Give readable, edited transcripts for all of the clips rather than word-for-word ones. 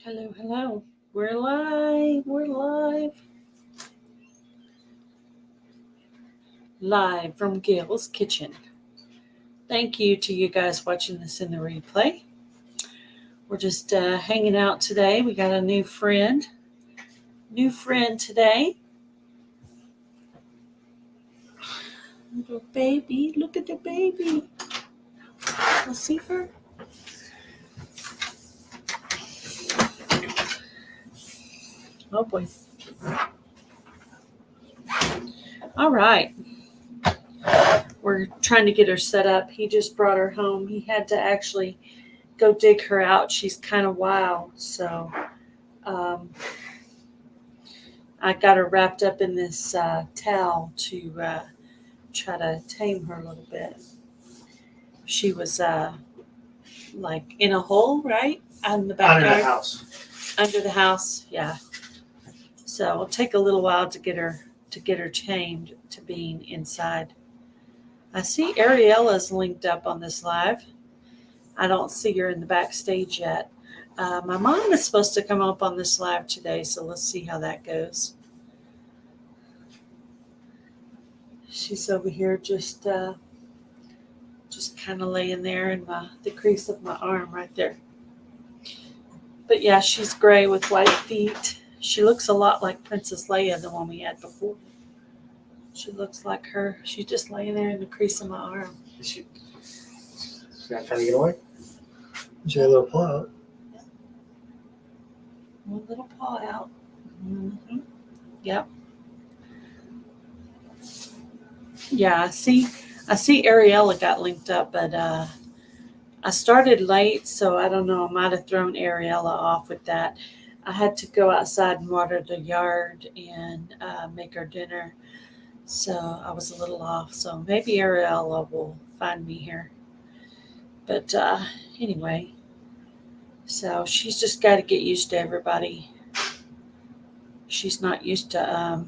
Hello, hello. We're live. We're live. Live from Gail's kitchen. Thank you to you guys watching this in the replay. We're just hanging out today. We got a new friend. New friend today. Little baby. Look at the baby. Let's see her. Oh boy. All right. We're trying to get her set up. He just brought her home. He had to actually go dig her out. She's kind of wild. So I got her wrapped up in this towel to try to tame her a little bit. She was like in a hole, right? On the backyard. Under the house. Under the house, yeah. So it'll take a little while to get her tamed to being inside. I see Ariella's linked up on this live. I don't see her in the backstage yet. My mom is supposed to come up on this live today, so let's see how that goes. She's over here just kind of laying there in the crease of my arm right there. But yeah, she's gray with white feet. She looks a lot like Princess Leia, the one we had before. She looks like her. She's just laying there in the crease of my arm. She's not trying to get away? She had a little paw out. Yeah. One little paw out. Mm-hmm. Yep. Yeah, I see Ariella got linked up, but I started late, so I don't know. I might have thrown Ariella off with that. I had to go outside and water the yard and make her dinner. So I was a little off. So maybe Ariella will find me here. But anyway, so she's just got to get used to everybody. She's not used to,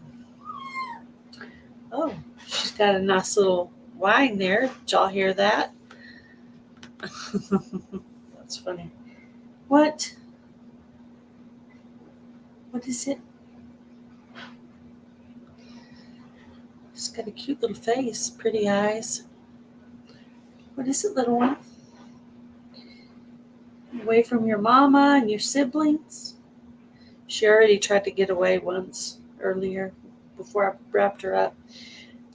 oh, she's got a nice little whine there. Did y'all hear that? That's funny. What is it? She's got a cute little face, pretty eyes. What is it, little one? Away from your mama and your siblings? She already tried to get away once earlier before I wrapped her up.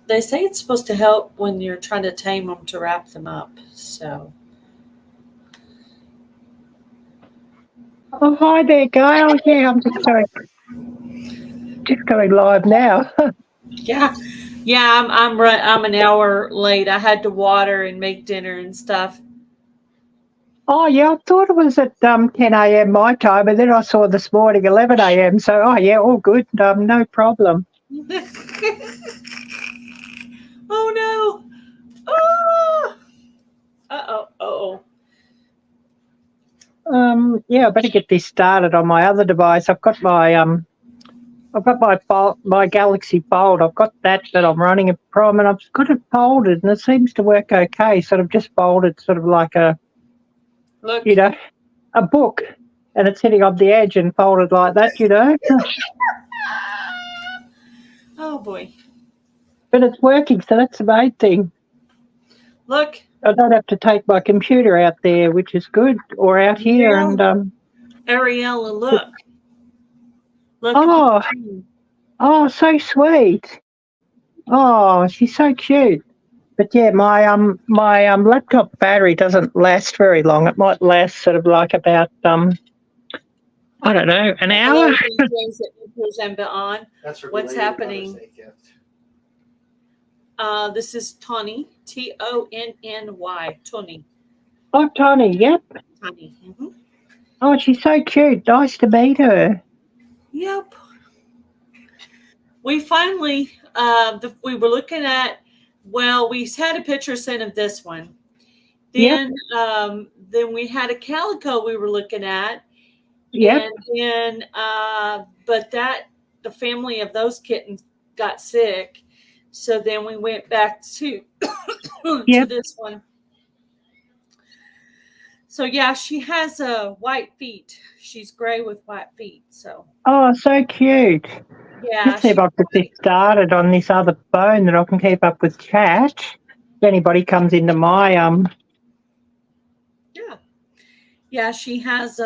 They say it's supposed to help when you're trying to tame them to wrap them up. So. Oh, hi there, Gail. Yeah, I'm just going live now. Yeah, I'm an hour late. I had to water and make dinner and stuff. Oh, yeah, I thought it was at 10 a.m. my time, and then I saw this morning 11 a.m. So, oh, yeah, all good. No problem. Oh, no. Oh. Uh-oh. Yeah, I better get this started on my other device. I've got my Galaxy Fold. I've got that I'm running it from, and I've got it folded, and it seems to work okay. Sort of just folded, sort of like a book, and it's sitting on the edge and folded like that, Oh boy! But it's working, so that's the main thing. Look. I don't have to take my computer out there, which is good, or out here. Yeah. And Ariella, look. Oh, so sweet. Oh, she's so cute. But yeah, my laptop battery doesn't last very long. It might last sort of like about I don't know, an hour. What's happening? This is Tony, Tonny, Tony. Oh, Tony, yep. Tony. Mm-hmm. Oh, she's so cute. Nice to meet her. Yep. We finally, we were looking at, we had a picture sent of this one. Then, then we had a calico we were looking at. Yep. And then, but the family of those kittens got sick. So then we went back to, to this one. So yeah, she has white feet. She's gray with white feet. So Oh, so cute. yeah, Let's see if she's I can get white. started on this other phone that I can keep up with chat. If anybody comes into my Yeah. Yeah, she has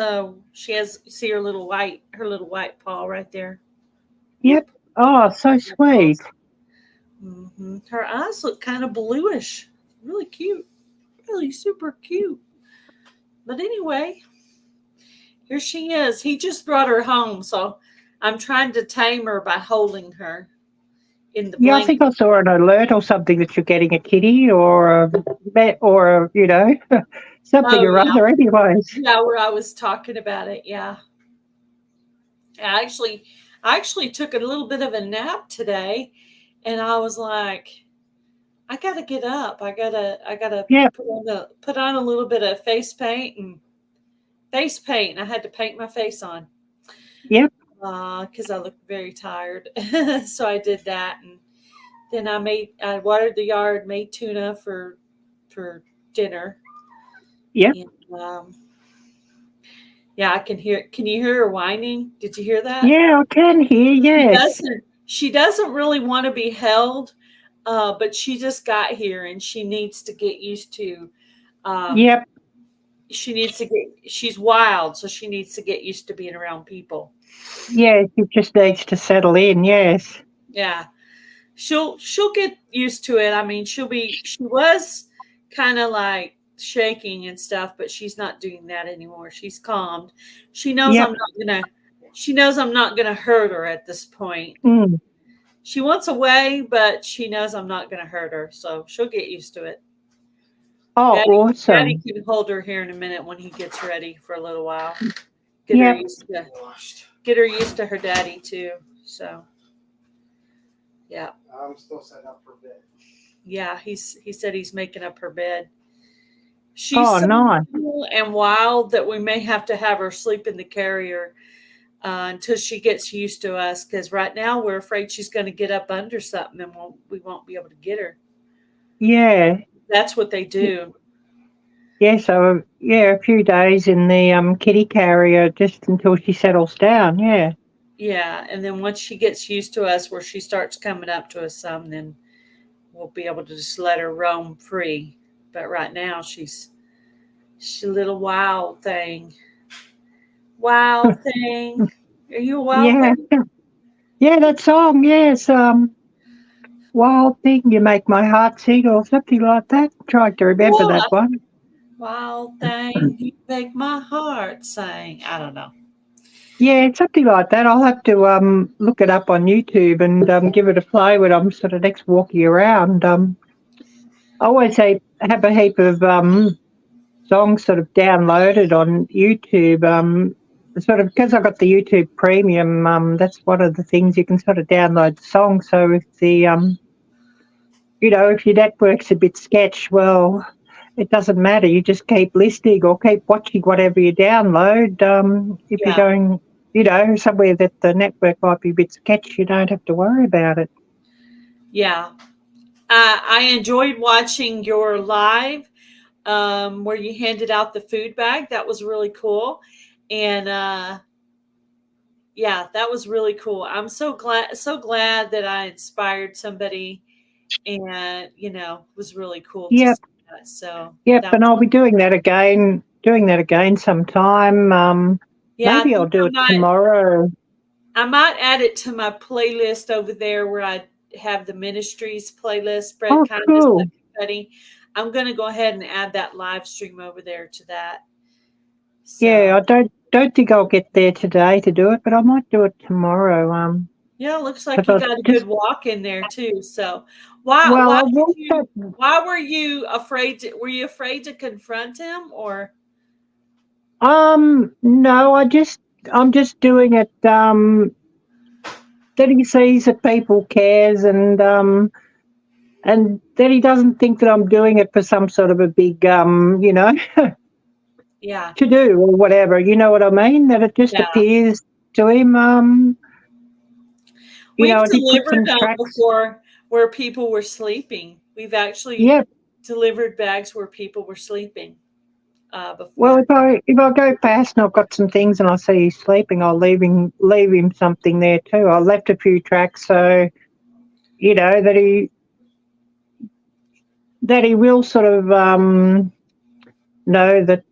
see her little white paw right there. Yep. Yep. Oh, so sweet. Her eyes look kind of bluish. Really cute. Really super cute. But anyway, here she is. He just brought her home, so I'm trying to tame her by holding her in the Yeah, I think blanket. I saw an alert or something that you're getting a kitty or something Oh or yeah. other. Anyways. Yeah, where I was talking about it. Yeah. I actually took a little bit of a nap today, and I was like, I gotta get up. I gotta Yep. put on a little bit of face paint. I had to paint my face on Yep. because I looked very tired. So I did that, and then I watered the yard, made tuna for dinner, Yep. and yeah, I can hear. Can you hear her whining? Did you hear that? Yeah, I can hear. She Yes. doesn't. She doesn't really want to be held, but she just got here and she needs to get used to. Um, Yep. she needs to get. She's wild, so she needs to get used to being around people. Yes. It just needs to settle in. Yes. Yeah, she'll get used to it. I mean, she was kind of like shaking and stuff, but she's not doing that anymore. She's calmed. She knows Yep. I'm not gonna. She knows I'm not gonna hurt her at this point. Mm. She wants away, but she knows I'm not going to hurt her, so she'll get used to it. Oh, Daddy awesome. can hold her here in a minute when he gets ready for a little while. Get her Yep. used to get her used to her daddy too. So, yeah, I'm still setting up for bed. yeah. He said he's making up her bed. She's Oh, so nice. cool and wild that we may have to have her sleep in the carrier until she gets used to us. Because right now we're afraid she's going to get up under something and we won't be able to get her. Yeah. That's what they do. Yeah. So yeah, a few days in the kitty carrier just until she settles down. Yeah. Yeah, and then once she gets used to us, where she starts coming up to us some, then we'll be able to just let her roam free. But right now, she's a little wild thing. Wild thing. Are you a wild Yeah. thing? Yeah. That song. Yes. Wild thing, you make my heart sing, or something like that. Tried to remember that What? one. Wild thing. You make my heart sing. I don't know. Yeah, something like that. I'll have to look it up on YouTube and give it a play when I'm sort of next walking around. I always have a heap of songs sort of downloaded on YouTube. Sort of because I got the YouTube Premium. That's one of the things you can sort of download the songs. So if the if your network's a bit sketch, well, it doesn't matter. You just keep listening or keep watching whatever you download. If you're Yeah. going, somewhere that the network might be a bit sketch, you don't have to worry about it. Yeah. I enjoyed watching your live where you handed out the food bag. That was really cool. And yeah, that was really cool. I'm so glad that I inspired somebody, and was really cool to Yep, see that. So yep. that And was I'll be doing that again. Doing that again sometime. yeah. I Maybe I'll think do it tomorrow. I might add it to my playlist over there where I have the ministries playlist, spread Oh, kindness, cool. study. I'm going to go ahead and add that live stream over there to that. Yeah, So I don't think I'll get there today to do it, but I might do it tomorrow. yeah, looks like you Because got a I just good walk in there too. So why well, why I did walked you that. why were you afraid were you afraid to confront him or No, I'm just doing it. That he sees that people cares and that he doesn't think that I'm doing it for some sort of a big yeah. to do or whatever. You know what I mean? That it just Yeah. appears to him. We've I did put delivered some tracks. before where people were sleeping. We've actually Yep. delivered bags where people were sleeping. before. Well, if I go past and I've got some things and I see he's sleeping, I'll leave him something there too. I left a few tracks so that he will sort of know that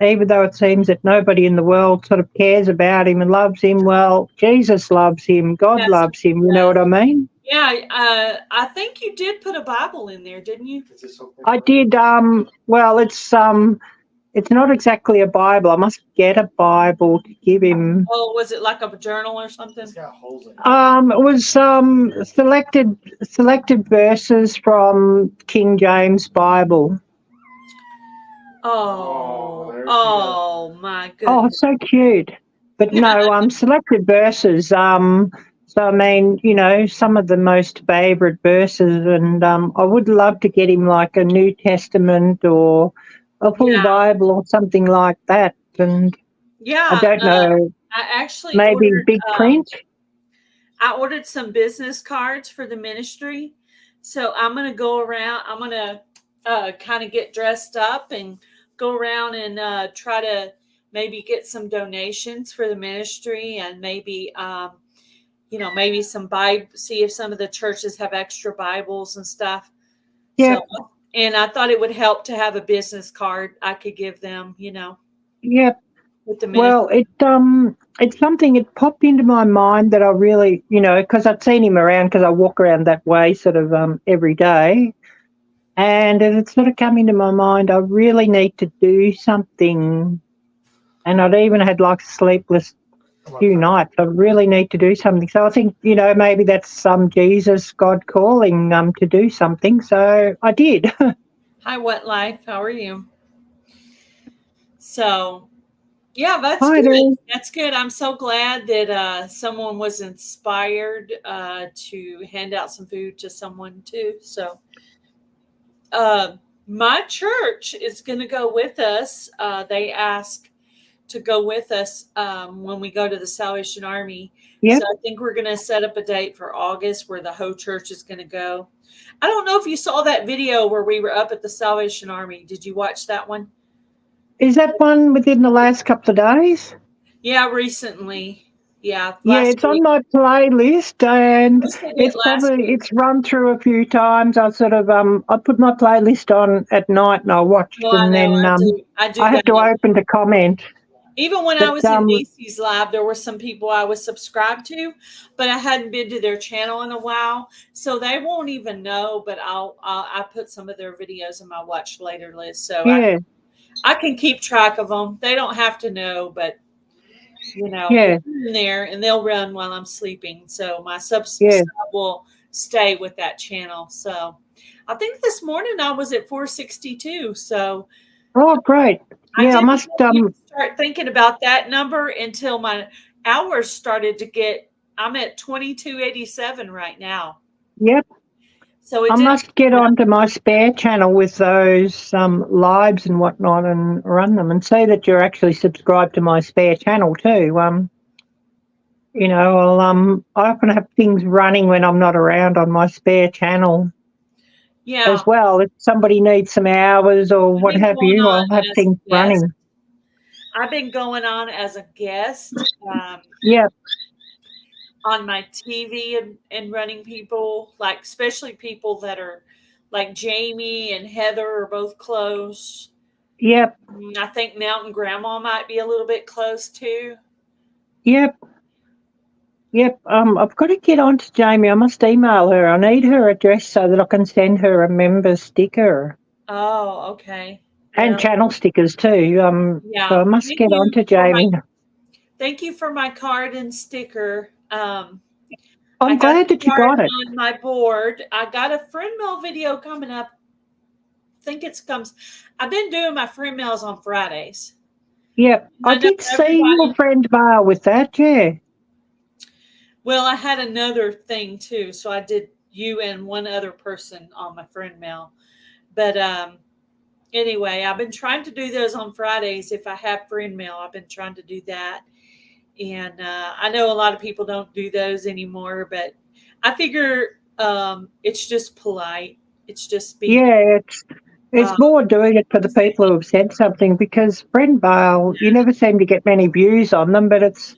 even though it seems that nobody in the world sort of cares about him and loves him, well, Jesus loves him, God Yes, loves him. You know what I mean? Yeah, I think you did put a Bible in there, didn't you? I did. Well, it's not exactly a Bible. I must get a Bible to give him. Oh, was it like a journal or something? It's got holes in it. It was selected verses from King James Bible. Oh, my Oh, goodness. so cute. But no, selected verses. So I mean, some of the most favourite verses, and I would love to get him like a New Testament or a full Yeah. Bible or something like that. And Yeah. I don't know, I actually maybe ordered big print. I ordered some business cards for the ministry. So I'm going to go around. I'm going to kind of get dressed up and go around and try to maybe get some donations for the ministry and maybe, maybe some Bible, see if some of the churches have extra Bibles and stuff. Yeah. So, and I thought it would help to have a business card I could give them, Yeah. with the ministry. Well, it's something, it popped into my mind that I really, because I'd seen him around because I walk around that way sort of every day. And it sort of come into my mind, I really need to do something. And I'd even had like a sleepless few nights. I really need to do something. So I think, maybe that's some Jesus, God calling to do something. So I did. Hi, Wet Life. How are you? So, yeah, that's Hi good. there. That's good. I'm so glad that someone was inspired to hand out some food to someone too. So, my church is going to go with us. They asked to go with us when we go to the Salvation Army. Yep. So I think we're going to set up a date for August where the whole church is going to go. I don't know if you saw that video where we were up at the Salvation Army. Did you watch that one? Is that one within the last couple of days? Yeah, recently. Yeah, Yeah, it's on my playlist, and it's run through a few times. I sort of I put my playlist on at night and I watched, Well, and then I do I had to open to comment. Even when I was in Macy's Live, there were some people I was subscribed to, but I hadn't been to their channel in a while, so they won't even know. But I put some of their videos in my watch later list, so Yeah, I can keep track of them. They don't have to know, but yeah, it's in there, and they'll run while I'm sleeping. So my sub will stay with that channel. So I think this morning I was at 462. So great. Yeah, I must start thinking about that number until my hours started to get. I'm at 2287 right now. Yep. So I must get onto my spare channel with those lives and whatnot and run them, and say that you're actually subscribed to my spare channel too. I often have things running when I'm not around on my spare channel. Yeah. As well, if somebody needs some hours or what have you, I'll have things running. I've been going on as a guest. Yeah. On my TV and running people, like especially people that are like Jamie and Heather are both close. Yep. I think Mountain Grandma might be a little bit close too. Yep. I've got to get on to Jamie. I must email her. I need her address so that I can send her a member sticker. Oh, okay. And channel stickers too. So I must get on to Jamie. Thank you for my card and sticker. I'm glad that you got it. On my board. I got a friend mail video coming up. I think I've been doing my friend mails on Fridays. Yep. I did see your friend mail with that, yeah. Well, I had another thing too. So I did you and one other person on my friend mail. But anyway, I've been trying to do those on Fridays. If I have friend mail, I've been trying to do that. And I know a lot of people don't do those anymore, but I figure it's just polite. It's just being. Yeah, It's more doing it for the people who have said something, because Brent Bale, you never seem to get many views on them, but it's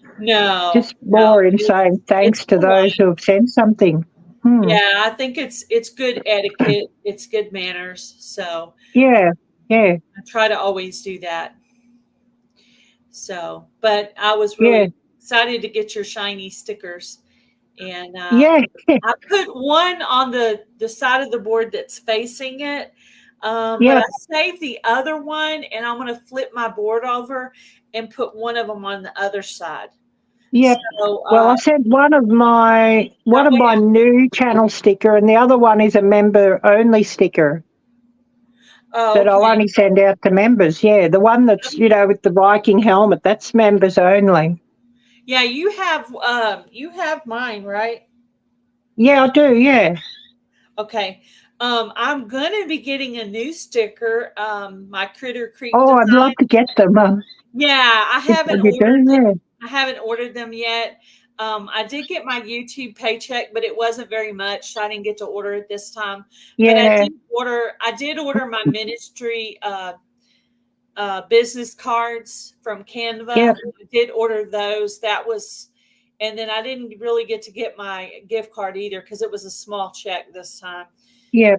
just more in saying thanks to those who have said something. Yeah, I think it's good etiquette. It's good manners. So yeah. I try to always do that. So, but I was Yeah. really excited to get your shiny stickers, and Yeah. I put one on the side of the board that's facing it. But Yeah. I saved the other one, and I'm going to flip my board over and put one of them on the other side. Yeah. So, Well, I sent one of my new channel sticker, and the other one is a member only sticker that I'll only send out to members. Yeah, the one that's with the Viking helmet, that's members only. Yeah, you have mine, right? Yeah, I do. Yeah. Okay. I'm gonna be getting a new sticker. My Critter Creek Oh, design. I'd love to get them. Yeah, I haven't you ordered do, them. yeah. I haven't ordered them yet. I did get my YouTube paycheck, but it wasn't very much, so I didn't get to order it this time. Yeah. But I did order my ministry business cards from Canva. Yeah. I did order those. And then I didn't really get to get my gift card either because it was a small check this time. Yeah.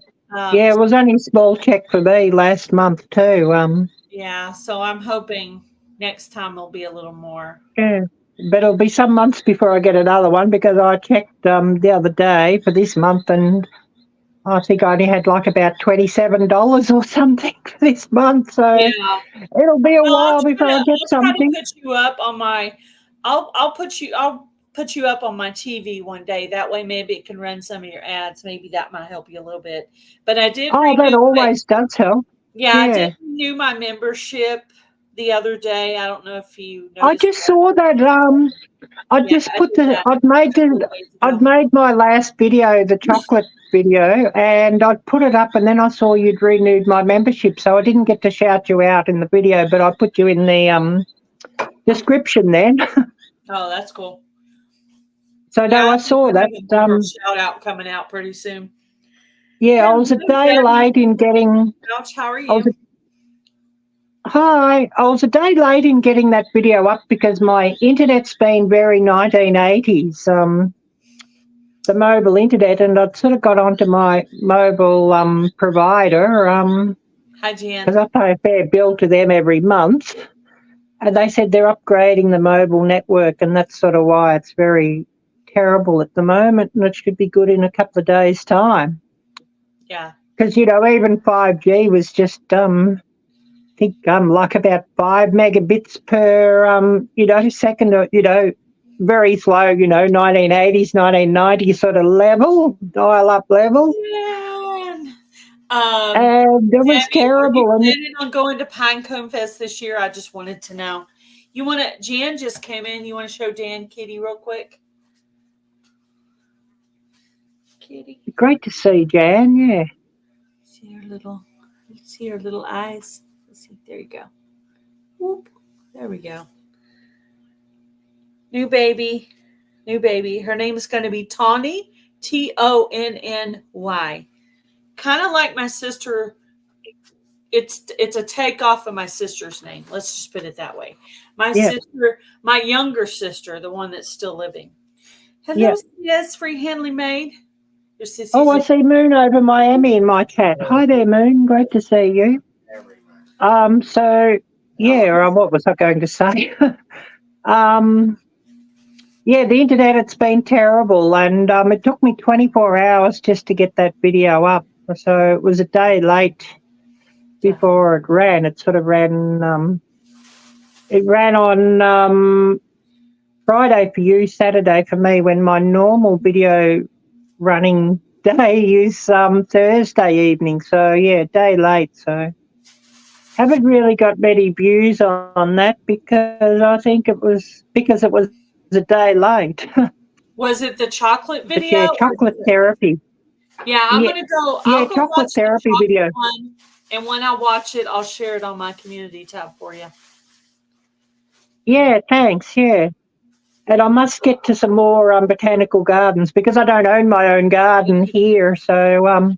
Yeah, it was only a small check for me last month too. Yeah, so I'm hoping next time will be a little more. Yeah, but it'll be some months before I get another one, because I checked the other day for this month, and I think I only had like about $27 or something for this month. So yeah. It'll be a while before I get something. I'll put you up on my. I'll put you up on my TV one day. That way, maybe it can run some of your ads. Maybe that might help you a little bit. But I did. Oh, that always does help. Yeah, I did renew my membership the other day. I don't know if you noticed. I just saw that. I'd made my last video, the chocolate video, and I'd put it up, and then I saw you'd renewed my membership, so I didn't get to shout you out in the video, but I put you in the description then. Oh, that's cool. So no, I saw that. Shout out coming out pretty soon. Yeah, I was a day late in getting. How are you? Hi, I was a day late in getting that video up because my internet's been very 1980s, the mobile internet, and I'd sort of got onto my mobile provider. Hi, Jan. Because I pay a fair bill to them every month, and they said they're upgrading the mobile network, and that's sort of why it's very terrible at the moment, and it should be good in a couple of days' time. Yeah. Because, even 5G was just, I think, like about 5 megabits per, second, very slow, 1980s, 1990s sort of level, dial-up level. Yeah. And it was terrible. Are you planning on going to Pinecone Fest this year? I just wanted to know. Jan just came in. You want to show Dan Kitty real quick? Kitty. Great to see Jan, yeah. See her little eyes. Let's see. There you go. Whoop. There we go. New baby. Her name is going to be Tawny, Tonny. Kind of like my sister. It's a takeoff of my sister's name. Let's just put it that way. Sister, my younger sister, the one that's still living. Hello, yes, free handly maid. I see Moon over Miami in my chat. Hi there, Moon. Great to see you. So yeah, what was I going to say? Yeah, the internet, it's been terrible, and it took me 24 hours just to get that video up. So it was a day late before it ran. It sort of ran on Friday for you, Saturday for me, when my normal video running day is Thursday evening. So yeah, day late. So haven't really got many views on that because I think it was a day late. Was it the chocolate video? Yeah, chocolate therapy. Yeah, I'm gonna go. Yeah, I'll go chocolate therapy video. One, and when I watch it, I'll share it on my community tab for you. Yeah, thanks. Yeah, and I must get to some more botanical gardens because I don't own my own garden here. So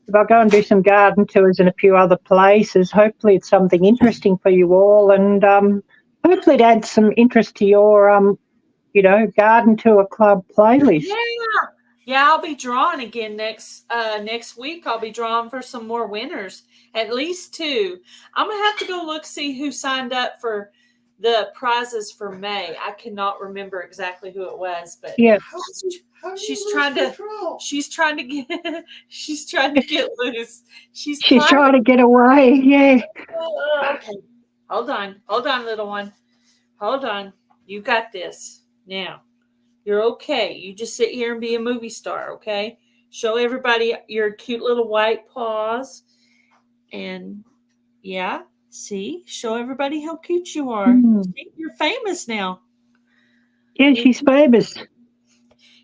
if I go and do some garden tours in a few other places, hopefully it's something interesting for you all, and hopefully it adds some interest to your garden tour club playlist. Yeah, I'll be drawing again next week. I'll be drawing for some more winners, at least 2. I'm gonna have to go look, see who signed up for the prizes for May. I cannot remember exactly who it was, but Yeah. she's trying to get she's trying to get loose. She's trying to get away. Yeah. Okay. Hold on, little one. Hold on. You got this. Now. You're okay. You just sit here and be a movie star, okay? Show everybody your cute little white paws. And yeah, see? Show everybody how cute you are. See? You're famous now. Yeah, she's famous.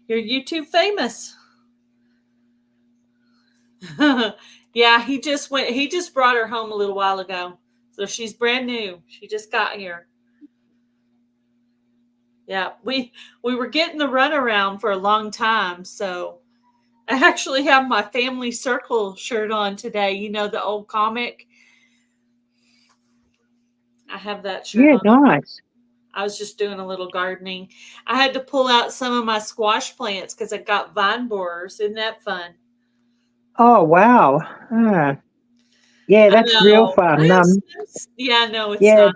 You're YouTube famous. Yeah, he just brought her home a little while ago. So she's brand new. She just got here. Yeah, we were getting the runaround for a long time, so I actually have my Family Circle shirt on today. You know, the old comic. I have that shirt on. Yeah, nice. I was just doing a little gardening. I had to pull out some of my squash plants because I got vine borers. Isn't that fun? Oh, wow. Yeah, that's real fun. Yeah, no, it's yeah, not.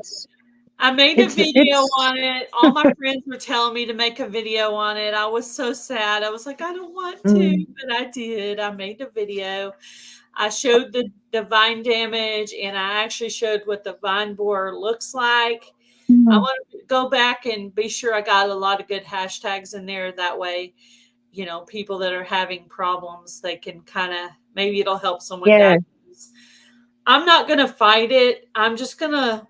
I made a video it's on it. All my friends were telling me to make a video on it. I was so sad. I was like, I don't want to, but I did. I made the video. I showed the vine damage, and I actually showed what the vine borer looks like. I want to go back and be sure I got a lot of good hashtags in there. That way, you know, people that are having problems, they can kind of, maybe it'll help someone diagnose. I'm not going to fight it. I'm just going to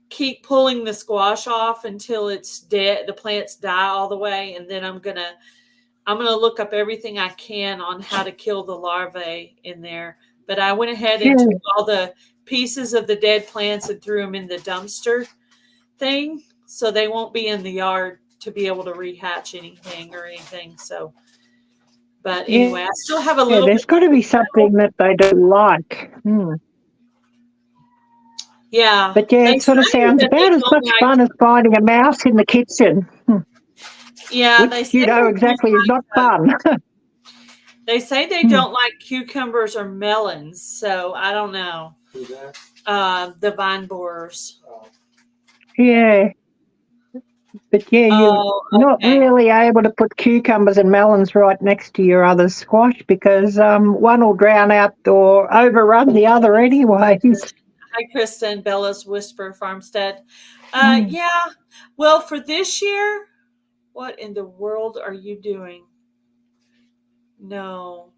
keep pulling the squash off until it's dead. The plants die all the way. And then I'm going to look up everything I can on how to kill the larvae in there. But I went ahead and took all the pieces of the dead plants and threw them in the dumpster thing. So they won't be in the yard to be able to rehatch anything or anything. So, but anyway, I still have a little there's got to be something that they don't like. Yeah. But yeah, it sort of sounds about as much fun as finding a mouse in the kitchen. Yeah, which you know exactly is not fun. They say they don't like cucumbers or melons, so I don't know. Who's that? The vine borers. Oh. Yeah. But yeah, you're not really able to put cucumbers and melons right next to your other squash because one will drown out or overrun the other anyways. Hi, Kristen, Bella's Whisper Farmstead. Yeah, well, for this year, what in the world are you doing? No,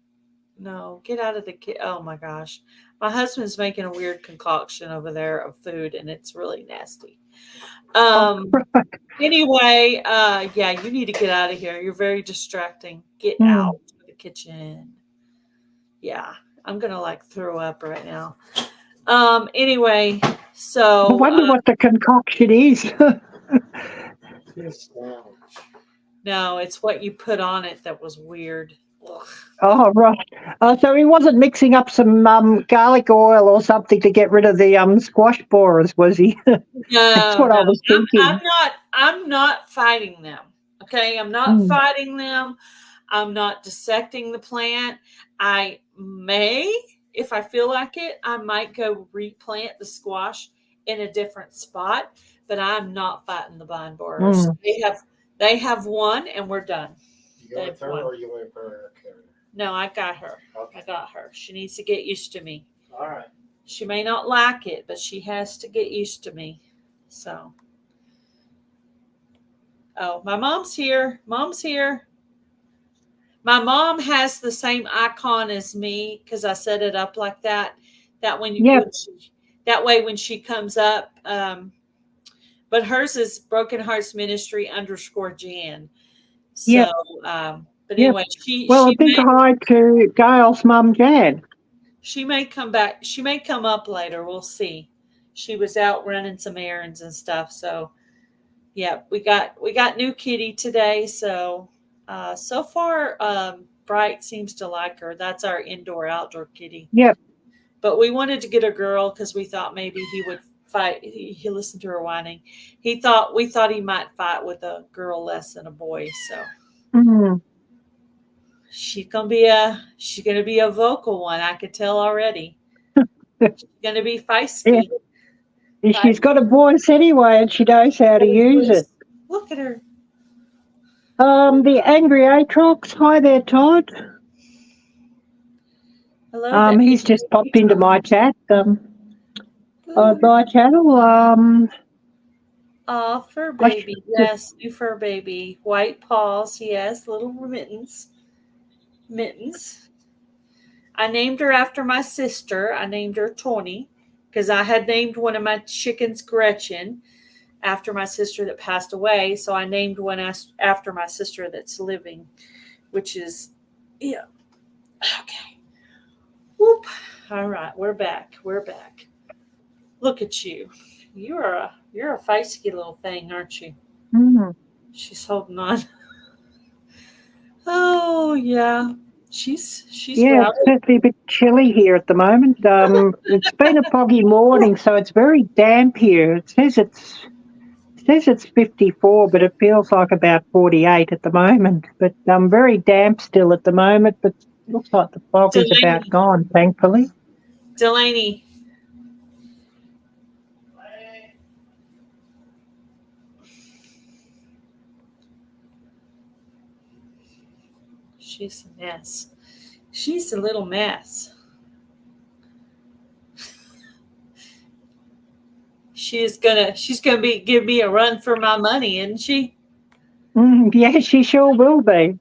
get out of the oh my gosh. My husband's making a weird concoction over there of food, and it's really nasty. Anyway, yeah, you need to get out of here. You're very distracting. Get out of the kitchen. Yeah, I'm going to like throw up right now. Anyway, so I wonder what the concoction is. No, it's what you put on it that was weird. Ugh. Oh, right. So he wasn't mixing up some garlic oil or something to get rid of the squash borers, was he? That's what I was thinking. I'm not fighting them. Okay, I'm not fighting them. I'm not dissecting the plant. I may, if I feel like it, I might go replant the squash in a different spot, but I'm not fighting the vine borers. They have won, and we're done. You going with her or you wait for her? No, I got her. Okay. I got her. She needs to get used to me. All right. She may not like it, but she has to get used to me. So. Oh, my mom's here. Mom's here. My mom has the same icon as me because I set it up like that. That way when she comes up, but hers is brokenheartsministry _Jan. So, but anyway, a big hi to Gail's mum, Jan. She may come back. She may come up later. We'll see. She was out running some errands and stuff. So, yeah, we got new kitty today. So, so far, Bright seems to like her. That's our indoor-outdoor kitty. Yep. But we wanted to get a girl because we thought maybe he would fight. He listened to her whining. We thought he might fight with a girl less than a boy. So Mm. she's gonna be a vocal one. I could tell already. She's gonna be feisty. Yeah. She's got a voice anyway, and she knows how to use it. Look at her. The Angry Atrox. Hi there, Todd. Hello. He's just popped into my chat. On my channel. Oh, fur baby. Yes, new fur baby. White paws. Yes, little mittens. I named her after my sister. I named her Tony because I had named one of my chickens Gretchen after my sister that passed away. So I named one after my sister that's living, which is, yeah. Okay. Whoop. All right, we're back. Look at you. You're a feisty little thing, aren't you? Mm. She's holding on. Oh yeah. She's Yeah, it's certainly a bit chilly here at the moment. It's been a foggy morning, so it's very damp here. It says it's 54, but it feels like about 48 at the moment. But very damp still at the moment, but looks like the fog is about gone, thankfully. Delaney. She's a mess. She's a little mess. She's gonna give me a run for my money, isn't she? Yeah, she sure will be.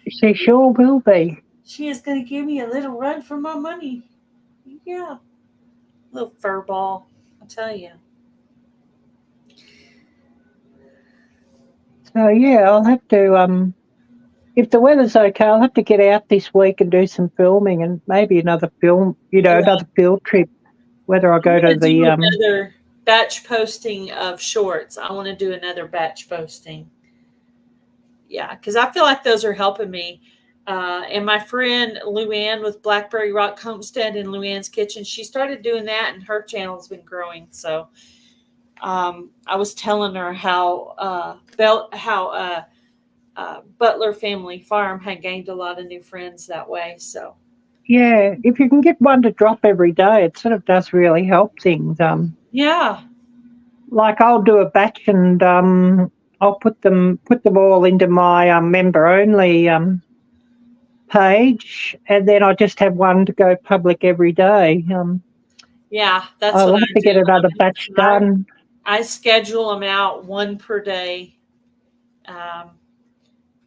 She sure will be. She is gonna give me a little run for my money. Yeah. Little fur ball, I'll tell you. So yeah, I'll have to if the weather's okay, I'll have to get out this week and do some filming and maybe another another field trip. Whether I go to the another batch posting of shorts. I want to do another batch posting. Yeah, because I feel like those are helping me. And my friend Luann with Blackberry Rock Homestead in Luann's Kitchen, she started doing that, and her channel's been growing. So I was telling her how Butler Family Farm had gained a lot of new friends that way. So yeah, if you can get one to drop every day, it sort of does really help things. Yeah. Like I'll do a batch and I'll put them all into my member only page, and then I just have one to go public every day. Yeah, that's I'll what have I to do. get another batch done. I schedule them out one per day.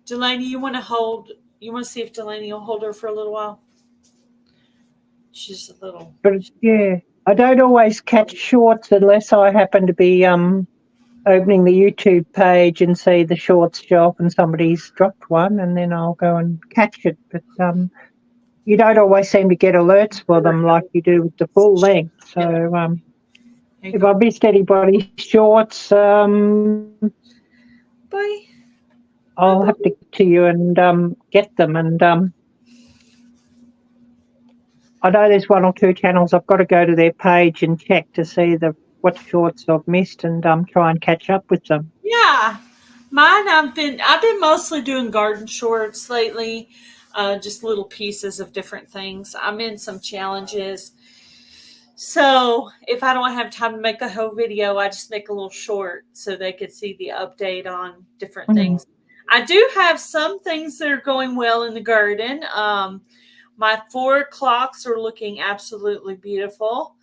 Delaney, you want to see if Delaney will hold her for a little while? She's a little. But yeah, I don't always catch shorts unless I happen to be opening the YouTube page and see the shorts show up and somebody's dropped one, and then I'll go and catch it. But you don't always seem to get alerts for them like you do with the full length. So if I missed anybody's shorts, Bye. I'll have to get to you and get them. And I know there's one or two channels I've got to go to their page and check to see what shorts I've missed and try and catch up with them. Yeah, mine. I've been mostly doing garden shorts lately, just little pieces of different things. I'm in some challenges, so if I don't have time to make a whole video, I just make a little short so they could see the update on different things. I do have some things that are going well in the garden. My 4 clocks are looking absolutely beautiful.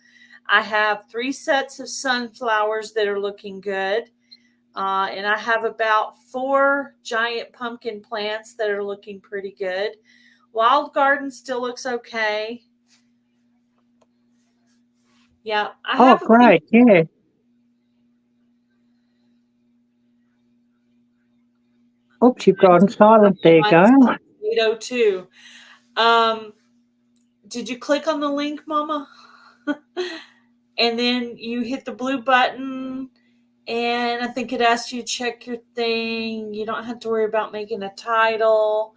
I have 3 sets of sunflowers that are looking good. And I have about 4 giant pumpkin plants that are looking pretty good. Wild garden still looks okay. Yeah. Great. Yeah. Oops, you've gone silent there, go. 802. Did you click on the link, Mama? And then you hit the blue button And I think it asks you to check your thing. You don't have to worry about making a title.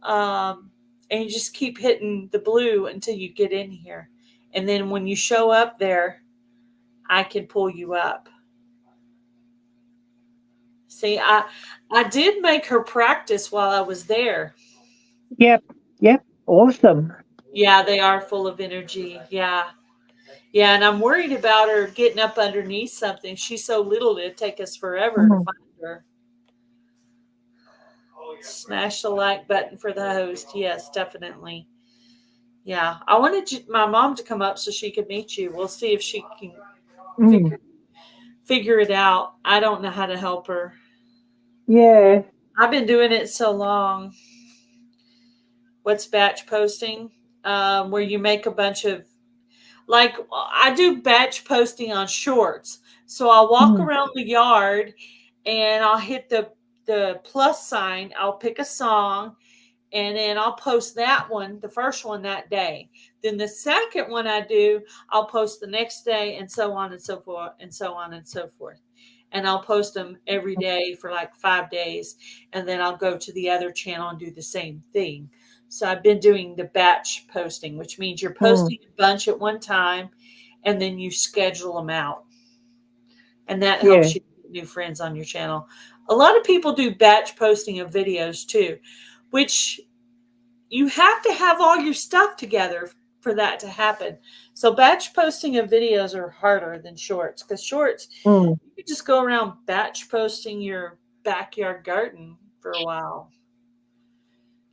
And you just keep hitting the blue until you get in here. And then when you show up there, I can pull you up. See, I did make her practice while I was there. Yep. Awesome. Yeah, they are full of energy. Yeah. Yeah, and I'm worried about her getting up underneath something. She's so little, it'd take us forever to find her. Smash the like button for the host. Yes, definitely. Yeah, I wanted my mom to come up so she could meet you. We'll see if she can figure it out. I don't know how to help her. Yeah. I've been doing it so long. What's batch posting? Where you make a bunch of, like, I do batch posting on shorts. So I'll walk around the yard and I'll hit the plus sign. I'll pick a song and then I'll post that one, the first one that day. Then the second one I do, I'll post the next day, and so on and so forth, and so on and so forth. And I'll post them every day for like 5 days. And then I'll go to the other channel and do the same thing. So I've been doing the batch posting, which means you're posting a bunch at one time and then you schedule them out. And that helps you get new friends on your channel. A lot of people do batch posting of videos too, which you have to have all your stuff together for that to happen. So batch posting of videos are harder than shorts, because shorts, you can just go around batch posting your backyard garden for a while.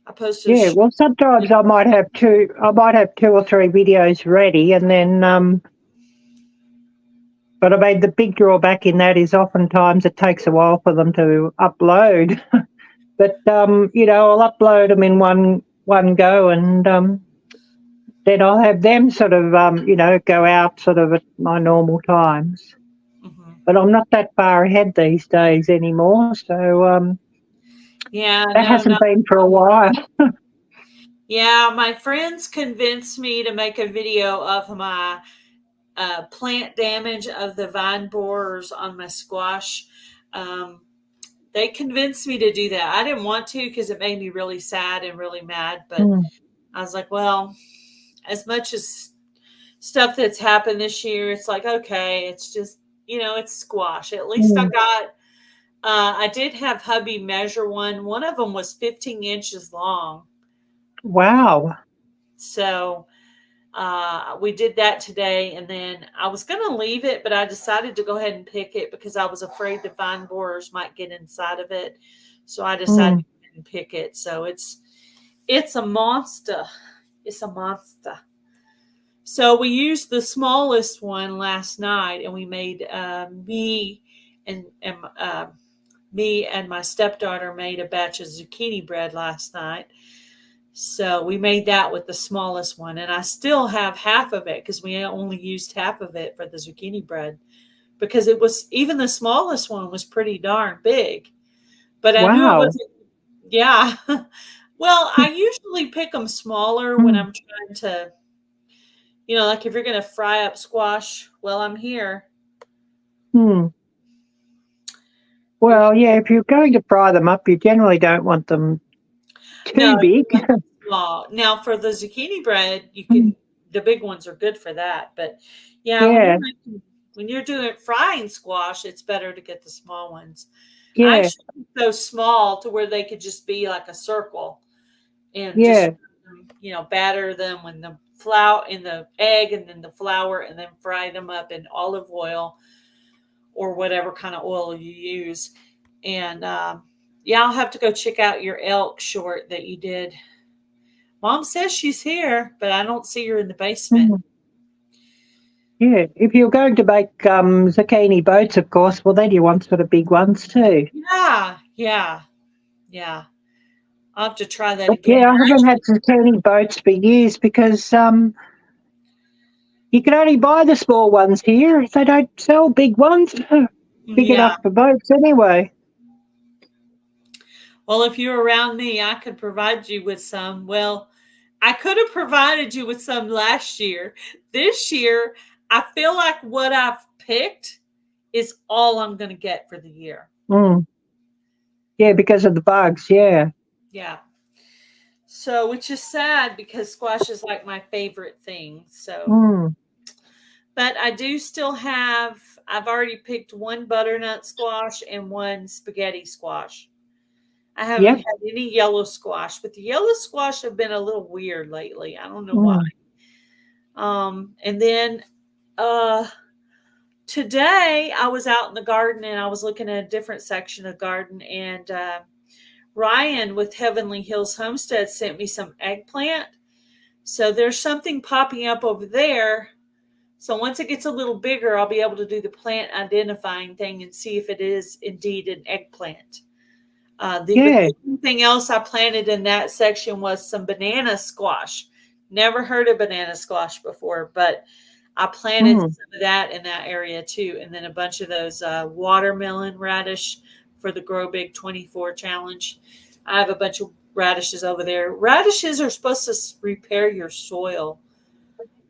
I posted. Yeah, well, sometimes I might have two or three videos ready, and then but I mean, the big drawback in that is oftentimes it takes a while for them to upload. But you know, I'll upload them in one go, and then I'll have them sort of you know, go out sort of at my normal times. But I'm not that far ahead these days anymore, so that hasn't been for a while. Yeah, my friends convinced me to make a video of my plant damage of the vine borers on my squash. They convinced me to do that. I didn't want to because it made me really sad and really mad. But I was like, well, as much as stuff that's happened this year, it's like, okay, it's just, you know, it's squash. At least I did have hubby measure one. One of them was 15 inches long. Wow. So we did that today, and then I was going to leave it, but I decided to go ahead and pick it because I was afraid the vine borers might get inside of it. So I decided to go ahead and pick it. So it's a monster. It's a monster. So we used the smallest one last night, and we made me and my stepdaughter made a batch of zucchini bread last night. So we made that with the smallest one, and I still have half of it because we only used half of it for the zucchini bread, because it was, even the smallest one was pretty darn big. But I knew it wasn't. Yeah. Well, I usually pick them smaller when I'm trying to, you know, like if you're going to fry up squash, well, I'm here. Well, yeah, if you're going to fry them up, you generally don't want them too big. Small. Now, for the zucchini bread, you can, the big ones are good for that. But yeah. When you're doing frying squash, it's better to get the small ones. Yeah. I should make those small to where they could just be like a circle, and just, you know, batter them in the flour, in the egg, and then the flour, and then fry them up in olive oil or whatever kind of oil you use. And yeah, I'll have to go check out your elk short that you did. Mom says she's here, but I don't see her in the basement. Yeah, if you're going to make zucchini boats, of course, well, then you want sort of big ones too. Yeah. I'll have to try that again. Yeah, I haven't had zucchini boats for years because you can only buy the small ones here. They don't sell big ones, big enough for boats anyway. Well, if you're around me, I could provide you with some. Well, I could have provided you with some last year. This year, I feel like what I've picked is all I'm going to get for the year. Mm. Yeah, because of the bugs. Yeah. Yeah. So, which is sad because squash is like my favorite thing. So, Mm. but I do still have, I've already picked one butternut squash and one spaghetti squash. I haven't Yep. had any yellow squash, but the yellow squash have been a little weird lately. I don't know why. And then today I was out in the garden and I was looking at a different section of garden, and Ryan with Heavenly Hills Homestead sent me some eggplant. So there's something popping up over there. So once it gets a little bigger, I'll be able to do the plant identifying thing and see if it is indeed an eggplant. The thing else I planted in that section was some banana squash. Never heard of banana squash before, but I planted some of that in that area too. And then a bunch of those watermelon radish for the Grow Big 24 challenge. I have a bunch of radishes over there. Radishes are supposed to repair your soil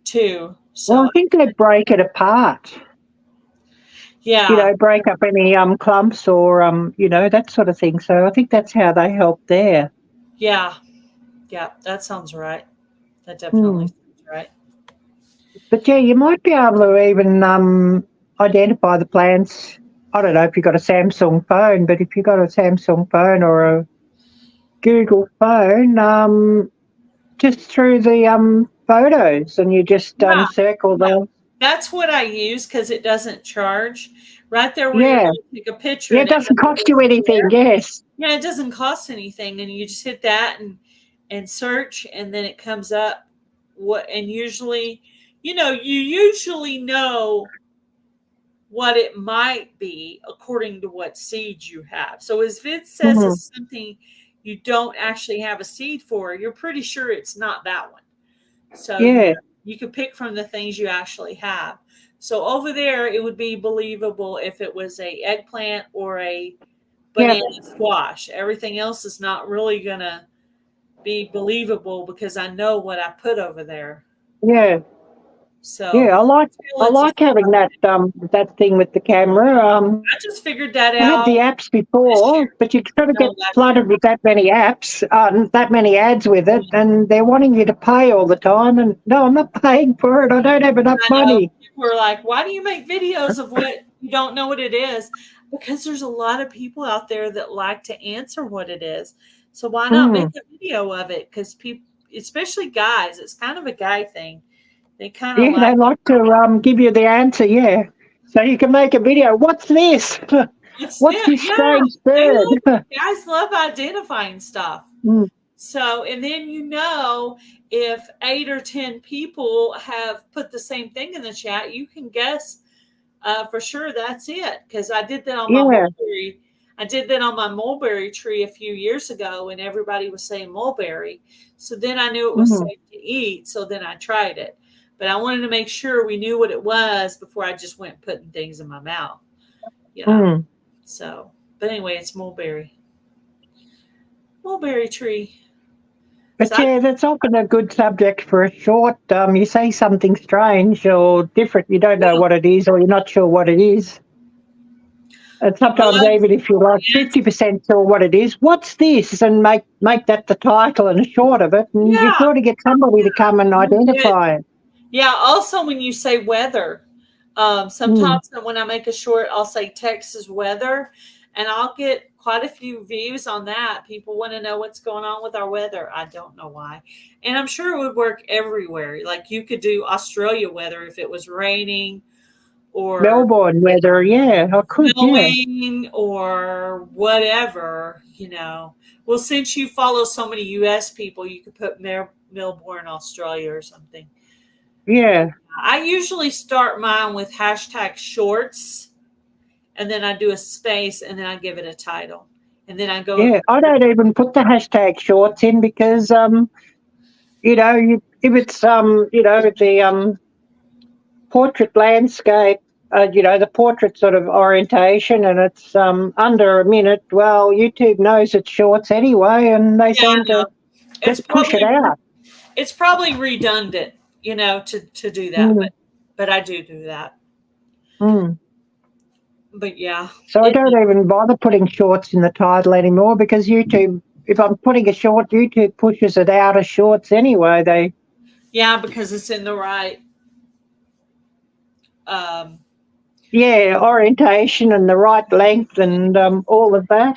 too. So Well, I think they break it apart. yeah. Break up any clumps or that sort of thing. So I think that's how they help there. Yeah. Yeah, that sounds right. That definitely sounds right. But yeah, you might be able to even identify the plants. I don't know if you've got a Samsung phone, but if you've got a Samsung phone or a Google phone, just through the photos, and you just circle them. That's what I use because it doesn't charge. Right there where you're going to take a picture. Yeah, it doesn't cost you anything, yes. Yeah, it doesn't cost anything. And you just hit that and search, and then it comes up. And usually, you usually know what it might be according to what seeds you have. So if it says it's something you don't actually have a seed for, you're pretty sure it's not that one. So you could pick from the things you actually have. So over there, it would be believable if it was a eggplant or a banana squash. Everything else is not really going to be believable because I know what I put over there. Yeah. So yeah, I like having that thing with the camera. I just figured that out. I had the apps before, but you sort of get flooded with that many apps, that many ads with it, and they're wanting you to pay all the time. And no, I'm not paying for it. I don't have enough money. People are like, why do you make videos of what you don't know what it is? Because there's a lot of people out there that like to answer what it is. So why not make a video of it? Because people, especially guys, it's kind of a guy thing. They kind of they like to give you the answer, so you can make a video. What's this? What's this strange bird? Guys love identifying stuff. So, and then if 8 or 10 people have put the same thing in the chat, you can guess for sure that's it. Because I did that on my mulberry. I did that on my mulberry tree a few years ago, and everybody was saying mulberry. So then I knew it was safe to eat. So then I tried it. But I wanted to make sure we knew what it was before I just went putting things in my mouth. So, but anyway, it's mulberry tree. But that's often a good subject for a short. You say something strange or different, you don't know what it is, or you're not sure what it is. And sometimes even if you're like 50% sure what it is, what's this? And make that the title and a short of it, and you sort of get somebody to come and identify it. Yeah, also when you say weather, sometimes when I make a short, I'll say Texas weather, and I'll get quite a few views on that. People want to know what's going on with our weather. I don't know why. And I'm sure it would work everywhere. Like you could do Australia weather if it was raining, or Melbourne weather, I could, snowing, or whatever, Well, since you follow so many U.S. people, you could put Melbourne, Australia or something. Yeah. I usually start mine with hashtag shorts, and then I do a space, and then I give it a title. And then I go. Yeah, I don't even put the hashtag shorts in because, if it's, the portrait landscape, the portrait sort of orientation, and it's under a minute, well, YouTube knows it's shorts anyway, and they seem to just push it out. It's probably redundant, to do that, but I do that. But yeah, So I don't even bother putting shorts in the title anymore because YouTube, if I'm putting a short, YouTube pushes it out of shorts anyway. Yeah, because it's in the right um, orientation and the right length and all of that.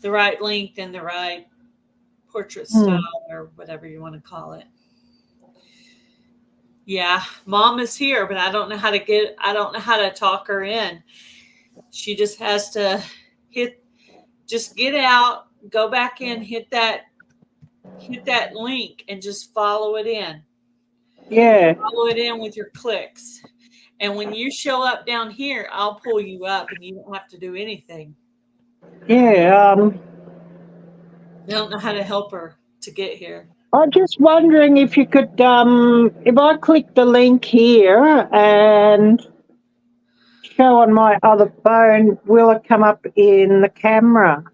the right length and the right portrait Hmm. style or whatever you want to call it. Yeah, Mom is here, but I don't know how to talk her in. She just has to get out, go back in, hit that link and just follow it in. Yeah. Follow it in with your clicks. And when you show up down here, I'll pull you up and you don't have to do anything. Yeah. I don't know how to help her to get here. I'm just wondering if you could, if I click the link here and show on my other phone, will it come up in the camera?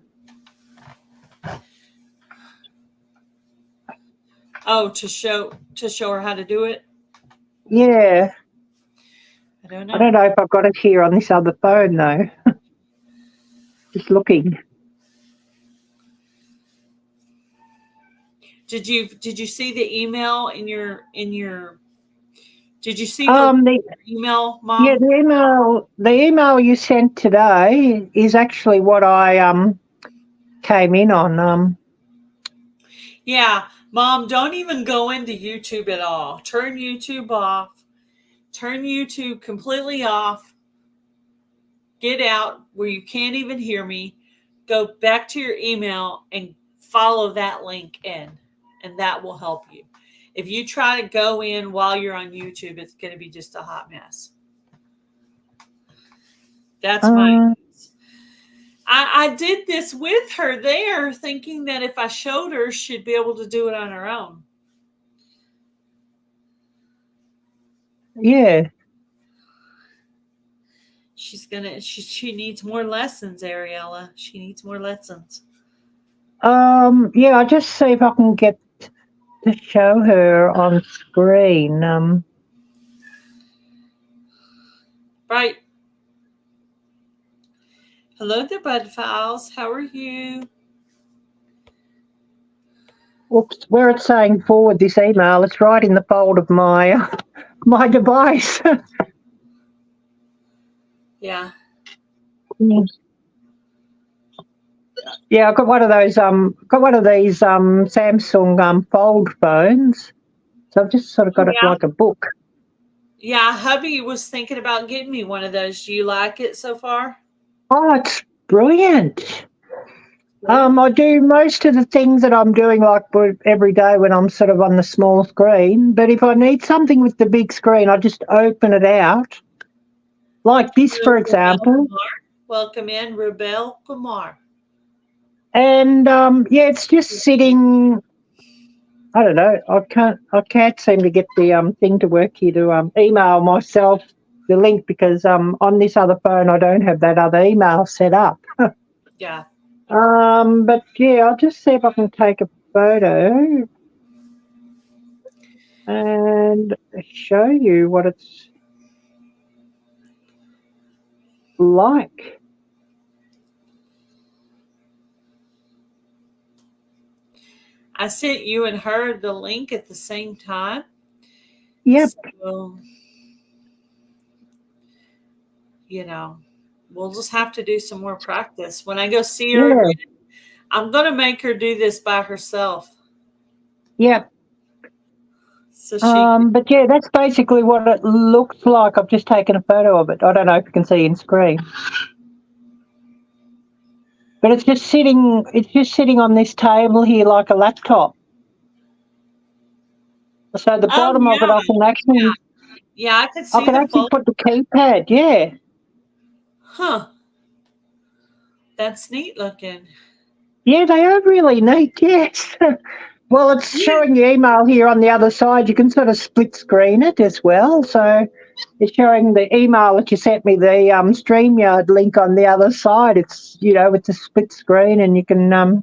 Oh, to show her how to do it? Yeah. I don't I know. don't know if I've got it here on this other phone though. Just looking. Did you see the email in your did you see the The email, Mom? Yeah, the email you sent today is actually what I came in on. Yeah, Mom, don't even go into YouTube at all. Turn YouTube off. Turn YouTube completely off. Get out where you can't even hear me. Go back to your email and follow that link in, and that will help you. If you try to go in while you're on YouTube, it's going to be just a hot mess. That's my. I did this with her there, thinking that if I showed her, she'd be able to do it on her own. Yeah. She needs more lessons, Ariella. She needs more lessons. Yeah, I'll just see if I can get to show her on screen. Right. Hello there, Bud Files. How are you? Oops, where it's saying forward this email, it's right in the fold of my my device. Yeah. Yeah, I've got one of those these Samsung fold phones. So I've just sort of got it like a book. Yeah, hubby was thinking about getting me one of those. Do you like it so far? Oh, it's brilliant. I do most of the things that I'm doing like every day when I'm sort of on the small screen. But if I need something with the big screen, I just open it out. Like this, for example. Welcome in, Rebel Kumar. And yeah, it's just sitting. I don't know. I can't seem to get the thing to work here to email myself the link because on this other phone I don't have that other email set up. Yeah. But yeah, I'll just see if I can take a photo and show you what it's like. I sent you and her the link at the same time. Yep. So, we'll just have to do some more practice. When I go see her again, I'm going to make her do this by herself. Yep. So but yeah, that's basically what it looks like. I've just taken a photo of it. I don't know if you can see in screen. But it's just sitting on this table here like a laptop. So the bottom of it I can actually I can see I can actually put the keypad, yeah. Huh. That's neat looking. Yeah, they are really neat, yes. Well, it's showing the email here on the other side. You can sort of split screen it as well. So it's showing the email that you sent me, the StreamYard link on the other side. It's, it's a split screen and you can... Oh,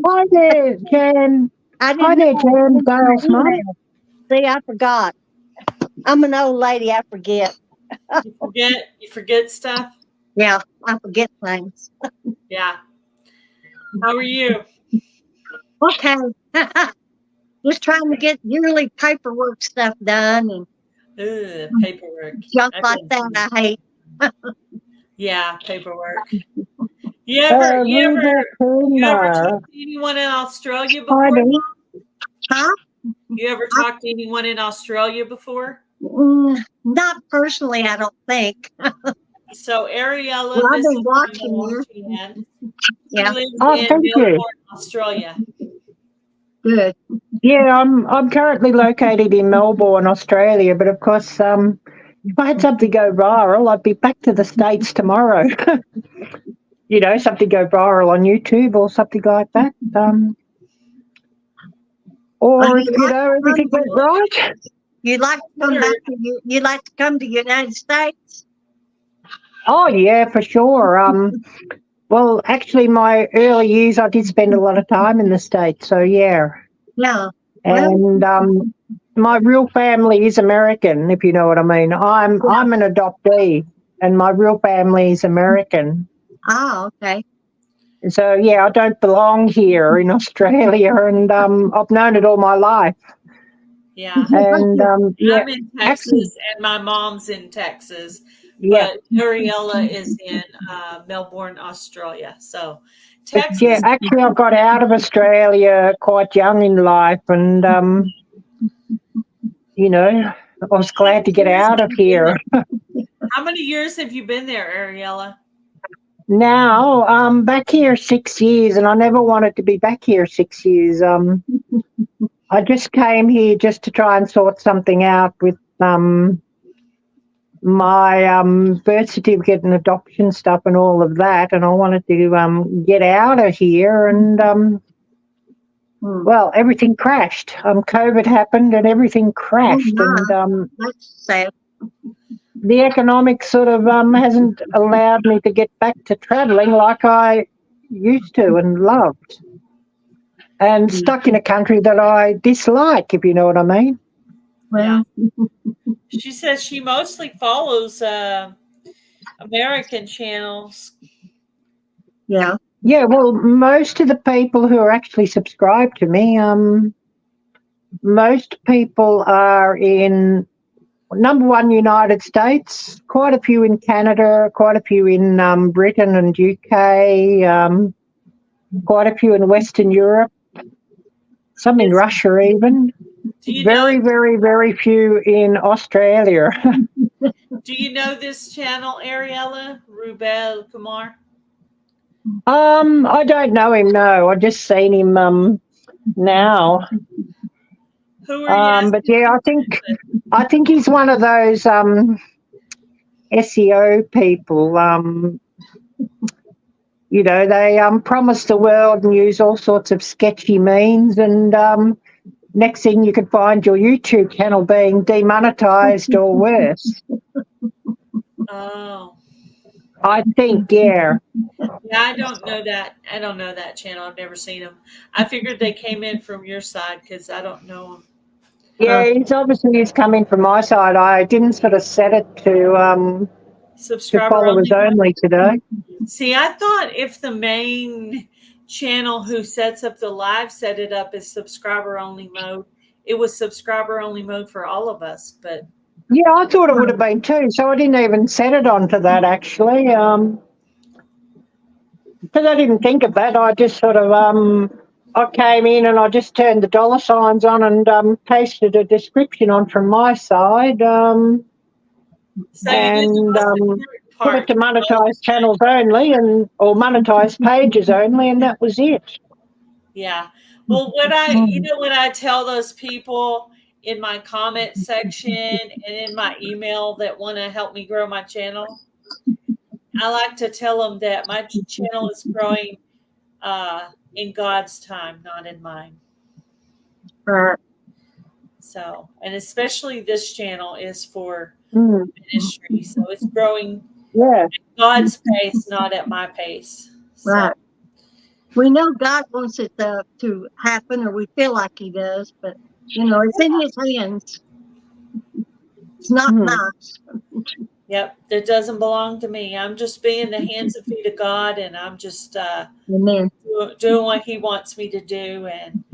hi there, Jan. Hi there, Jan. Dale's mum. See, I forgot. I'm an old lady. I forget. You forget stuff. Yeah, I forget things. Yeah. How are you? Okay. Just trying to get yearly paperwork stuff done and Paperwork. junk I like can that. see. I hate. Yeah, paperwork. You ever talked to anyone in Australia before? Huh? You ever talked to anyone in Australia before? Not personally, I don't think. So Ariella, Well, I've this been is my watching mom, you. Jan. She Yeah, lives Oh, in thank you. Melbourne, Australia. good. Yeah, I'm currently located in Melbourne, Australia, but of course, if I had something go viral, I'd be back to the States tomorrow. Something go viral on YouTube or something like that. Or if, everything went right. You'd like to come back to you'd like to come to the United States? Oh, yeah, for sure. Well, actually, my early years, I did spend a lot of time in the States, so yeah. Yeah. And my real family is American, if you know what I mean. I'm an adoptee, and my real family is American. Oh, okay. So yeah, I don't belong here in Australia, and I've known it all my life. Yeah. And I'm in Texas, and my mom's in Texas. Yeah. But Ariella is in Melbourne, Australia. So Texas. Yeah, actually, I got out of Australia quite young in life, and I was glad to get out of here. How many years have you been there, Ariella? Now I'm back here 6 years, and I never wanted to be back here 6 years. I just came here just to try and sort something out with my birth certificate and adoption stuff and all of that, and I wanted to get out of here, and well, everything crashed. COVID happened and everything crashed, and that's sad. the economics sort of hasn't allowed me to get back to traveling like I used to and loved, and stuck in a country that I dislike, if you know what I mean. Yeah. She says she mostly follows American channels. Yeah. Yeah, well, most of the people who are actually subscribed to me, most people are in number one, United States, quite a few in Canada, quite a few in Britain and UK, quite a few in Western Europe, some in Russia even. Very, very, very few in Australia. Do you know this channel, Ariella? Rubel Kumar? I don't know him, no. I just seen him now. Who are you? But yeah, I think he's one of those SEO people. They promise the world and use all sorts of sketchy means, and next thing you could find your YouTube channel being demonetized or worse. Oh. I think, yeah. Yeah, I don't know that. I don't know that channel. I've never seen them. I figured they came in from your side because I don't know them. Yeah, he's coming from my side. I didn't sort of set it to followers only today. See, I thought if the main channel who sets up the live set it up as subscriber only mode, it was subscriber only mode for all of us. But yeah, I thought it would have been too, so I didn't even set it onto that actually. Because I didn't think of that. I just sort of I came in and I just turned the dollar signs on and pasted a description on from my side, so and put it to monetize channels only or monetize pages only, and that was it. Yeah. Well, what I tell those people in my comment section and in my email that want to help me grow my channel, I like to tell them that my channel is growing in God's time, not in mine. So, and especially this channel is for ministry, so it's growing at God's pace, not at my pace. So. Right. We know God wants it to happen, or we feel like He does, but it's in His hands. It's not nice. Yep. That doesn't belong to me. I'm just being the hands and feet of God, and I'm just Amen. doing what He wants me to do. And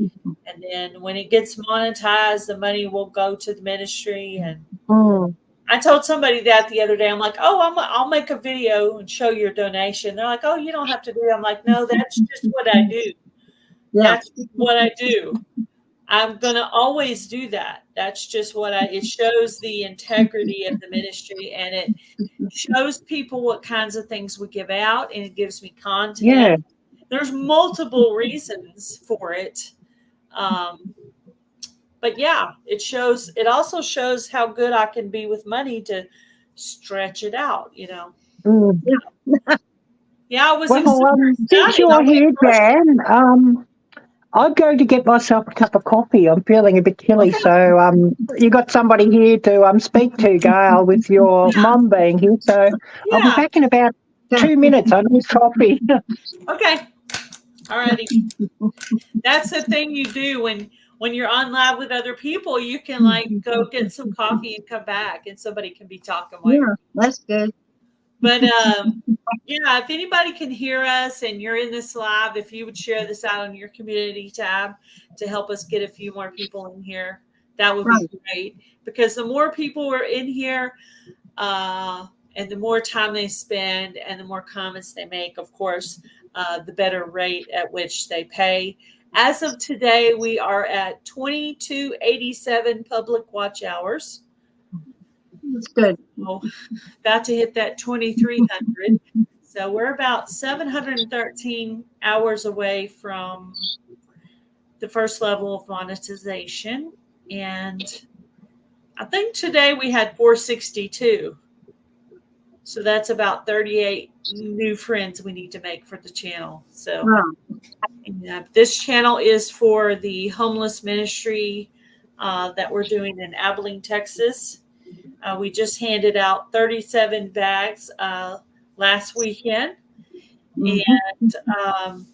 then when it gets monetized, the money will go to the ministry. And Mm. I told somebody that the other day. I'm like, oh, I'll make a video and show your donation. They're like, oh, you don't have to do it. I'm like, no, that's just what I do. Yeah. That's what I do. I'm going to always do that. That's just it shows the integrity of the ministry, and it shows people what kinds of things we give out, and it gives me content. Yeah. There's multiple reasons for it. But yeah, it also shows how good I can be with money to stretch it out, Mm. Yeah, I was Well, super since excited. you're here, Dan, I'm going to get myself a cup of coffee. I'm feeling a bit chilly, so you got somebody here to speak to, Gail, with your mum being here. So I'll be Yeah. back in about 2 minutes. I need coffee. Okay. Alrighty. That's the thing you do when you're on live with other people. You can go get some coffee and come back, and somebody can be talking while Yeah, that's good. But yeah, if anybody can hear us and you're in this live, if you would share this out on your community tab to help us get a few more people in here, that would be great. Because the more people are in here, and the more time they spend and the more comments they make, of course, the better rate at which they pay. As of today, we are at 2287 public watch hours. That's good. So about to hit that 2300. So we're about 713 hours away from the first level of monetization. And I think today we had 462. So that's about 38 new friends we need to make for the channel. So this channel is for the homeless ministry that we're doing in Abilene, Texas. We just handed out 37 bags last weekend. And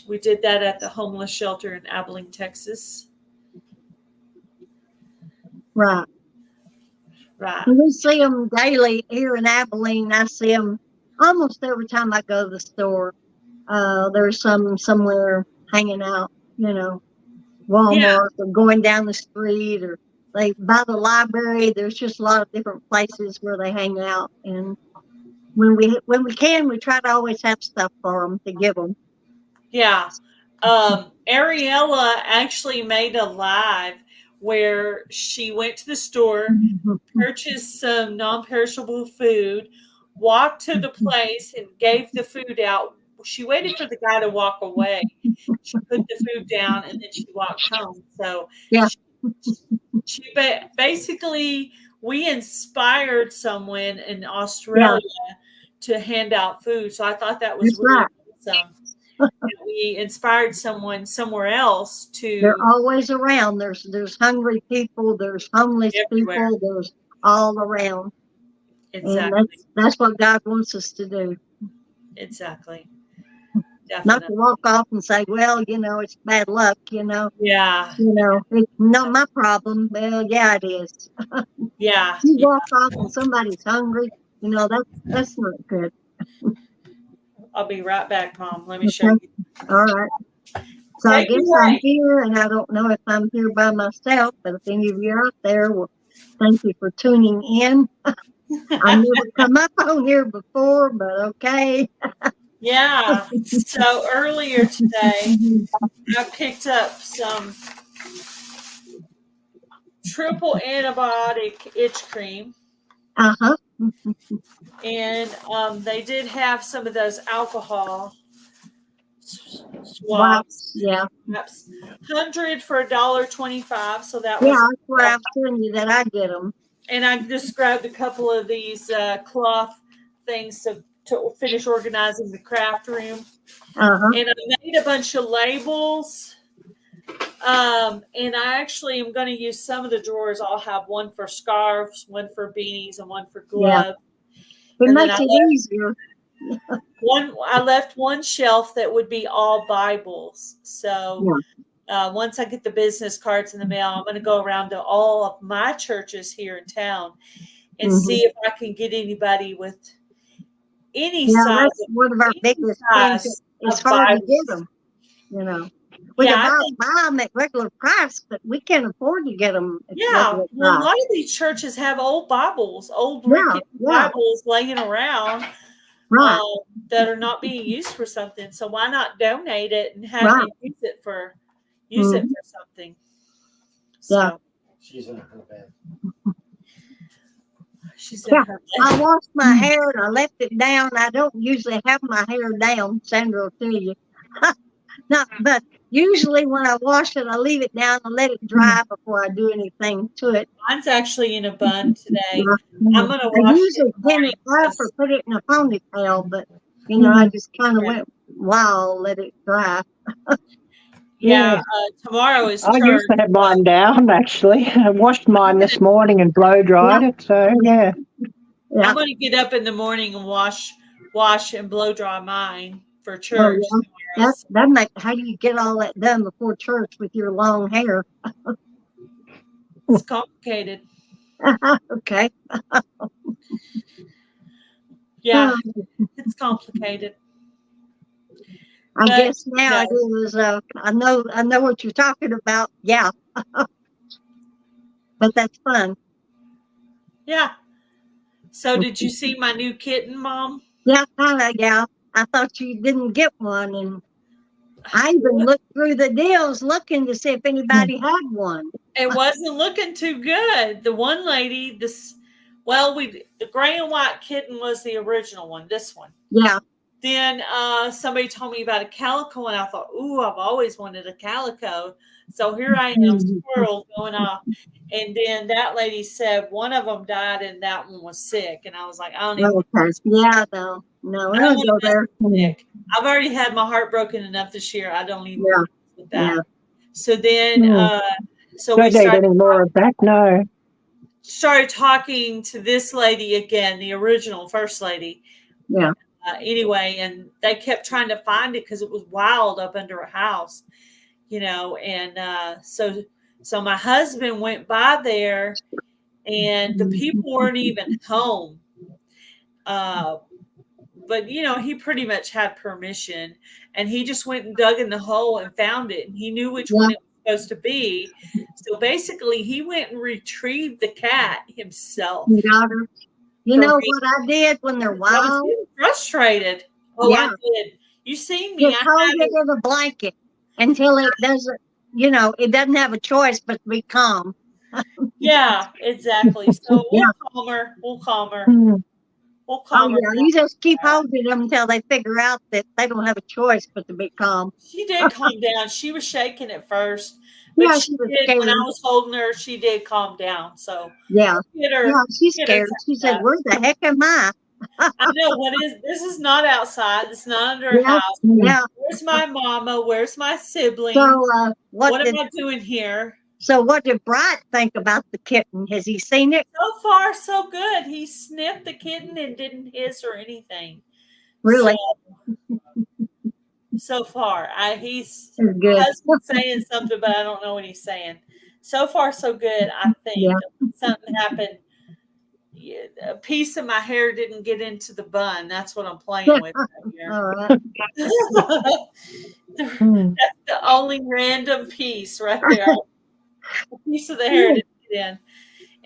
we did that at the homeless shelter in Abilene, Texas. Right. We see them daily here in Abilene. I see them almost every time I go to the store. There's some somewhere hanging out, Walmart or going down the street, or by the library. There's just a lot of different places where they hang out. And when we can, we try to always have stuff for them to give them. Yeah. Ariella actually made a live where she went to the store, purchased some non-perishable food, walked to the place and gave the food out. She waited for the guy to walk away. She put the food down and then she walked home. So she basically, we inspired someone in Australia to hand out food. So I thought that was really awesome. We inspired someone somewhere else to. They're always around. There's hungry people. There's homeless people. There's all around. Exactly. And that's what God wants us to do. Exactly. Definitely. Not to walk off and say, well, it's bad luck, Yeah. It's not my problem. Well, yeah, it is. Yeah. You walk off and somebody's hungry, that's not good. I'll be right back, Mom. Let me show you. All right. So I guess I'm here, and I don't know if I'm here by myself, but if any of you are out there, well, thank you for tuning in. I've never come up on here before, but okay. Yeah. So earlier today, I picked up some triple antibiotic itch cream. And they did have some of those alcohol swabs. Yeah. 100 for $1.25. So that was. Yeah, that's where I was telling you that I get them. And I just grabbed a couple of these cloth things to finish organizing the craft room. And I made a bunch of labels. And I actually am going to use some of the drawers. I'll have one for scarves, one for beanies, and one for gloves. Yeah. It makes it easier. I left one shelf that would be all Bibles. So once I get the business cards in the mail, I'm going to go around to all of my churches here in town and see if I can get anybody with any Yeah, size that's one of our biggest things. It's of hard to Bibles. get them, you know. We Yeah, can I buy think, them at regular price, but we can't afford to get them at yeah. regular Well, a price. lot of these churches have old Bibles, old Yeah, rickety yeah, Bibles laying around right, that are not being used for something. So why not donate it and have right. and use it Mhm. for something? Yeah. So She's in her bed. she's in Yeah, her I bed. washed my hair and I left it down. I don't usually have my hair down, Sandra will tell you. No, but usually when I wash it, I leave it down and let it dry before I do anything to it. Mine's actually in a bun today. Yeah. I'm gonna I wash it in usually the pin morning it up or 'cause- put it in a ponytail, but I just kind of went wild, let it dry. yeah. Yeah. Tomorrow is I used church. to have mine down, actually. I washed mine this morning and blow dried it. So, yeah. Yeah. I'm gonna get up in the morning and wash and blow dry mine for Oh, church tomorrow. how do you get all that done before church with your long hair? It's complicated. Okay. Yeah, it's complicated. I But guess now it is. I know what you're talking about. Yeah, but that's fun. yeah. So did you see my new kitten, Mom? Yeah, kind of. Yeah, I thought you didn't get one, and I even looked through the deals looking to see if anybody had one. It wasn't looking too good. The one lady, the gray and white kitten was the original one. This one. Yeah. Then somebody told me about a calico, and I thought, ooh, I've always wanted a calico. So here I am, squirrel going off. And then that lady said one of them died and that one was sick. And I was like, I don't even Okay. Yeah. No, we don't go there. sick. I've already had my heart broken enough this year. I don't even Yeah. want to mess with that. Yeah. So then, so we Don't need any more of that, no. started talking to this lady again, the original first lady. Yeah. Anyway, and they kept trying to find it because it was wild up under a house, and so my husband went by there and the people weren't even home. But he pretty much had permission, and he just went and dug in the hole and found it, and he knew which one it was supposed to be. So basically he went and retrieved the cat himself. You know what I did when they're wild? I was getting frustrated. Oh, yeah. I did. You seen me. Just hold it in a blanket until it doesn't, it doesn't have a choice but to be calm. Yeah, exactly. So we'll calm her. We'll calm her. We'll calm her. You just keep holding them until they figure out that they don't have a choice but to be calm. She did calm down. She was shaking at first. But Yeah, she did, scared. when I was holding her, she did calm down. So she's scared. She said, "Where the heck am I?" I know this is not outside. It's not under a house. Yeah. Where's my mama? Where's my siblings? So what am I doing here? So what did Bright think about the kitten? Has he seen it? So far, so good. He sniffed the kitten and didn't hiss or anything. Really? So far, he's good. saying something, but I don't know what he's saying. So far, so good. I think something happened. A piece of my hair didn't get into the bun. That's what I'm playing with right here. All right. That's the only random piece right there. A piece of the hair didn't get in.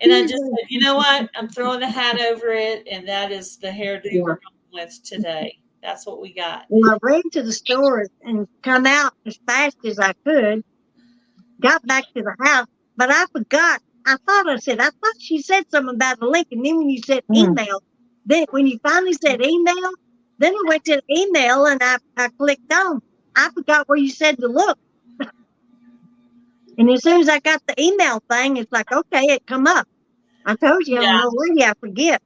And I just said, you know what? I'm throwing a hat over it, and that is the hairdo we're going with today. That's what we got. Well, I ran to the store and come out as fast as I could. Got back to the house, but I forgot. I thought she said something about a link, and then when you said email, then when you finally said email, then I went to the email and I clicked on. I forgot where you said to look. And as soon as I got the email thing, it's like, okay, it come up. I told you, I'm already, I forget.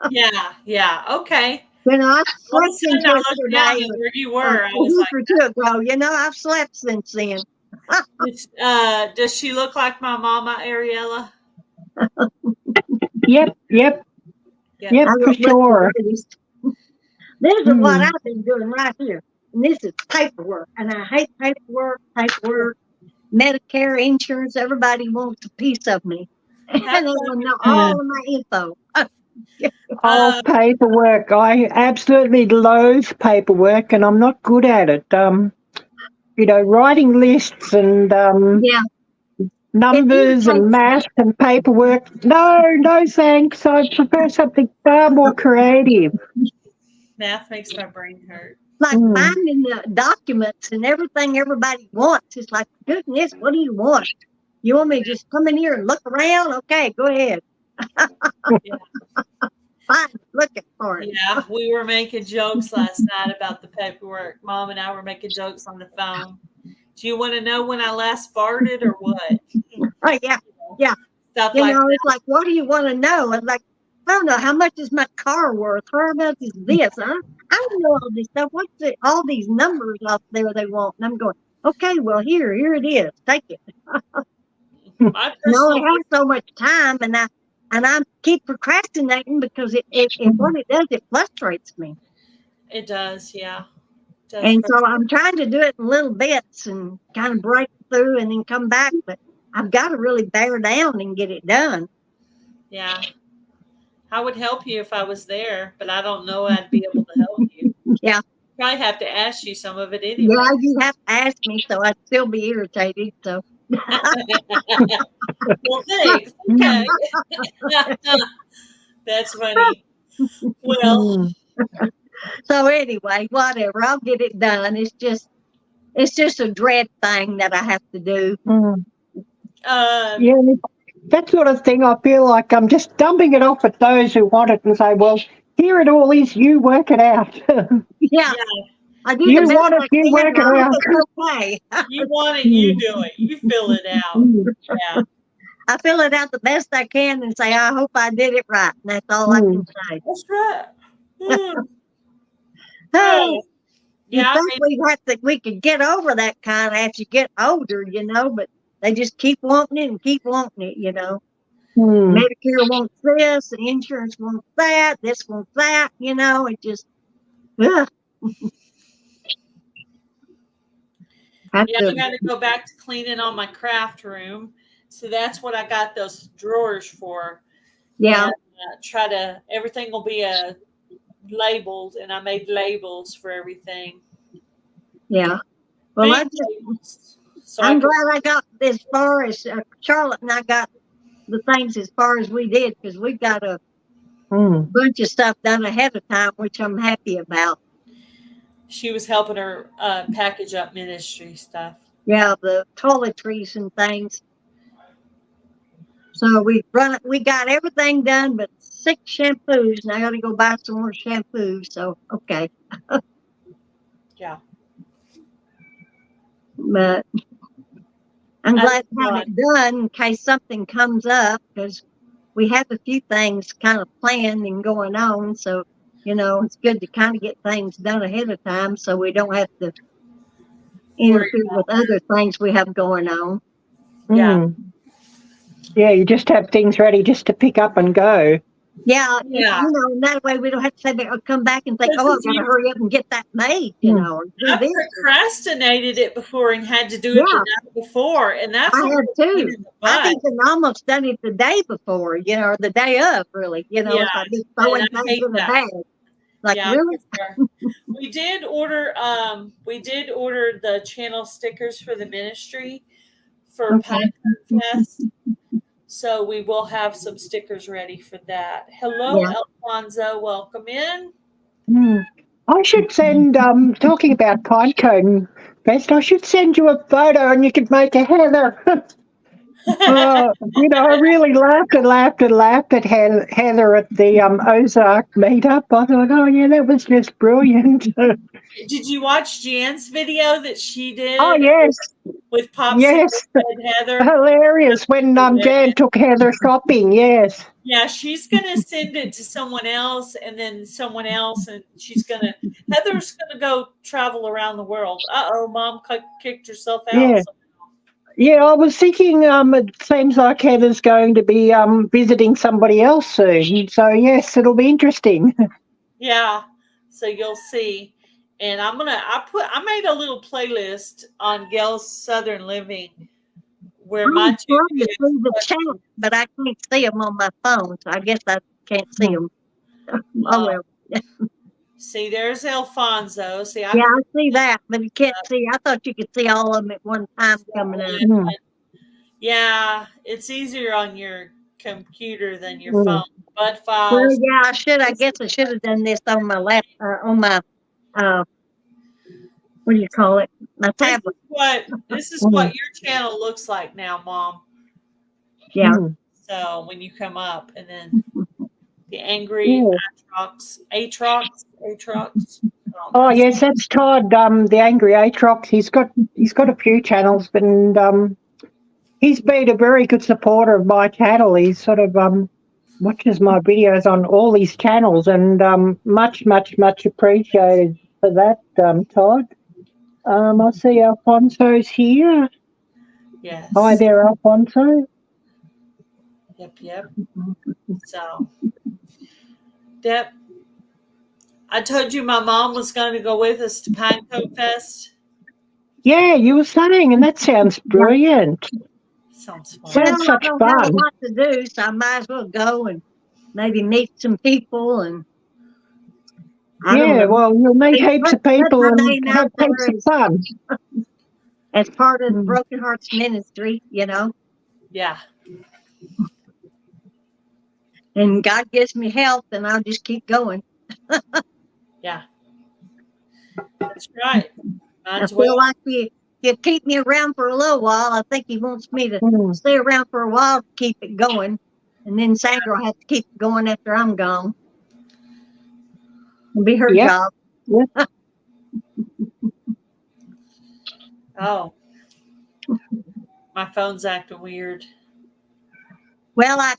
Yeah, okay. I slept since yesterday. Where you were, I was like, I've slept since then. Does she look like my mama, Ariella? Yep, for sure. This is what I've been doing right here. And this is paperwork. And I hate paperwork. Medicare, insurance, everybody wants a piece of me. And it will know all of my info. Oh, paperwork. I absolutely loathe paperwork and I'm not good at it. Writing lists and Yeah. numbers and math and paperwork. No thanks. I prefer something far more creative. Math makes my brain hurt. Like finding the documents and everything everybody wants. It's like, goodness, what do you want? You want me to just come in here and look around? Okay, go ahead. Fine, looking for it. Yeah, we were making jokes last night about the paperwork. Mom and I were making jokes on the phone. Do you want to know when I last farted or what? Oh, yeah. Stuff You like know, that. it's like, what do you want to know? It's like, I don't know, how much is my car worth? How much is this? I don't know all this stuff. What's it? All these numbers out there they want. And I'm going, okay, well, here it is. Take it. My You only personal, have so much time, and I keep procrastinating because it what it does, it frustrates me. it does, yeah. It does And so frustrate. I'm trying to do it in little bits and kind of break through and then come back, but I've got to really bear down and get it done. Yeah. I would help you if I was there, but I don't know I'd be able to help you. Yeah. Probably have to ask you some of it anyway. Yeah, you have to ask me, so I'd still be irritated. So Well, thanks. Okay. That's funny. Well, so anyway, whatever. I'll get it done. It's just a dread thing that I have to do. Yeah, that sort of thing. I feel like I'm just dumping it off at those who want it and say, well, here it all is, you work it out. Yeah. I do You the best want it, I you can. work it I out. hope it's okay. you want it, you do it. You fill it out. Yeah. I fill it out the best I can and say, I hope I did it right. And that's all I can say. That's right. Oh, you Yeah, think we could get over that kind of as you get older, but they just keep wanting it and keep wanting it, Medicare wants this, the insurance wants that, this wants that, it just, ugh. I got to go back to cleaning on my craft room. So that's what I got those drawers for. Yeah. And, everything will be labeled, and I made labels for everything. Yeah. Well, I'm glad I got as far as Charlotte and I got the things as far as we did, because we got a bunch of stuff done ahead of time, which I'm happy about. She was helping her package up ministry stuff. Yeah, the toiletries and things. So we got everything done but 6 shampoos, and I got to go buy some more shampoos. So okay. Yeah. But I'm glad to have it done in case something comes up, because we have a few things kind of planned and going on. So, it's good to kind of get things done ahead of time so we don't have to interfere with other things we have going on. Yeah. Yeah, you just have things ready just to pick up and go. Yeah. That way we don't have to say, come back and think, I've got to hurry up and get that made, or do I this. procrastinated it before and had to do it the night before, and that's I had too. I've even almost done it the day before, or the day of, really. It's like just throwing things in the bag. Like, really? We did order the channel stickers for the ministry for Pine Fest. So we will have some stickers ready for that. Hello, Alfonso. Welcome in. I should send, talking about Pine Cone Fest, I should send you a photo and you could make a Heather. I really laughed at Heather at the Ozark meetup. I thought, oh, yeah, that was just brilliant. Did you watch Jan's video that she did? Oh, yes. With Popsicle and Heather. Hilarious when Jan took Heather shopping, yes. Yeah, she's going to send it to someone else and then someone else, and Heather's going to go travel around the world. Uh-oh, Mom kicked herself out. Yeah. Yeah, I was thinking it seems like Heather's going to be visiting somebody else soon. So, yes, it'll be interesting. Yeah, so you'll see. And I made a little playlist on Gail's Southern Living where my two trying to kids see the chat, but I can't see them on my phone, so I guess I can't see them. Oh, well. See, there's Alfonso. See, I Yeah, can I see that, but you can't see. I thought you could see all of them at one time coming up. Yeah, it's easier on your computer than your Mm. phone. Bud Well, files. yeah, I guess I should have done this on my on my, what do you call it? My tablet. This is what your channel looks like now, Mom. Yeah. So when you come up, and then the angry Atrox. Oh yes, that's Todd, the angry Atrox. He's got a few channels, and he's been a very good supporter of my channel. He's sort of watches my videos on all these channels, and much appreciated for that, Todd. I see Alfonso's here. Yes. Hi there, Alfonso. Yep. So, Deb, I told you my mom was going to go with us to Pine Cove Fest. Yeah, you were saying, and that sounds brilliant. Sounds fun. Sounds such I don't fun. have a lot to do, so I might as well go and maybe meet some people. And I don't know. Well, you'll meet heaps of people Put my and name have out there heaps of fun. as part of the Broken Hearts Ministry, Yeah. And God gives me health, and I'll just keep going. Yeah. That's right. I feel like you keep me around for a little while. I think He wants me to stay around for a while to keep it going. And then Sandra will have to keep it going after I'm gone. It'll be her job. Yep. Oh. My phone's acting weird. Well, I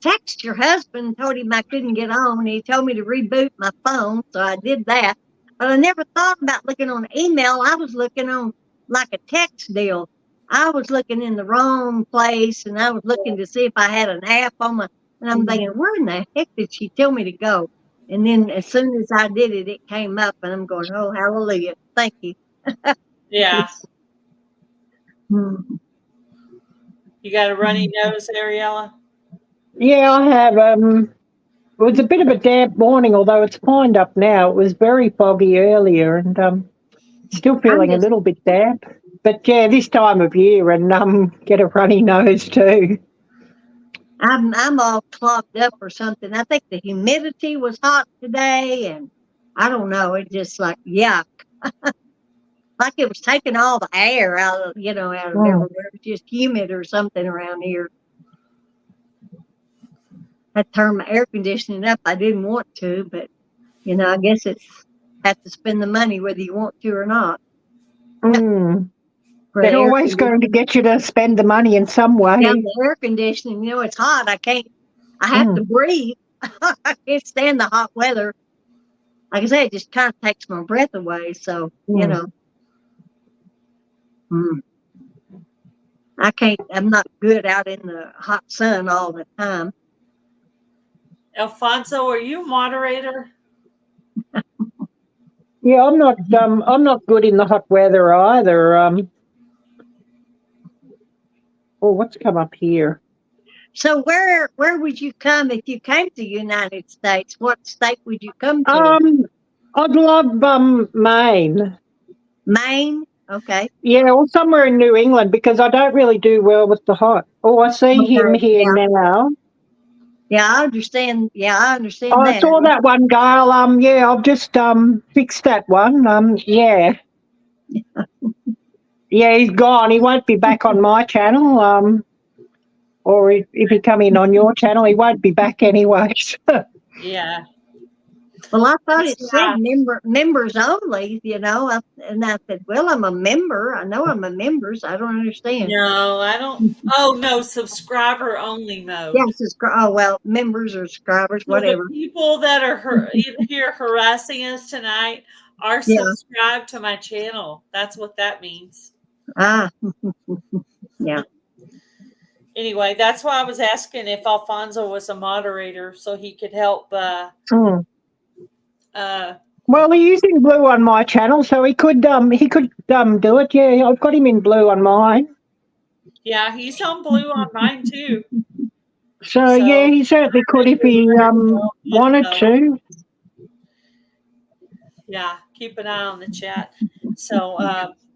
texted your husband, told him I couldn't get on, and he told me to reboot my phone, so I did that. But I never thought about looking on email. I was looking on like a text deal. I was looking in the wrong place, and I was looking to see if I had an app on my, and I'm thinking, where in the heck did she tell me to go? And then as soon as I did it, it came up, and I'm going, oh, hallelujah. Thank you. Yeah. You got a runny nose, Ariella? Yeah, I have. It was a bit of a damp morning, although it's lined up now. It was very foggy earlier, and still feeling a little bit damp. But yeah, this time of year, and get a runny nose too. I'm all clogged up or something. I think the humidity was hot today, and I don't know. It just like yuck, like it was taking all the air out of everywhere. It was just humid or something around here. I turned my air conditioning up. I didn't want to, but I guess it's have to spend the money whether you want to or not. They're always going to get you to spend the money in some way. Yeah, the air conditioning, it's hot. I have to breathe. I can't stand the hot weather. Like I said, it just kind of takes my breath away. So, I'm not good out in the hot sun all the time. Alfonso, are you a moderator? Yeah, I'm not good in the hot weather either. What's come up here? So where would you come if you came to the United States? What state would you come to? I'd love Maine. Maine? Okay. Yeah, or somewhere in New England, because I don't really do well with the hot. Oh, I see him here now. Yeah, I understand. Yeah, I understand that. I saw that one, Gail. I've just fixed that one. Yeah. Yeah, he's gone. He won't be back on my channel. Or if he come in on your channel, he won't be back anyway. Yeah. Well, I thought it said members only, and I said, well, I'm a member. I know I'm a member, so I don't understand. No, I don't. Oh, no, subscriber only mode. Yeah, members or subscribers, whatever. The people that are here harassing us tonight are subscribed to my channel. That's what that means. Ah, yeah. Anyway, that's why I was asking if Alfonso was a moderator so he could help. Well, he's using blue on my channel, so he could do it. Yeah, I've got him in blue on mine. Yeah, he's on blue on mine too. So yeah, he certainly could if he wanted to. Yeah, keep an eye on the chat. So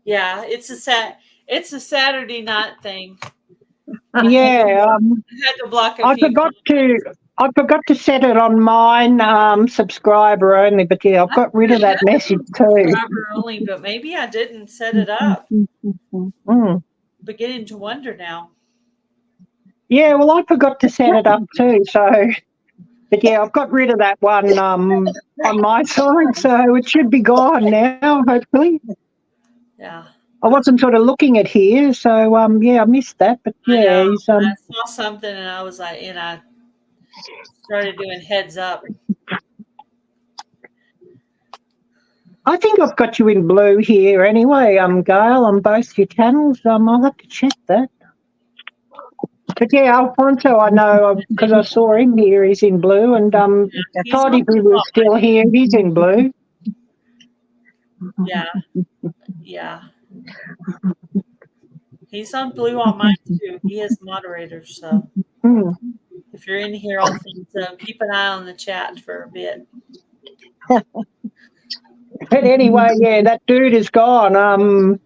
yeah, it's a Saturday night thing. Yeah, I had to block a I few forgot to set it on mine subscriber only, but yeah, I've got rid of that message too. subscriber only, but maybe I didn't set it up. Mm. Beginning to wonder now. Yeah, well, I forgot to set it up too. So, but yeah, I've got rid of that one on my side, so it should be gone now, hopefully. Yeah. I wasn't sort of looking at here, so yeah, I missed that. But yeah, I he's saw something and I was like, and I started doing heads up. I think I've got you in blue here anyway, Gail, on both your channels. I'll have to check that. But yeah, Alfonso, I know because I saw him here. He's in blue, and Todd, if he was still here, he's in blue. Yeah, yeah. He's on blue on mine too. He is moderator, so if you're in here, I'll keep an eye on the chat for a bit. But anyway, yeah, that dude is gone.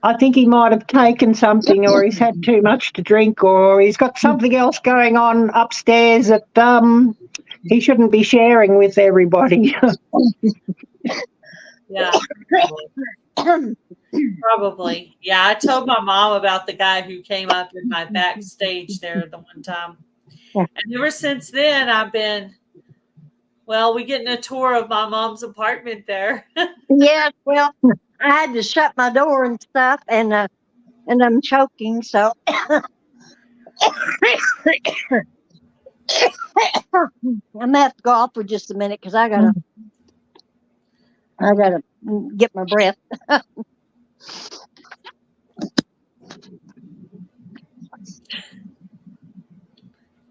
I think he might have taken something, or he's had too much to drink, or he's got something else going on upstairs that he shouldn't be sharing with everybody. Yeah, probably. Yeah, I told my mom about the guy who came up in my backstage there the one time, and ever since then I've been. Well, we getting a tour of my mom's apartment there. Yeah, well, I had to shut my door and stuff, and I'm choking, so I'm gonna have to go off for just a minute because I gotta get my breath.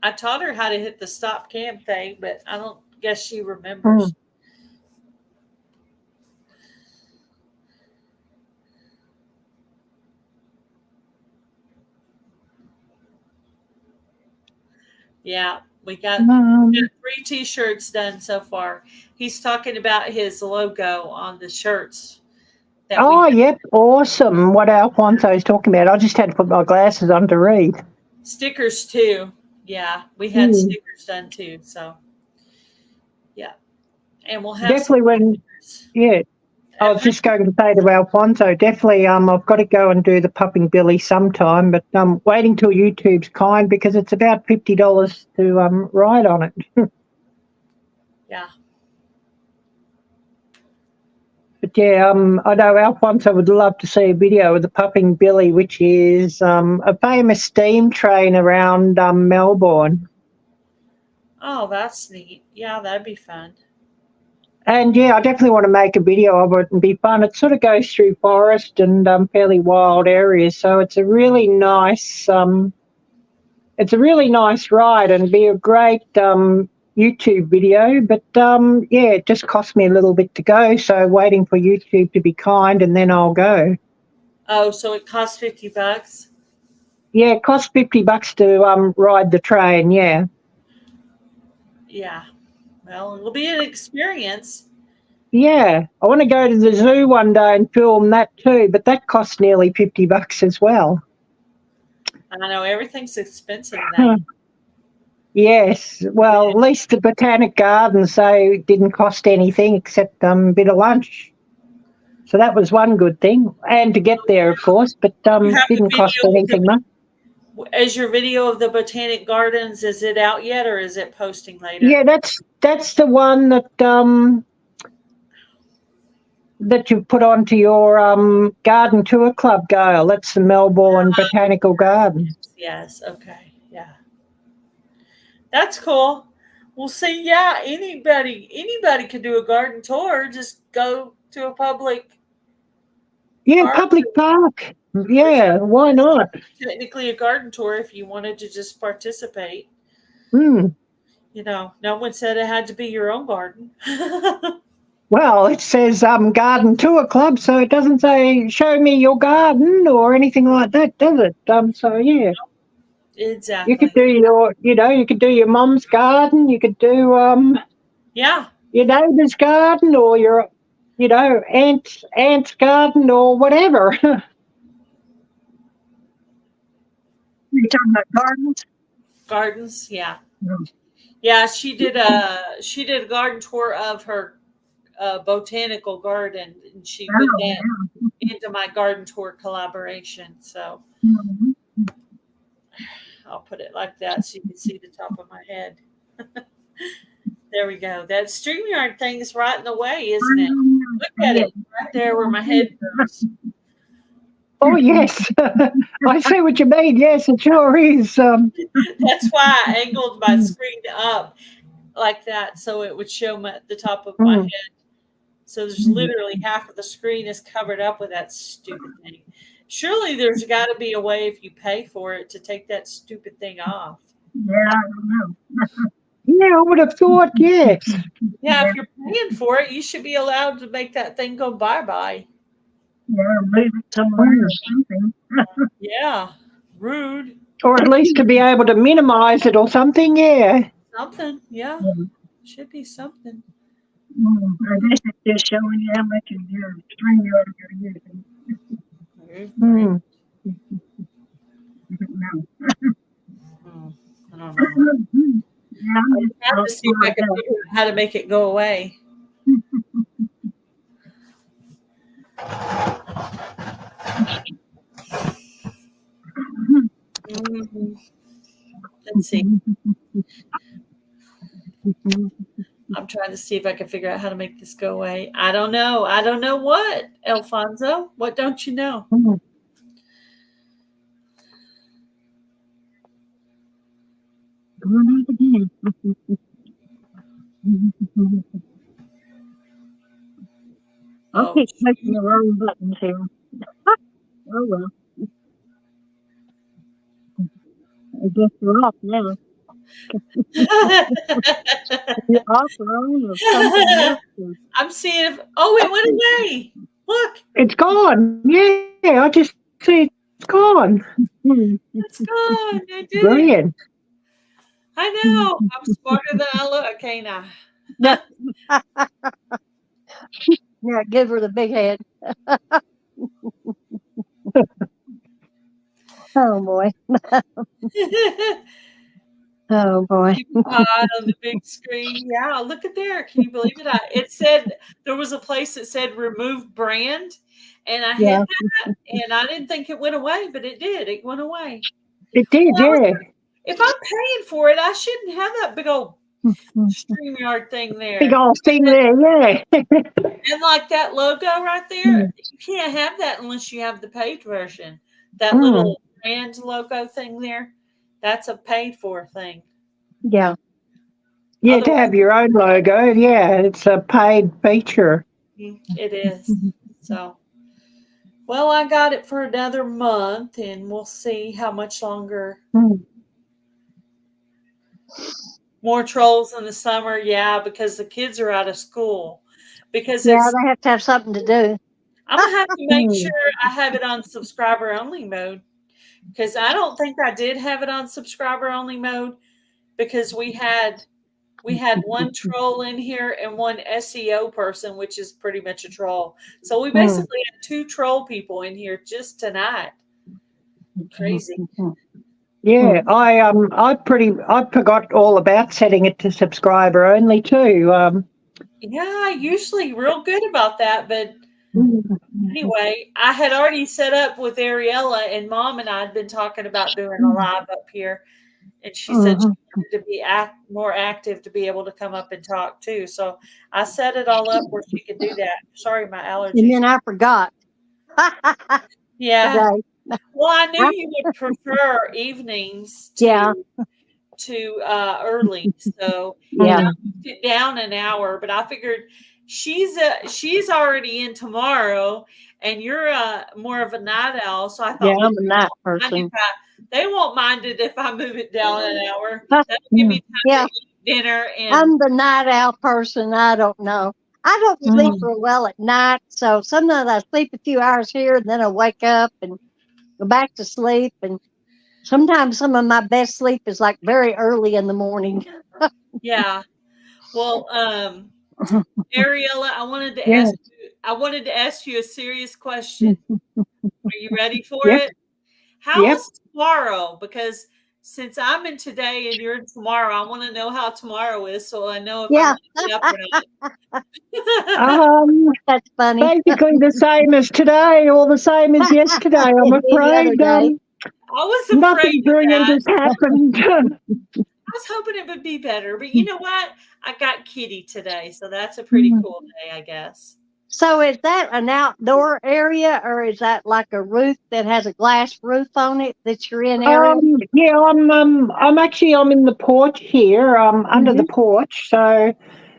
I taught her how to hit the stop cam thing, but I don't guess she remembers. Yeah, we got 3 T-shirts done so far. He's talking about his logo on the shirts. Yep, awesome. What Alfonso's talking about. I just had to put my glasses on to read. Stickers too. Yeah, we had stickers done too. So, yeah, and we'll have definitely stickers. I was just going to say to Alfonso, definitely I've got to go and do the Pupping Billy sometime, but I'm waiting till YouTube's kind because it's about $50 to ride on it. Yeah. But yeah, I know Alfonso would love to see a video of the Pupping Billy, which is a famous steam train around Melbourne. Oh, that's neat. Yeah, that'd be fun. And yeah, I definitely want to make a video of it and be fun. It sort of goes through forest and fairly wild areas, so it's a really nice ride and be a great YouTube video. But yeah, it just cost me a little bit to go, so waiting for YouTube to be kind and then I'll go. Oh, so it costs $50? Yeah, it costs $50 to ride the train. Yeah. Yeah. Well, it'll be an experience. Yeah, I want to go to the zoo one day and film that too, but that costs nearly $50 as well. I know everything's expensive now. Yes, well, at least the Botanic Gardens, they didn't cost anything except a bit of lunch. So that was one good thing, and to get there, of course, but didn't cost anything much. Is your video of the Botanic Gardens, is it out yet or is it posting later? Yeah, that's the one that that you put onto your garden tour club, Gail. That's the Melbourne Botanical Gardens. Yes, okay, yeah. That's cool. Well, see, yeah, anybody can do a garden tour. Just go to a public park. Public park. Yeah, why not? Technically a garden tour if you wanted to just participate. You know, no one said it had to be your own garden. Well, it says garden tour club, so it doesn't say show me your garden or anything like that, does it? So yeah, Exactly. you could do you could do your mum's garden, you could do Yeah. your neighbour's garden or your aunt's garden or whatever. You talking about gardens? Gardens. Yeah. Mm. Yeah. She did a garden tour of her botanical garden, and she put Oh, that yeah. into my garden tour collaboration. So Mhm. I'll put it like that so you can see the top of my head. There we go. That StreamYard thing is right in the way, isn't it? Look at it right there where my head goes. Oh yes, I see what you mean. Yes, it sure is. That's why I angled my screen up like that so it would show the top of my head. So there's literally half of the screen is covered up with that stupid thing. Surely there's got to be a way if you pay for it to take that stupid thing off. Yeah, I don't know. Yeah, I would have thought yes. Yeah, if you're paying for it, you should be allowed to make that thing go bye-bye. Yeah, move it somewhere or something. Yeah, rude. Or at least to be able to minimise it or something. Yeah. Something, yeah. Yeah. Should be something. I guess it's just showing you how much of your StreamYard you're using. Mm. No. I don't know. Yeah, I have to see if I can figure out how to make it go away. Let's see. I'm trying to see if I can figure out how to make this go away. I don't know. I don't know what, Alfonso. What don't you know? Going out again. I'll keep clicking the wrong buttons here. Oh well. I guess you're off now. You're off or on or something else. I'm seeing if it went away. Look. It's gone. Yeah, I just see it's gone. It's gone. I did. Brilliant. I know. I'm smarter than I look, ain't I? Yeah, give her the big head. Oh boy. Oh boy. On the big screen. Yeah, look at there. Can you believe it? It said there was a place that said remove brand, and I hit that, and I didn't think it went away, but it did. It went away. It did, yeah. If I'm paying for it, I shouldn't have that big old StreamYard thing there. Big old thing there, yeah. And like that logo right there, you can't have that unless you have the paid version. That little brand logo thing there, that's a paid for thing. Yeah. Yeah, to have your own logo, yeah, it's a paid feature. It is. So, well, I got it for another month, and we'll see how much longer. More trolls in the summer, yeah, because the kids are out of school. Because they have to have something to do. I'm gonna have to make sure I have it on subscriber only mode, because I don't think I did have it on subscriber only mode, because we had one troll in here and one SEO person, which is pretty much a troll. So we basically had 2 troll people in here just tonight. Crazy. Yeah, I forgot all about setting it to subscriber only too. Yeah, usually real good about that, but anyway, I had already set up with Ariella, and Mom and I had been talking about doing a live up here, and she said she wanted to be more active to be able to come up and talk too. So I set it all up where she could do that. Sorry, my allergies. And then I forgot. Yeah. Well, I knew you would prefer evenings to early, so I moved it down an hour. But I figured she's already in tomorrow, and you're more of a night owl. So I thought, I'm a night person. They won't mind it if I move it down an hour. That'll give me time to eat dinner. And I'm the night owl person. I don't know. I don't sleep Mm. real well at night, so sometimes I sleep a few hours here, and then I wake up and go back to sleep. And sometimes some of my best sleep is like very early in the morning. Yeah. Well, Ariella, Yeah. I wanted to ask you a serious question. Are you ready for Yep. it? How Yep. is tomorrow? Because since I'm in today and you're in tomorrow, I want to know how tomorrow is so I know if I'm Yeah, going to be up or not. that's funny. Basically the same as today, or the same as yesterday. I'm Any other afraid day. I was nothing afraid of brilliant that. has happened. I was hoping it would be better, but you know what? I got Kitty today, so that's a pretty cool day, I guess. So is that an outdoor area, or is that like a roof that has a glass roof on it that you're in, Ariel? Yeah, I'm in the porch here, under the porch. So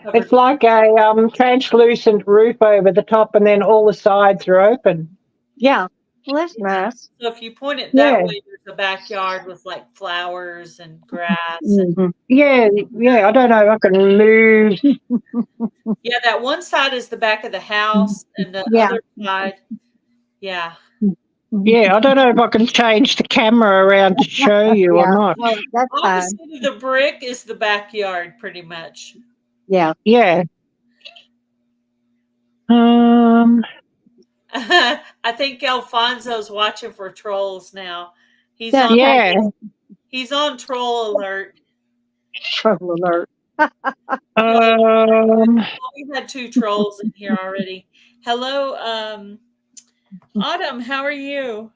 Covered. it's like a translucent roof over the top, and then all the sides are open. Yeah. Well, that's nice. So if you point it that Yeah. way, there's a backyard with like flowers and grass and Mhm. Yeah, I don't know if I can move. yeah, that one side is the back of the house and the Yeah. other side, yeah. Yeah, I don't know if I can change the camera around to show you or Yeah. not. Well, that's fine. Opposite of the brick is the backyard pretty much. Yeah. Yeah. I think Alfonso's watching for trolls now. He's Yeah. on Yeah. he's on troll alert. Trouble alert. Um, We've had 2 trolls in here already. Hello, Autumn, how are you?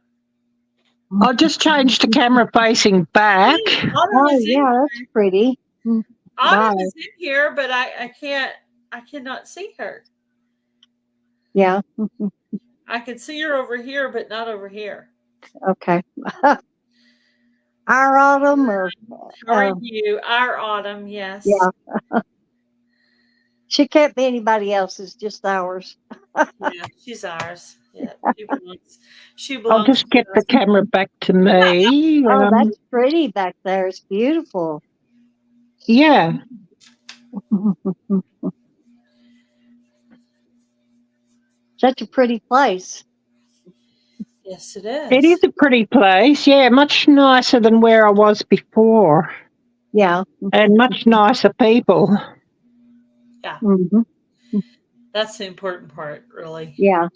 I'll just change the camera facing back. Autumn Oh, is in, yeah, that's pretty. Bye. Autumn is in here, but I cannot see her. Yeah. I can see her over here, but not over here. Okay. Our Autumn, or How are you? Our Autumn, yes. yeah. She can't be anybody else's, just ours. Yeah, she's ours. Yeah, she I'll belongs just to get the us. camera back to me. Oh, that's pretty back there. It's beautiful. Yeah. Such a pretty place. Yes, it is. It is a pretty place. Yeah, much nicer than where I was before. Yeah. And much nicer people. Yeah. Mm-hmm. That's the important part, really. Yeah.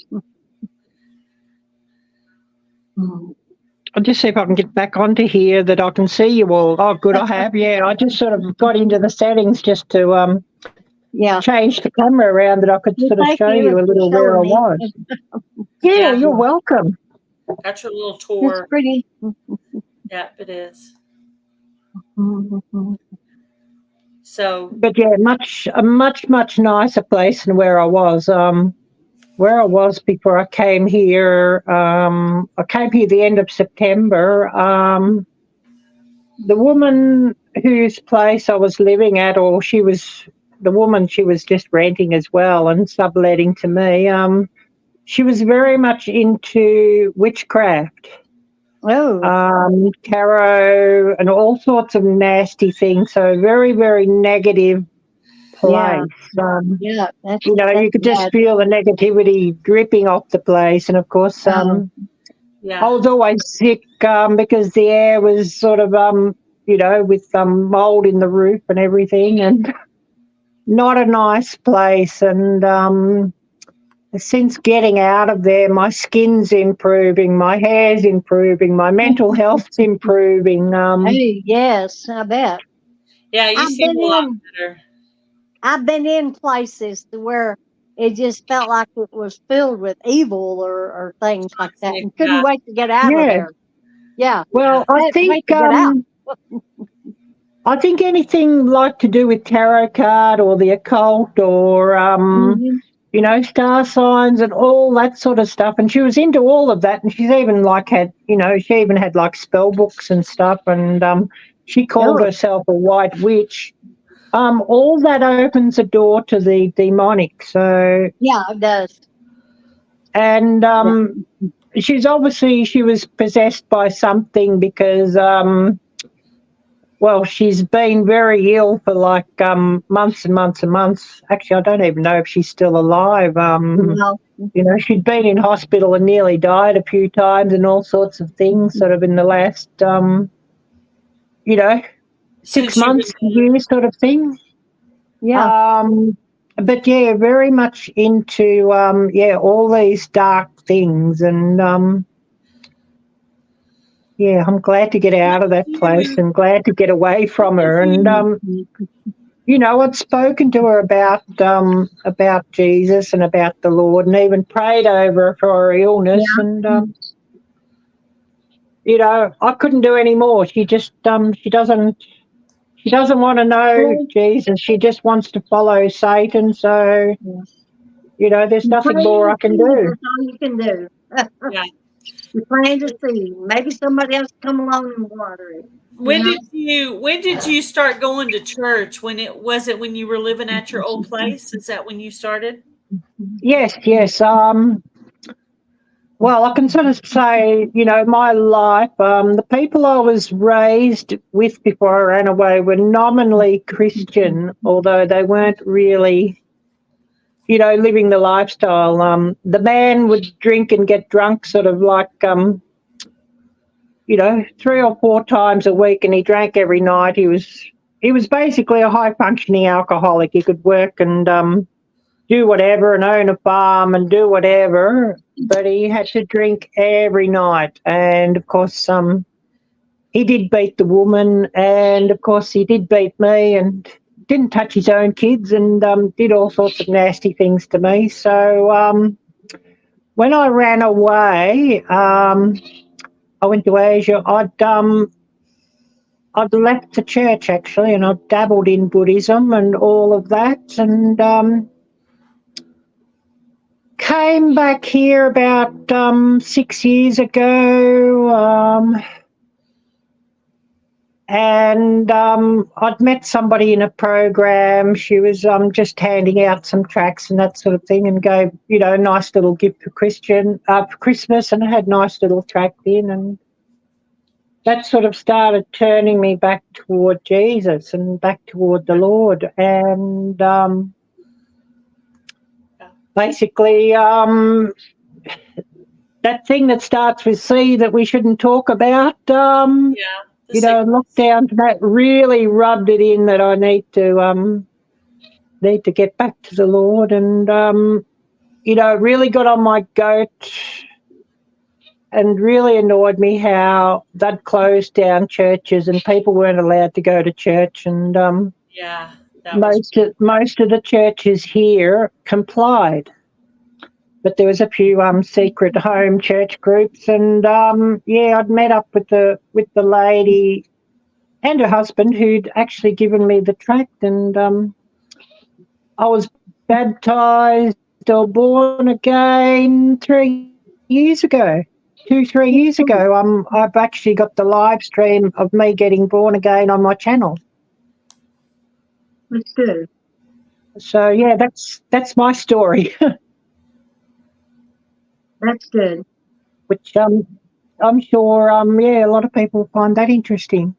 I'll just see if I can get back onto here that I can see you all. Oh, good, I have. Yeah, I just sort of got into the settings just to change the camera around that I could sort of show you a little where I was. Yeah, you're welcome. Got your little tour. It's pretty. Yeah, it is. So, but yeah, a much nicer place than where I was. Where I was before I came here. I came here the end of September. The woman whose place I was living at, or she was just renting as well and subletting to me. She was very much into witchcraft. Oh. Tarot and all sorts of nasty things. So very, very negative place. Yeah. You could just feel the negativity dripping off the place. And of course, I was always sick because the air was sort of, with mold in the roof and everything, and not a nice place. And since getting out of there, my skin's improving, my hair's improving, my mental health's improving. Hey, yes, I bet. Yeah, you seem a lot better. I've been in places where it just felt like it was filled with evil or things like that, and couldn't wait to get out of there. Yeah. Well, I think I think anything like to do with tarot card or the occult or star signs and all that sort of stuff. And she was into all of that. And she's even had like spell books and stuff. And she called herself a white witch. All that opens a door to the demonic. So yeah, it does. And she was possessed by something because well, she's been very ill for like months and months and months. Actually, I don't even know if she's still alive. Well, You know, she'd been in hospital and nearly died a few times and all sorts of things sort of in the last, you know, 6 Since you've months, a been year sort of thing. yeah. But yeah, very much into, all these dark things. And, yeah, I'm glad to get out of that place and glad to get away from her. And, you know, I'd spoken to her about Jesus and about the Lord, and even prayed over her for her illness. Yeah. And you know, I couldn't do any more. She just she doesn't want to know Jesus. She just wants to follow Satan. So, you know, there's nothing more I can do. That's all you can do. Yeah. You're planting to see. Maybe somebody else come along and water it. When did you start going to church? When you were living at your old place? Is that when you started? Yes. Well, I can sort of say, you know, my life, the people I was raised with before I ran away were nominally Christian, although they weren't really, you know, living the lifestyle. The man would drink and get drunk sort of like, you know, 3 or 4 times a week, and he drank every night. He was basically a high-functioning alcoholic. He could work and do whatever and own a farm and do whatever, but he had to drink every night. And, of course, he did beat the woman, and, of course, he did beat me and didn't touch his own kids and did all sorts of nasty things to me. So when I ran away, I went to Asia. I'd left the church, actually, and I'd dabbled in Buddhism and all of that, and came back here about 6 years ago, and I'd met somebody in a program. She was just handing out some tracts and that sort of thing, and gave, you know, a nice little gift for Christmas, and I had a nice little tract in, and that sort of started turning me back toward Jesus and back toward the Lord. And basically, that thing that starts with C that we shouldn't talk about, you know, lockdown, that really rubbed it in that I need to get back to the Lord. And, you know, it really got on my goat and really annoyed me how they'd closed down churches and people weren't allowed to go to church. And most of the churches here complied, but there was a few secret home church groups. And I'd met up with the lady and her husband who'd actually given me the tract, and I was baptised or born again 3 years ago. 2-3 years ago. I've actually got the live stream of me getting born again on my channel. That's good. So yeah, that's my story. That's good. Which I'm sure a lot of people find that interesting.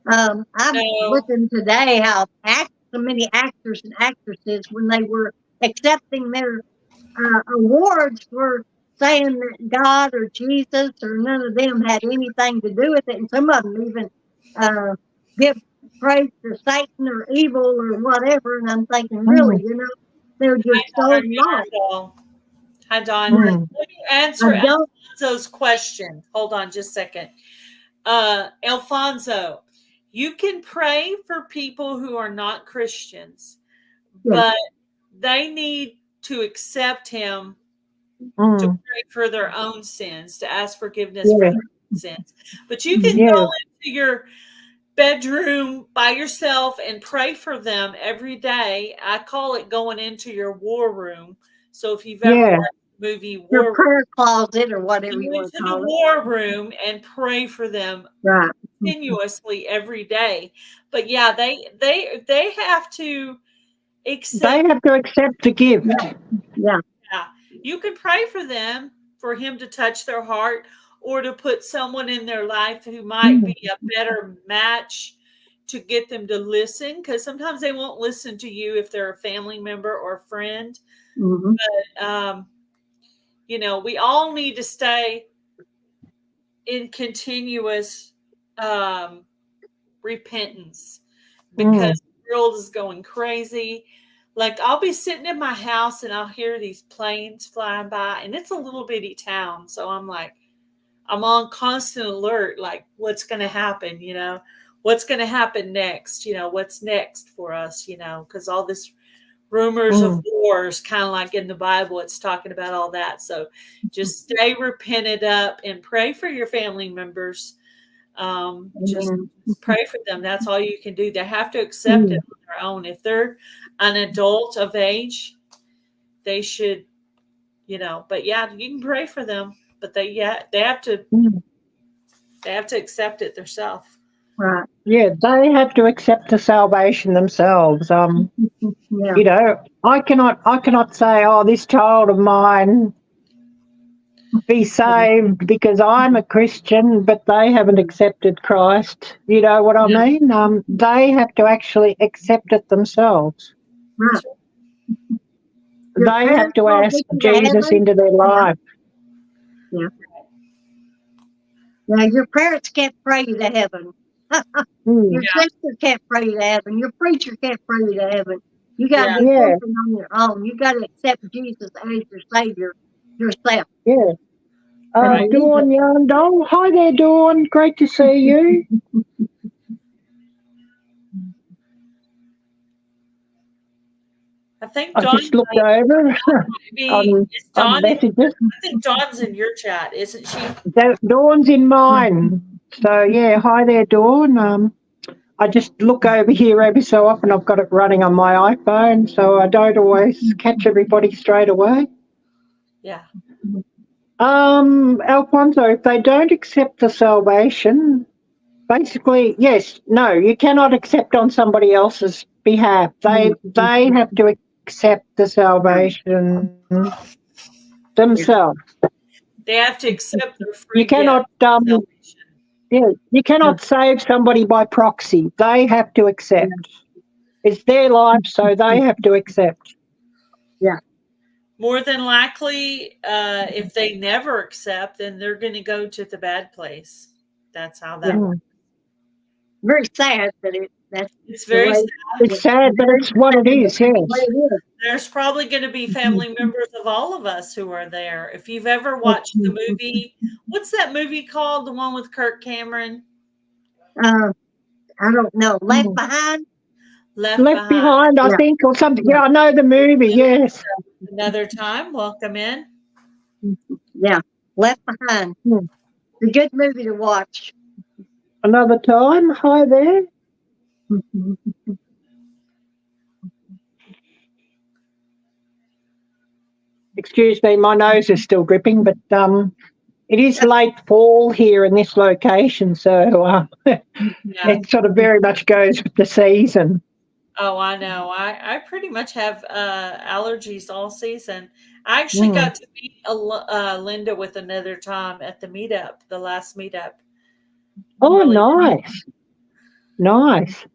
I'm looking today how so many actors and actresses, when they were accepting their awards, were saying that God or Jesus or none of them had anything to do with it, and some of them even give praise to Satan or evil or whatever. And I'm thinking, really, you know, they're just so lost. Hi, Dawn. Let me answer Alfonso's question. Hold on just a second. Alfonso, you can pray for people who are not Christians, but they need to accept him to pray for their own sins, to ask forgiveness for their own sins. But you can go into your bedroom by yourself and pray for them every day. I call it going into your war room. So if you've ever watched the movie War Your prayer closet or whatever you want to call it, the war room and pray for them continuously every day. But yeah, they have to accept. They have to accept the gift. Yeah. You can pray for them, for him to touch their heart, or to put someone in their life who might be a better match to get them to listen, because sometimes they won't listen to you if they're a family member or a friend. Mhm. But, we all need to stay in continuous repentance, because the world is going crazy. Like, I'll be sitting in my house and I'll hear these planes flying by, and it's a little bitty town. So I'm like, I'm on constant alert, like what's going to happen, what's going to happen next, what's next for us, because all this rumors of wars, kind of like in the Bible, it's talking about all that. So just stay repented up and pray for your family members. Just pray for them. That's all you can do. They have to accept it on their own. If they're an adult of age, they should, but yeah, you can pray for them, but they have to accept it themselves. Right. Yeah, they have to accept the salvation themselves. Yeah. I cannot say, oh, this child of mine be saved because I'm a Christian, but they haven't accepted Christ. You know what I mean? They have to actually accept it themselves. Right. They have to ask Jesus into their life. Yeah. Yeah, your parents can't pray you to heaven. Your sister can't pray you to heaven. Your preacher can't pray you to heaven. You got to do something on your own. You got to accept Jesus as your Savior yourself. Yeah. Dawn Yandol. Hi there, Dawn. Great to see you. I think I just looked over on messages. I think Dawn's in your chat, isn't she? Dawn's in mine. So, yeah, hi there, Dawn. I just look over here every so often. I've got it running on my iPhone, so I don't always catch everybody straight away. Yeah. Alfonso, if they don't accept the salvation, basically, you cannot accept on somebody else's behalf. They have to accept the salvation themselves. They have to accept their free You cannot, you cannot save somebody by proxy. They have to accept. It's their life, so they have to accept. Yeah. More than likely, if they never accept, then they're going to go to the bad place. That's how that works. Very sad, but it's very sad. It's sad, but it's what it is, yes. There's probably going to be family members of all of us who are there. If you've ever watched the movie, what's that movie called? The one with Kirk Cameron? I don't know. Left Behind? Left Behind, I think, or something. Yeah, I know the movie, yes. Another time, welcome in. Yeah, Left Behind. It's a good movie to watch. Another time, hi there. Excuse me, my nose is still dripping, but it is late fall here in this location, so it sort of very much goes with the season. Oh, I know. I pretty much have allergies all season. I actually got to meet Linda with another time at the meetup, the last meetup. Oh, really nice. Nice.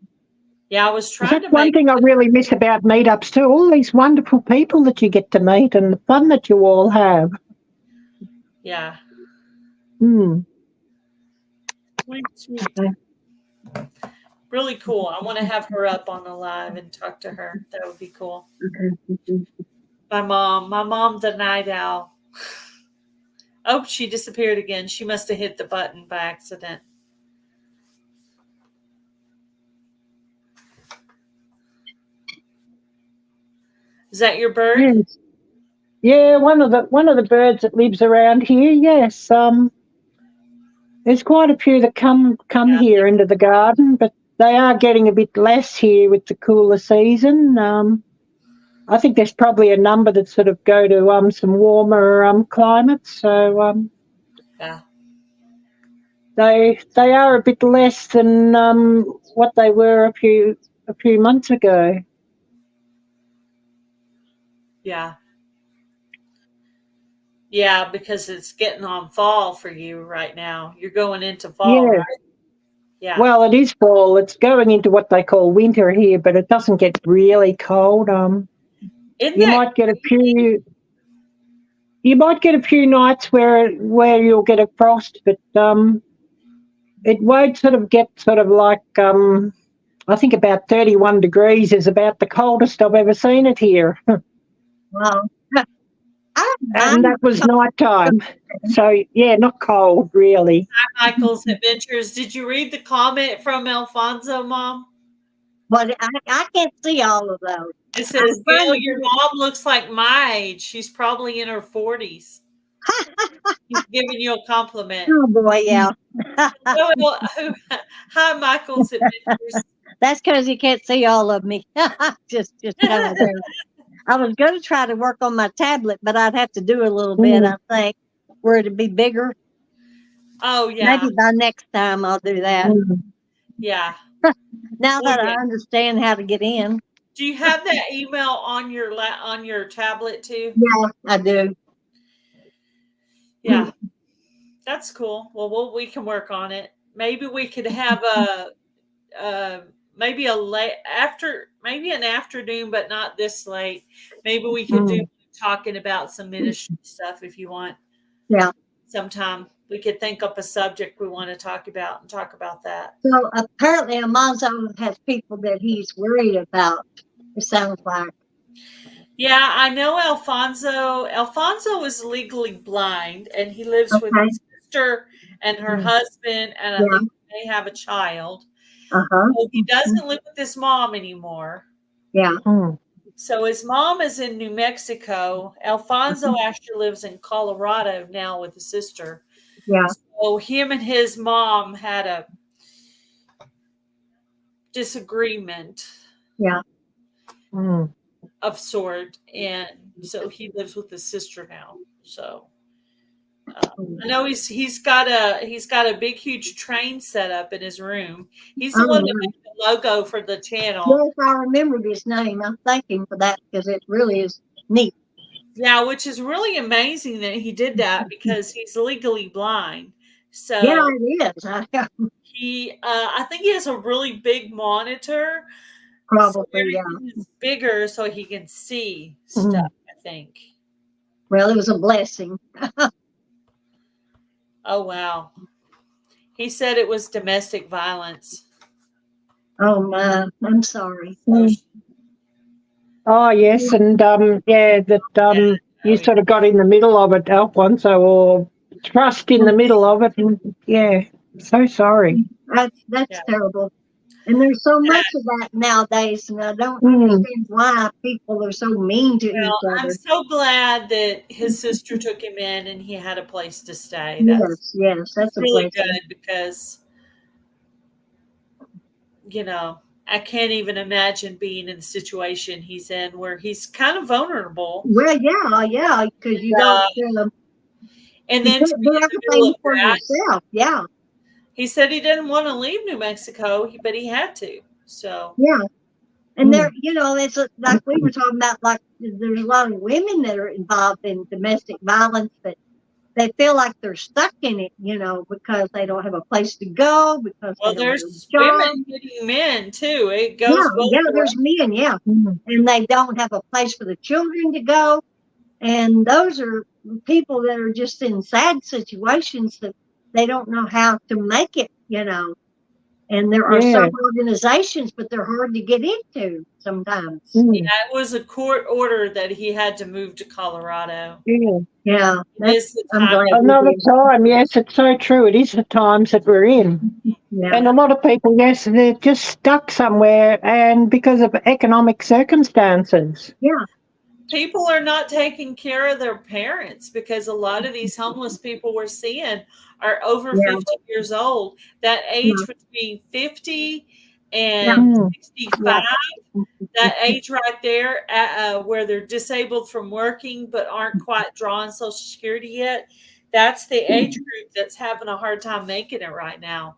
Yeah, I was trying That's one thing I really miss about meetups too, all these wonderful people that you get to meet and the fun that you all have. Yeah. Really cool. I want to have her up on the live and talk to her. That would be cool. My mom's a night owl. Oh, she disappeared again. She must have hit the button by accident. Is that your bird? Yes. Yeah, one of the birds that lives around here. Yes. There's quite a few that come here into the garden, but they are getting a bit less here with the cooler season. I think there's probably a number that sort of go to some warmer climates. So they are a bit less than what they were a few months ago. Yeah, because it's getting on fall for you right now. You're going into fall, Yeah. right? Yeah. Well, it is fall. It's going into what they call winter here, but it doesn't get really cold. Isn't You that might get a crazy? few nights where you'll get a frost, but it won't sort of get sort of like I think about 31 degrees is about the coldest I've ever seen it here. Well, I don't And mind. that was night time. So, yeah, not cold, really. Michael's Adventures. Did you read the comment from Alfonso, Mom? But I can't see all of those. It I'm says, trying Gail, to your do mom looks like my age. She's probably in her 40s. He's giving you a compliment. Oh boy, yeah. Well, hi, Michael's Adventures. That's because you can't see all of me. just kind of there. I was going to try to work on my tablet, but I'd have to do a little bit, I think, where it'd be bigger. Oh, yeah. Maybe by next time I'll do that. Yeah. Now that yeah. I understand how to get in. Do you have that email on your tablet too? Yeah, I do. Yeah. That's cool. Well, we can work on it. Maybe we could have maybe an afternoon, but not this late. Maybe we could do talking about some ministry stuff if you want. Yeah. Sometime we could think up a subject we want to talk about and talk about that. So apparently Almanzo has people that he's worried about, it sounds like. Yeah, I know Alfonso. Alfonso is legally blind, and he lives with his sister and her husband, and I think they have a child. So he doesn't live with his mom anymore. Yeah. So his mom is in New Mexico. Alfonso actually lives in Colorado now with his sister. Yeah. So him and his mom had a disagreement. Yeah. Of sort, and so he lives with his sister now. So I know he's got a big huge train set up in his room. He's the one that made the logo for the channel. Yes, I remembered his name. I'm thanking for that because it really is neat. Yeah, which is really amazing that he did that because he's legally blind. So yeah, it is. I think he has a really big monitor. Probably, so it's bigger so he can see stuff, I think. Well, it was a blessing. Oh, wow. He said it was domestic violence. Oh, my. I'm sorry. Oh, yes. And, you sort of got in the middle of it, Alfonso, or thrust in the middle of it. And, so sorry. That's terrible. And there's so much of that nowadays, and I don't understand why people are so mean to each other. I'm so glad that his sister took him in and he had a place to stay. Yes, that's really good because, I can't even imagine being in the situation he's in where he's kind of vulnerable. Well, yeah, because you don't. And then to do everything for yourself, yeah. He said he didn't want to leave New Mexico, but he had to. So yeah, and there, it's like we were talking about. Like there's a lot of women that are involved in domestic violence, but they feel like they're stuck in it, because they don't have a place to go. Because there's women getting men too. It goes there's men, and they don't have a place for the children to go, and those are people that are just in sad situations that they don't know how to make it, and there are some organizations, but they're hard to get into sometimes. Yeah, it was a court order that he had to move to Colorado. Yeah. Another time, yes, it's so true. It is the times that we're in. Yeah. And a lot of people, yes, they're just stuck somewhere and because of economic circumstances. Yeah. People are not taking care of their parents because a lot of these homeless people we're seeing are over 50 years old. That age between 50 and 65, that age right there where they're disabled from working but aren't quite drawing Social Security yet, that's the age group that's having a hard time making it right now.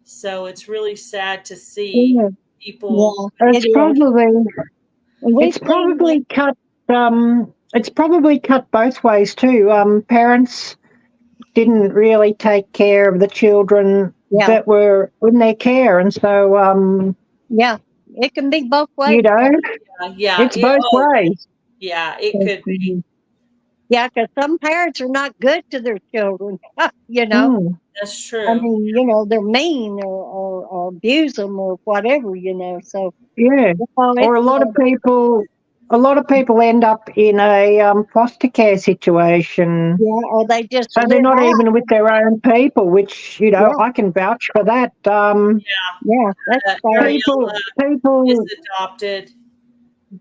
So it's really sad to see people. It's probably cut it's probably cut both ways too. Parents didn't really take care of the children Yeah. that were in their care, and so Yeah, it can be both ways. you know, Yeah. it's both ways. Yeah, it could be. Yeah, because some parents are not good to their children, you know. Mm, That's true. I mean, you know, they're mean or abuse them or whatever, you know. So, yeah. you know, Or a lot of people end up in a foster care situation. yeah, or they just So they're live not out. even with their own people, which, you know, Yeah. I can vouch for that. Yeah, that's sad. People, Is adopted.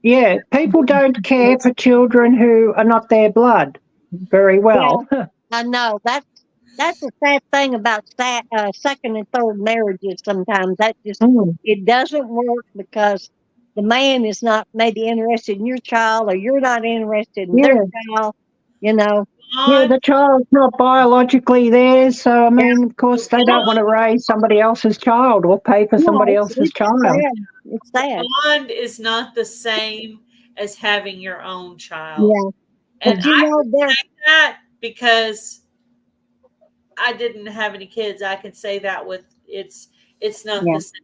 yeah, people don't care for children who are not their blood very well. I know that's the sad thing about second and third marriages. Sometimes that just Mm, it doesn't work because the man is not maybe interested in your child, or you're not interested in their yeah, child. You know, yeah, the child's not biologically theirs, so I yeah, mean, of course, they don't want to raise somebody else's child or pay for no, somebody else's it's child. sad. It's sad. Bond is not the same as having your own child. Yeah, And but you I know can there. say that because I didn't have any kids. I can say that with it's not Yeah. the same.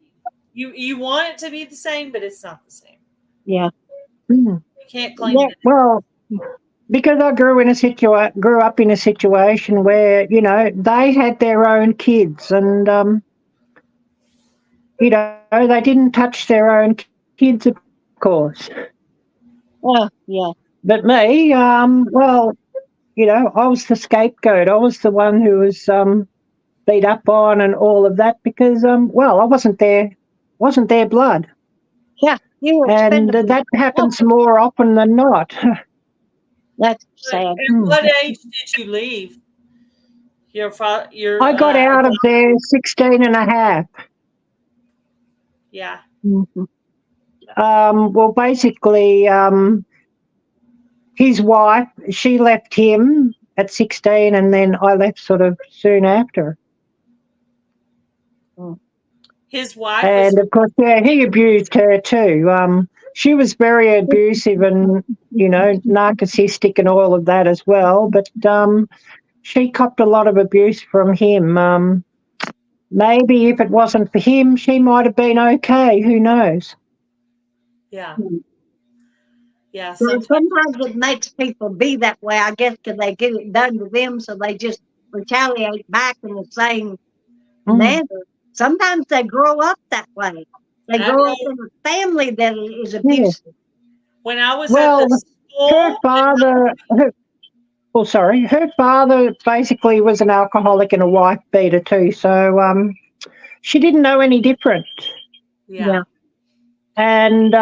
You want it to be the same, but it's not the same. Yeah. Mm. You can't claim Yeah. it. Well, because I grew up in a situation where, you know, they had their own kids, and you know, they didn't touch their own kids, of course. Oh, yeah. But me, well, you know, I was the scapegoat. I was the one who was beat up on and all of that because, well, I wasn't their blood, Yeah. You were and expendable. that happens more often than not. That's sad. At what age did you leave? Your I got out of there 16 and a half. Yeah. Mhm. Well, basically, his wife, she left him at 16, and then I left sort of soon after. His wife And of course, yeah, he abused her too. She was very abusive and, you know, narcissistic and all of that as well. But she copped a lot of abuse from him. Maybe if it wasn't for him, she might have been okay. Who knows? Yeah. Yeah. So sometimes it makes people be that way, I guess, because they get it done to them, so they just retaliate back in the same manner. Sometimes they grow up that way. They grow up in a family that is abusive. When I was Well, at the school, her father basically was an alcoholic and a wife beater too. So she didn't know any different. Yeah. And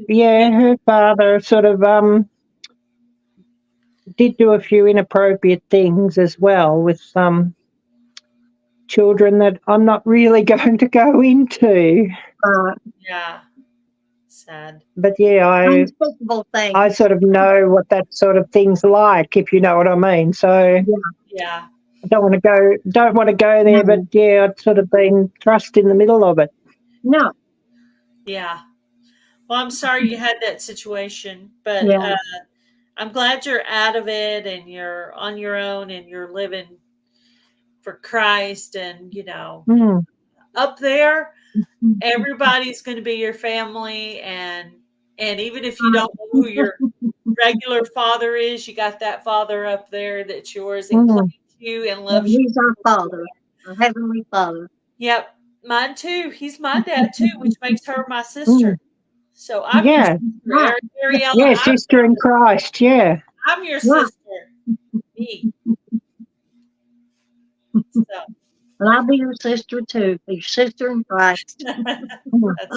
yeah, her father sort of did do a few inappropriate things as well with children that I'm not really going to go into. Yeah. Sad. But yeah, Unspeakable things. I sort of know what that sort of thing's like, if you know what I mean. So Yeah. I don't want to go there, but yeah, I'd sort of been thrust in the middle of it. No. Yeah. Well, I'm sorry you had that situation, but I'm glad you're out of it and you're on your own and you're living for Christ. And, you know, up there, everybody's going to be your family. And even if you don't know who your regular father is, you got that father up there that's yours and claims you and loves you. He's our Father, our Heavenly Father. Yep. Mine too. He's my dad too, which makes her my sister. So I'm your sister, Ariella. Yeah, sister in Christ, yeah. I'm your sister. Me. So. And I'll be your sister too, your sister in Christ. That's right.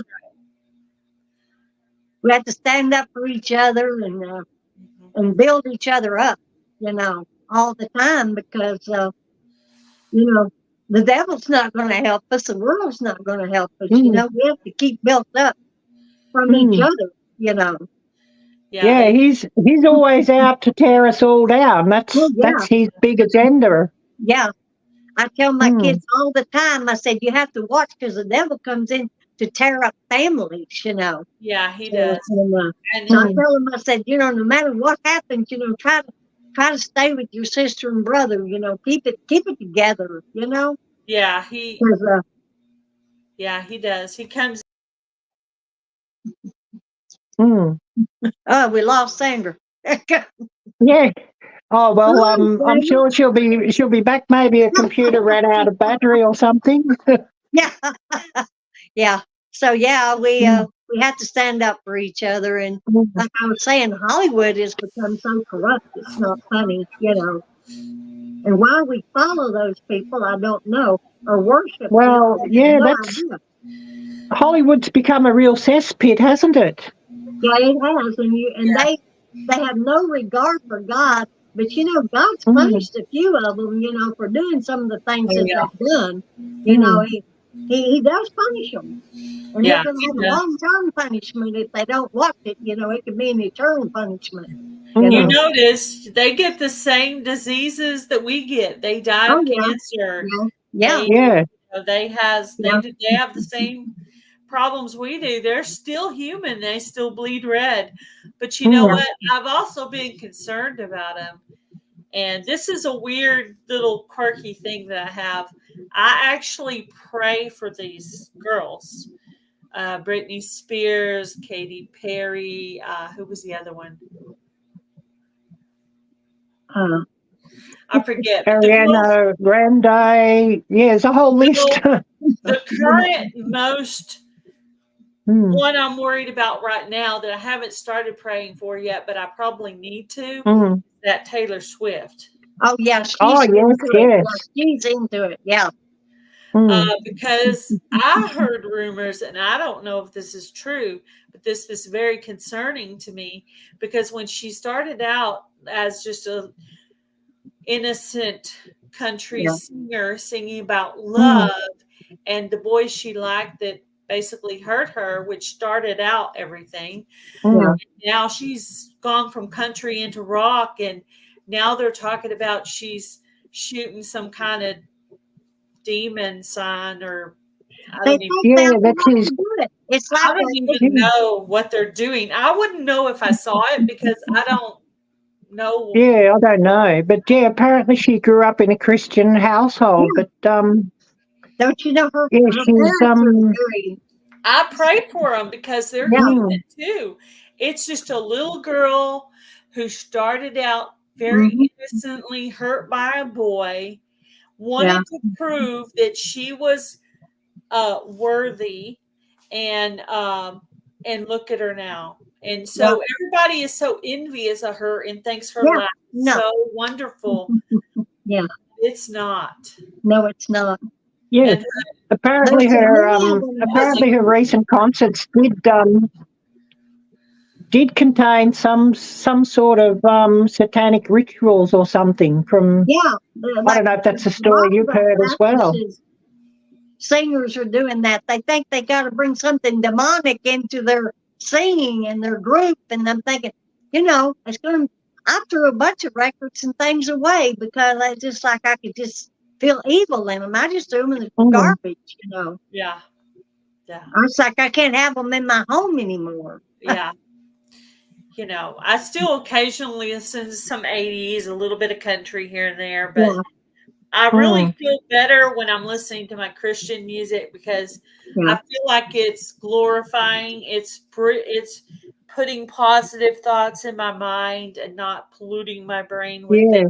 We have to stand up for each other and build each other up, you know, all the time because, you know, the devil's not going to help us. The world's not going to help us. You know, we have to keep built up from each other, you know. Yeah, he's always out to tear us all down. That's his big agenda. Yeah. I tell my kids all the time, I said, you have to watch because the devil comes in to tear up families, you know. Yeah, he does. And so I tell him, I said, you know, no matter what happens, you know, try to stay with your sister and brother, you know, keep it together, you know. Yeah, he does. He comes. Mm. Oh, we lost Sandra. Yeah. Oh well, Hi, I'm Sandra. sure she'll be back. Maybe a computer ran out of battery or something. Yeah. Yeah. So yeah, we have to stand up for each other, and like I was saying, Hollywood has become so corrupt. It's not funny, you know. And why we follow those people, I don't know, or worship them. Well, I have yeah, no that's idea. Hollywood's become a real cesspit, hasn't it? Yeah, it has, and they have no regard for God. But you know, God's Mm. punished a few of them, you know, for doing some of the things that they've done. You Mm. know, he does punish them. And Yeah, it can have a long-term punishment if they don't watch it. You know, it could be an eternal punishment. You notice they get the same diseases that we get. They die of cancer. Yeah. They have the same problems we do. They're still human. They still bleed red. But you know what? I've also been concerned about them. And this is a weird little quirky thing that I have. I actually pray for these girls. Britney Spears, Katy Perry, who was the other one? I forget. Ariana Grande. Yeah, there's a whole list. The current most one I'm worried about right now that I haven't started praying for yet, but I probably need to, that Taylor Swift. Oh, yeah. She's into it. Yeah. Because I heard rumors, and I don't know if this is true, but this is very concerning to me, because when she started out as just a innocent country singer singing about love and the boys she liked that basically hurt her, which started out everything. Now she's gone from country into rock, and now they're talking about she's shooting some kind of demon sign, or I don't even know what they're doing. I wouldn't know if I saw it because I don't know. Yeah, I don't know, but yeah, apparently she grew up in a Christian household. But don't you know her? Yeah, she's I pray for them because they're human too. It's just a little girl who started out very innocently, hurt by a boy, wanted to prove that she was worthy, and look at her now. And so everybody is so envious of her and thinks her life is so wonderful. Yeah, it's not. No, it's not. Yeah, apparently her recent concerts did contain some sort of satanic rituals or something from. Yeah, I don't know if that's a story you've heard as well. Singers are doing that. They think they got to bring something demonic into their singing and their group, and I'm thinking, you know, it's going to. I threw a bunch of records and things away because I just like I could just feel evil in them. I just threw them in the garbage, you know. Yeah. I was like, I can't have them in my home anymore. Yeah. You know, I still occasionally listen to some 80s, a little bit of country here and there, but I really feel better when I'm listening to my Christian music because I feel like it's glorifying. It's putting positive thoughts in my mind and not polluting my brain with it.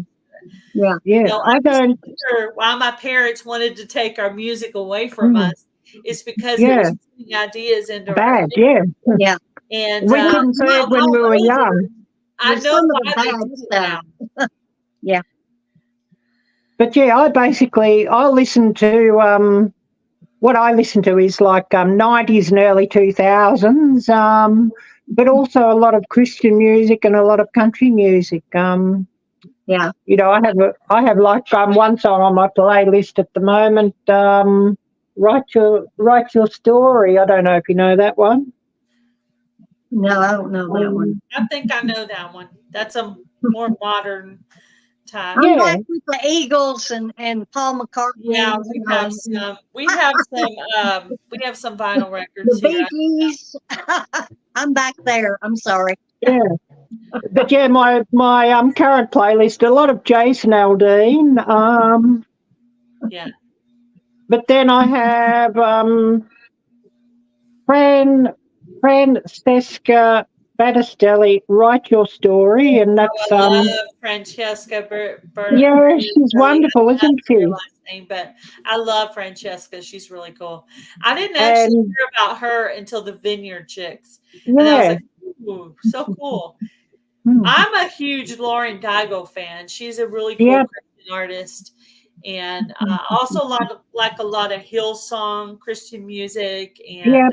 Yeah. You know, I don't wonder why my parents wanted to take our music away from us. It's because it was putting ideas into our head. Yeah. And we couldn't say it when we were young. I know why they did it now. Yeah. But yeah, I listen to what I listen to is like 90s and early 2000s, but also a lot of Christian music and a lot of country music. Yeah. You know, I have like one song on my playlist at the moment. Write your story. I don't know if you know that one. No, I don't know that one. I think I know that one. That's a more modern Ty. I'm Yeah. back with the Eagles and Paul McCartney. Yeah, we have some. We have some vinyl records The here. Bee Gees. I'm back there. I'm sorry. Yeah. But yeah, my current playlist, a lot of Jason Aldean. Yeah. But then I have Francesca Battistelli, Write Your Story, and that's I love Francesca yeah, she's wonderful, isn't she? her last name, but I love Francesca. She's really cool. I didn't actually And hear about her until the Vineyard Chicks, and I was yeah, like, "Ooh, so cool." mm, I'm a huge Lauren Daigle fan. She's a really cool yeah, Christian artist, and also like a lot of Hillsong Christian music. yeah.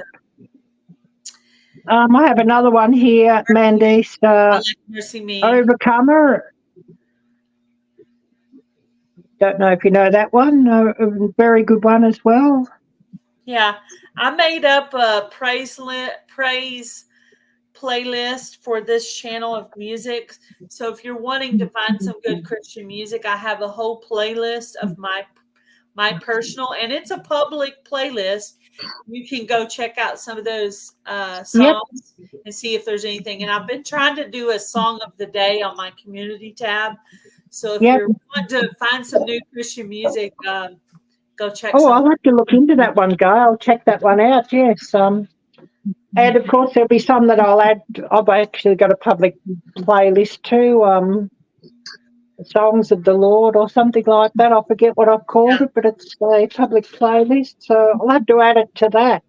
And I have another one here, Mandy's I like Mercy Me. Overcomer. Don't know if you know that one. A very good one as well. Yeah, I made up a praise playlist for this channel of music. So if you're wanting to find some good Christian music, I have a whole playlist of my personal, and it's a public playlist. You can go check out some of those songs and see if there's anything. And I've been trying to do a song of the day on my community tab. So if you're wanting to find some new Christian music, go check. Oh, I'll have to look into that one, Guy. I'll check that one out. Yes. And of course, there'll be some that I'll add. I've actually got a public playlist too. Songs of the Lord or something like that. I forget what I've called it, but it's a public playlist. So I'll have to add it to that.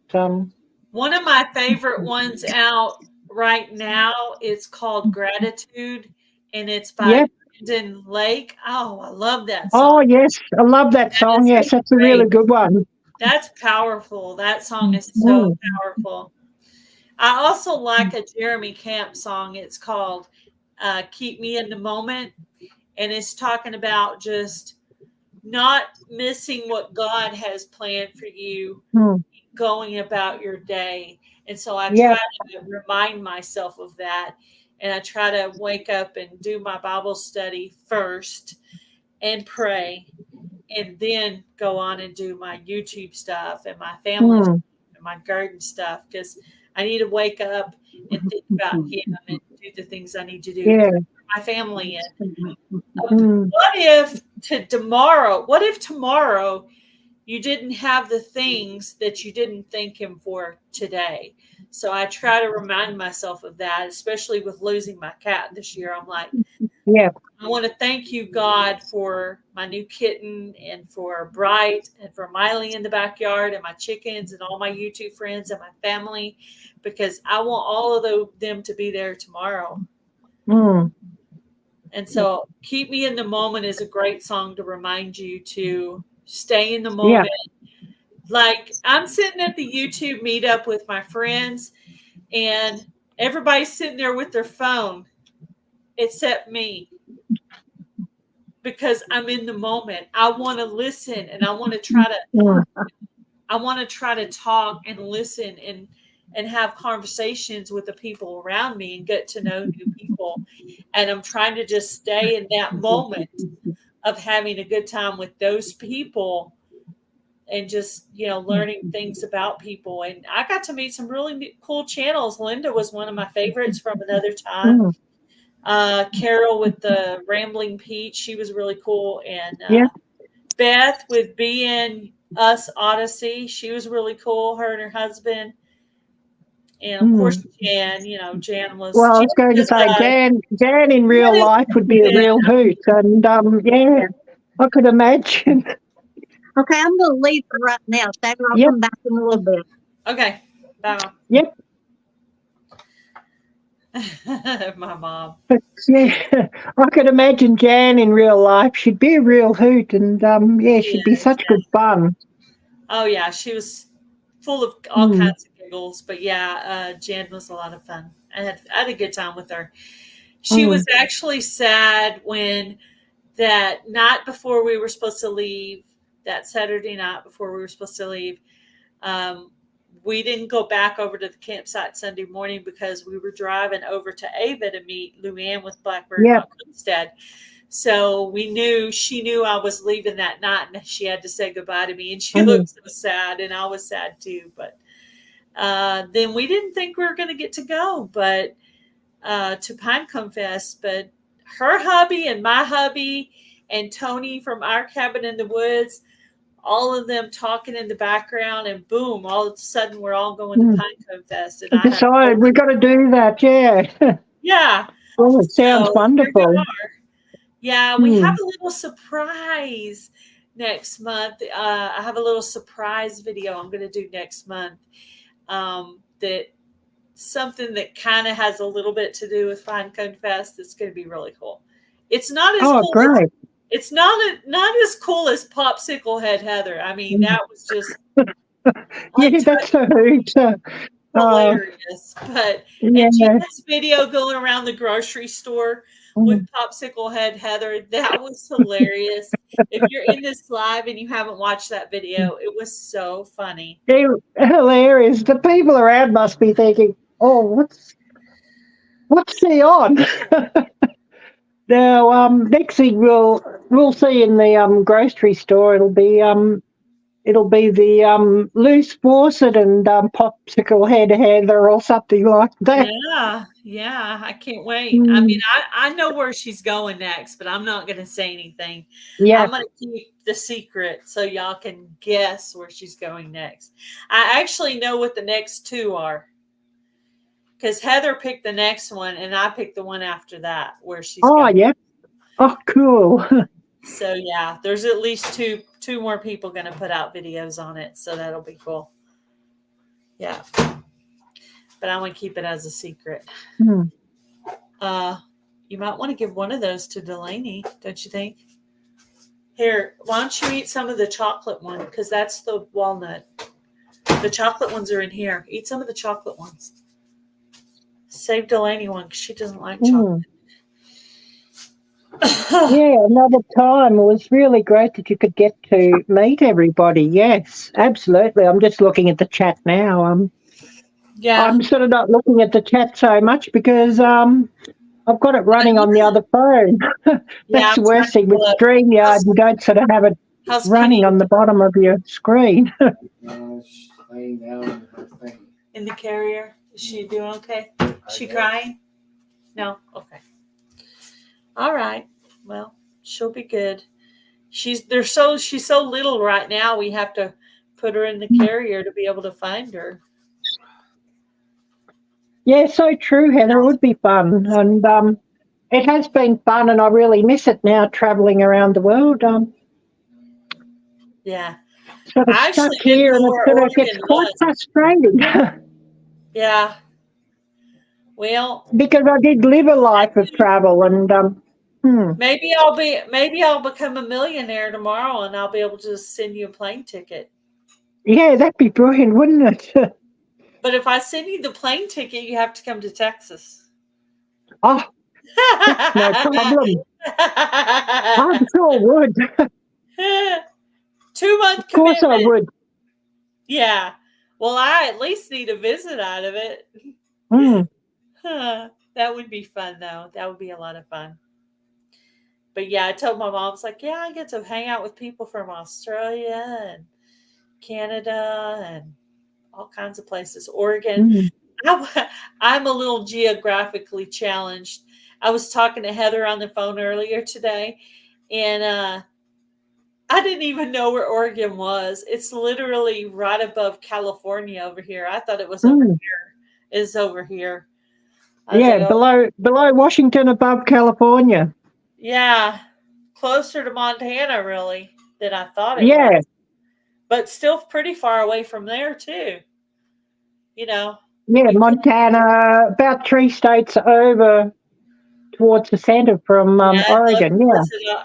One of my favorite ones out right now is called Gratitude, and it's by Brendan Lake. Oh, I love that song. Oh, yes. I love that song. Yes, that's a really good one. That's powerful. That song is so powerful. I also like a Jeremy Camp song. It's called Keep Me in the Moment. And it's talking about just not missing what God has planned for you, going about your day. And so I try to remind myself of that. And I try to wake up and do my Bible study first and pray, and then go on and do my YouTube stuff and my family stuff and my garden stuff, because I need to wake up and think about Him and do the things I need to do for my family. And what if tomorrow you didn't have the things that you didn't thank Him for today? So I try to remind myself of that, especially with losing my cat this year. I'm like, I want to thank you, God, for my new kitten and for Bright and for Miley in the backyard and my chickens and all my YouTube friends and my family, because I want all of them to be there tomorrow. And so Keep Me in the Moment is a great song to remind you to stay in the moment. Like, I'm sitting at the YouTube meetup with my friends, and everybody's sitting there with their phone except me, because I'm in the moment. I want to listen, and I want to try to talk and listen and have conversations with the people around me and get to know new people. And I'm trying to just stay in that moment of having a good time with those people and just, learning things about people. And I got to meet some really cool channels. Linda was one of my favorites from another time. Carol with the Rambling Peach, she was really cool. And Beth with Being Us Odyssey, she was really cool, her and her husband. And of course, Jan, Jan was. Well, I was going to say, Jan in real life would be a real hoot. And I could imagine. Okay, I'm going to leave for right now. So I'll come back in a little bit. Okay. Bye. Yep. My mom. But I could imagine Jan in real life. She'd be a real hoot, and she'd be such good fun. Oh yeah, she was full of all kinds of giggles. But Jan was a lot of fun. I had a good time with her. She was actually sad when that night before we were supposed to leave, that Saturday night before we were supposed to leave, we didn't go back over to the campsite Sunday morning because we were driving over to Ava to meet Luann with Blackbird Homestead. So she knew I was leaving that night, and she had to say goodbye to me, and she Mm. looked so sad, and I was sad too. But then we didn't think we were going to get to go, but to Pinecone Fest. But her hubby and my hubby and Tony from our cabin in the woods, all of them talking in the background, and boom, all of a sudden we're all going to Pinecone Fest. And We decided we've got to do that, yeah. yeah. Oh, it sounds So, wonderful. here we are. Yeah, we have a little surprise next month. I have a little surprise video I'm going to do next month. That something that kind of has a little bit to do with Pinecone Fest. It's going to be really cool. It's not as cool. Great. It's not as cool as Popsicle Head Heather. I mean, that was just yeah, that's a hoot. Hilarious. But Yeah. and Gina's video going around the grocery store with Popsicle Head Heather, that was hilarious. If you're in this live and you haven't watched that video, it was so funny. Hilarious. The people around must be thinking, "Oh, what's she on?" Now, next thing we'll see in the grocery store, it'll be the loose faucet and Popsicle Head Heather or something like that. Yeah, I can't wait. I mean, I know where she's going next, but I'm not going to say anything. Yeah. I'm going to keep the secret so y'all can guess where she's going next. I actually know what the next two are, because Heather picked the next one and I picked the one after that where she's going. Yeah. Oh, cool. So yeah, there's at least two more people going to put out videos on it, so that'll be cool. Yeah, but I'm going to keep it as a secret. You might want to give one of those to Delaney, don't you think? Here, why don't you eat some of the chocolate one, because that's the walnut. The chocolate ones are in here. Eat some of the chocolate ones. Save Delaney one, because she doesn't like chocolate. Yeah, another time. It was really great that you could get to meet everybody. Yes, absolutely. I'm just looking at the chat now. Yeah. I'm sort of not looking at the chat so much because I've got it running on the other phone. That's the worst thing with StreamYard. You don't sort of have it running on the bottom of your screen. Laying down in the carrier. Is she doing okay? Is she crying? No? Okay. All right. Well, she'll be good. She's so little right now. We have to put her in the carrier to be able to find her. Yeah, so true, Heather. It would be fun. And it has been fun, and I really miss it now, travelling around the world. Yeah. Sort of stuck here, and it sort of gets quite frustrating. Yeah. Well, because I did live a life of travel, and maybe I'll become a millionaire tomorrow, and I'll be able to just send you a plane ticket. Yeah, that'd be brilliant, wouldn't it? But if I send you the plane ticket, you have to come to Texas. Oh, that's no problem. I'm sure I would. 2-month commitment. Of course I would. Yeah. Well, I at least need a visit out of it. That would be fun, though. That would be a lot of fun. But yeah, I told my mom, I was like, yeah, I get to hang out with people from Australia and Canada and all kinds of places. Oregon. I'm a little geographically challenged. I was talking to Heather on the phone earlier today, and I didn't even know where Oregon was. It's literally right above California over here. I thought it was over here. It's over here. Yeah, like, below Washington, above California. Yeah, closer to Montana, really, than I thought it was. But still pretty far away from there, too. You know. Yeah, Montana, about 3 states over towards the center from Oregon.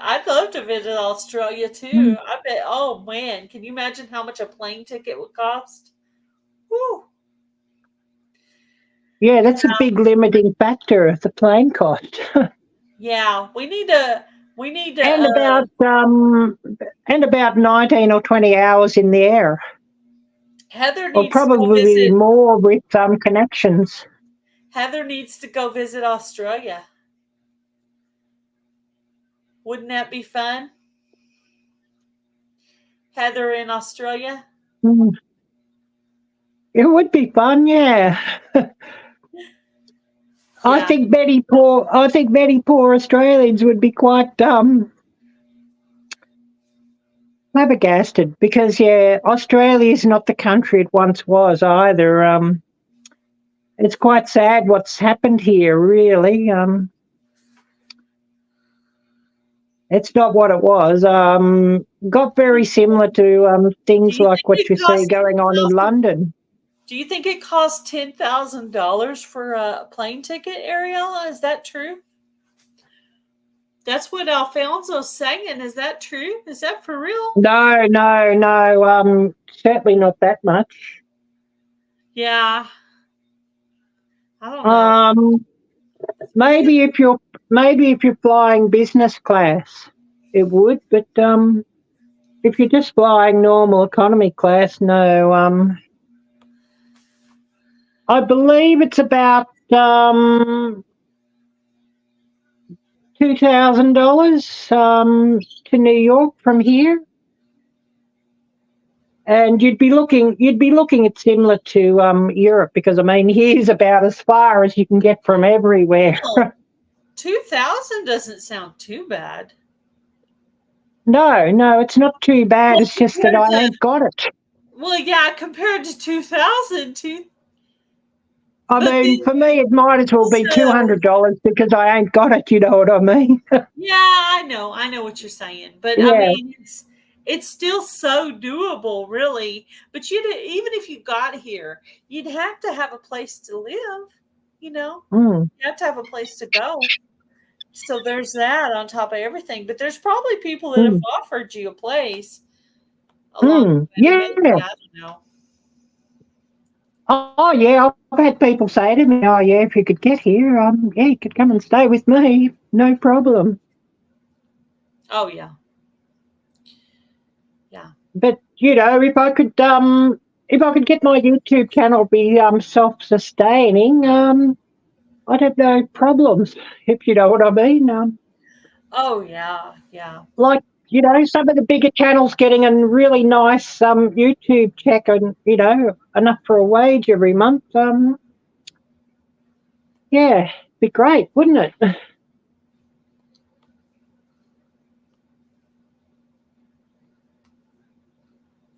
I'd love to visit Australia, too. I bet, oh, man, can you imagine how much a plane ticket would cost? Whew. Yeah, that's a big limiting factor of the plane cost. Yeah, we need to and about 19 or 20 hours in the air. Heather needs or probably to visit, more with connections. Heather needs to go visit Australia. Wouldn't that be fun? Heather in Australia? Mm. It would be fun, yeah. I Yeah. think many poor Australians would be quite flabbergasted because Australia is not the country it once was either. It's quite sad what's happened here, really. It's not what it was. Got very similar to Do things you like think what it you see costs going on in London. Do you think it costs $10,000 for a plane ticket, Ariella? Is that true? That's what Alfonso's saying. Is that true? Is that for real? No. Certainly not that much. Yeah. I don't know. Maybe if you're flying business class, it would. But if you're just flying normal economy class, no. I believe it's about $2,000 to New York from here, and you'd be looking at similar to Europe because I mean here's about as far as you can get from everywhere. Well, 2,000 doesn't sound too bad. No, it's not too bad. It's just that I ain't got it. Well, yeah, compared to 2,000, I but mean, for me, it might as well be also, $200 because I ain't got it. You know what I mean? yeah, I know what you're saying, but I Yeah. mean, it's still so doable, really. But even if you got here, you'd have to have a place to live. You know, Mm. you have to have a place to go. So there's that on top of everything. But there's probably people that have offered you a place along the way. Yeah. Maybe, I don't know. Oh, yeah. I've had people say to me, "Oh, yeah, if you could get here, yeah, you could come and stay with me, no problem." Oh yeah, yeah. But if I could get my YouTube channel be self-sustaining, I'd have no problems. If you know what I mean. Oh yeah, yeah. Like, some of the bigger channels getting a really nice YouTube check and, enough for a wage every month. Yeah, be great, wouldn't it?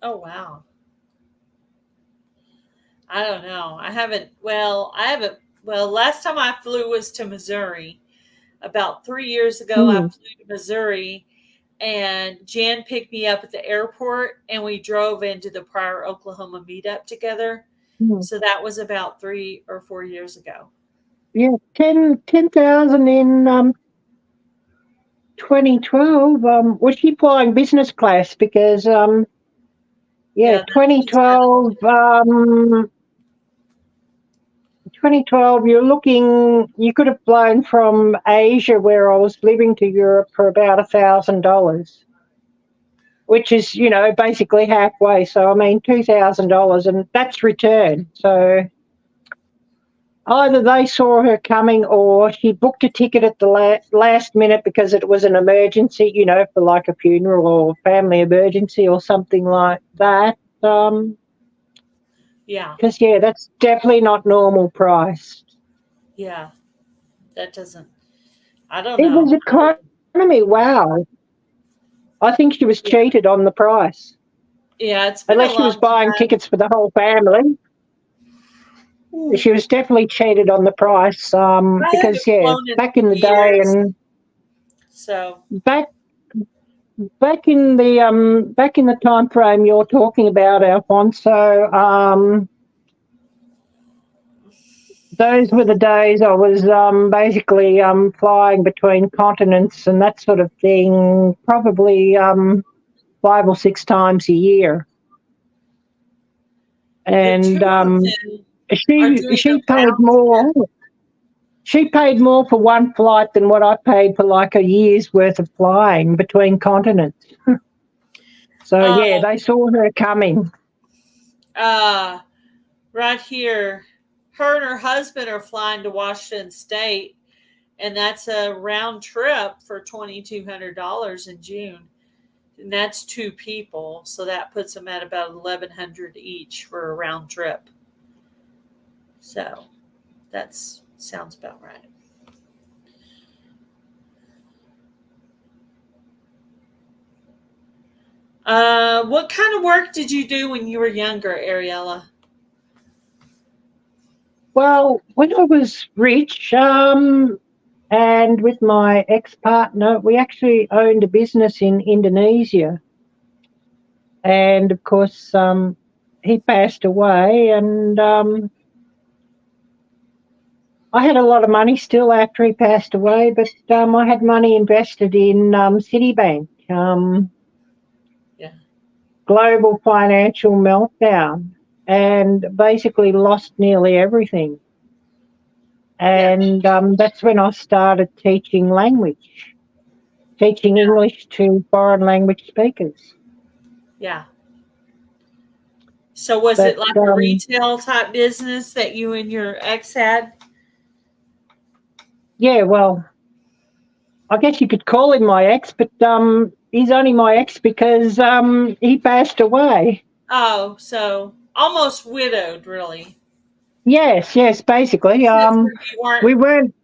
Oh wow. I don't know. I haven't. Well, last time I flew was to Missouri. About 3 years ago, I flew to Missouri, and Jan picked me up at the airport, and we drove into the Pryor, Oklahoma meetup together. So that was about 3 or 4 years ago. Yeah, 10,000 in 2012. Was she flying business class? Because 2012. 2012, you could have flown from Asia, where I was living, to Europe for about $1,000, which is, basically halfway. So, I mean, $2,000, and that's return. So either they saw her coming or she booked a ticket at the last minute because it was an emergency, for like a funeral or family emergency or something like that. Yeah. Because, that's definitely not normal price. Yeah. That doesn't. I don't It know. was economy. Wow. I think she was cheated on the price. Yeah, it's been Unless a she was long buying time. tickets for the whole family. She was definitely cheated on the price. Because back in the day and so back in the time frame you're talking about, Alfonso, those were the days I was basically flying between continents and that sort of thing, probably 5 or 6 times a year. And she paid more. She paid more for one flight than what I paid for like a year's worth of flying between continents. So they saw her coming. Right here, her and her husband are flying to Washington State, and that's a round trip for $2,200 in June. And that's 2 people, so that puts them at about $1,100 each for a round trip. So that sounds about right. What kind of work did you do when you were younger, Ariella? Well, when I was rich, and with my ex-partner, we actually owned a business in Indonesia. And of course, he passed away, and I had a lot of money still after he passed away, but I had money invested in Citibank. Yeah. Global financial meltdown, and basically lost nearly everything. And that's when I started teaching English to foreign language speakers. Yeah. So was But it like a retail type business that you and your ex had? yeah, well, I guess you could call him my ex, but he's only my ex because he passed away. Oh, so almost widowed, really. Yes, basically. We weren't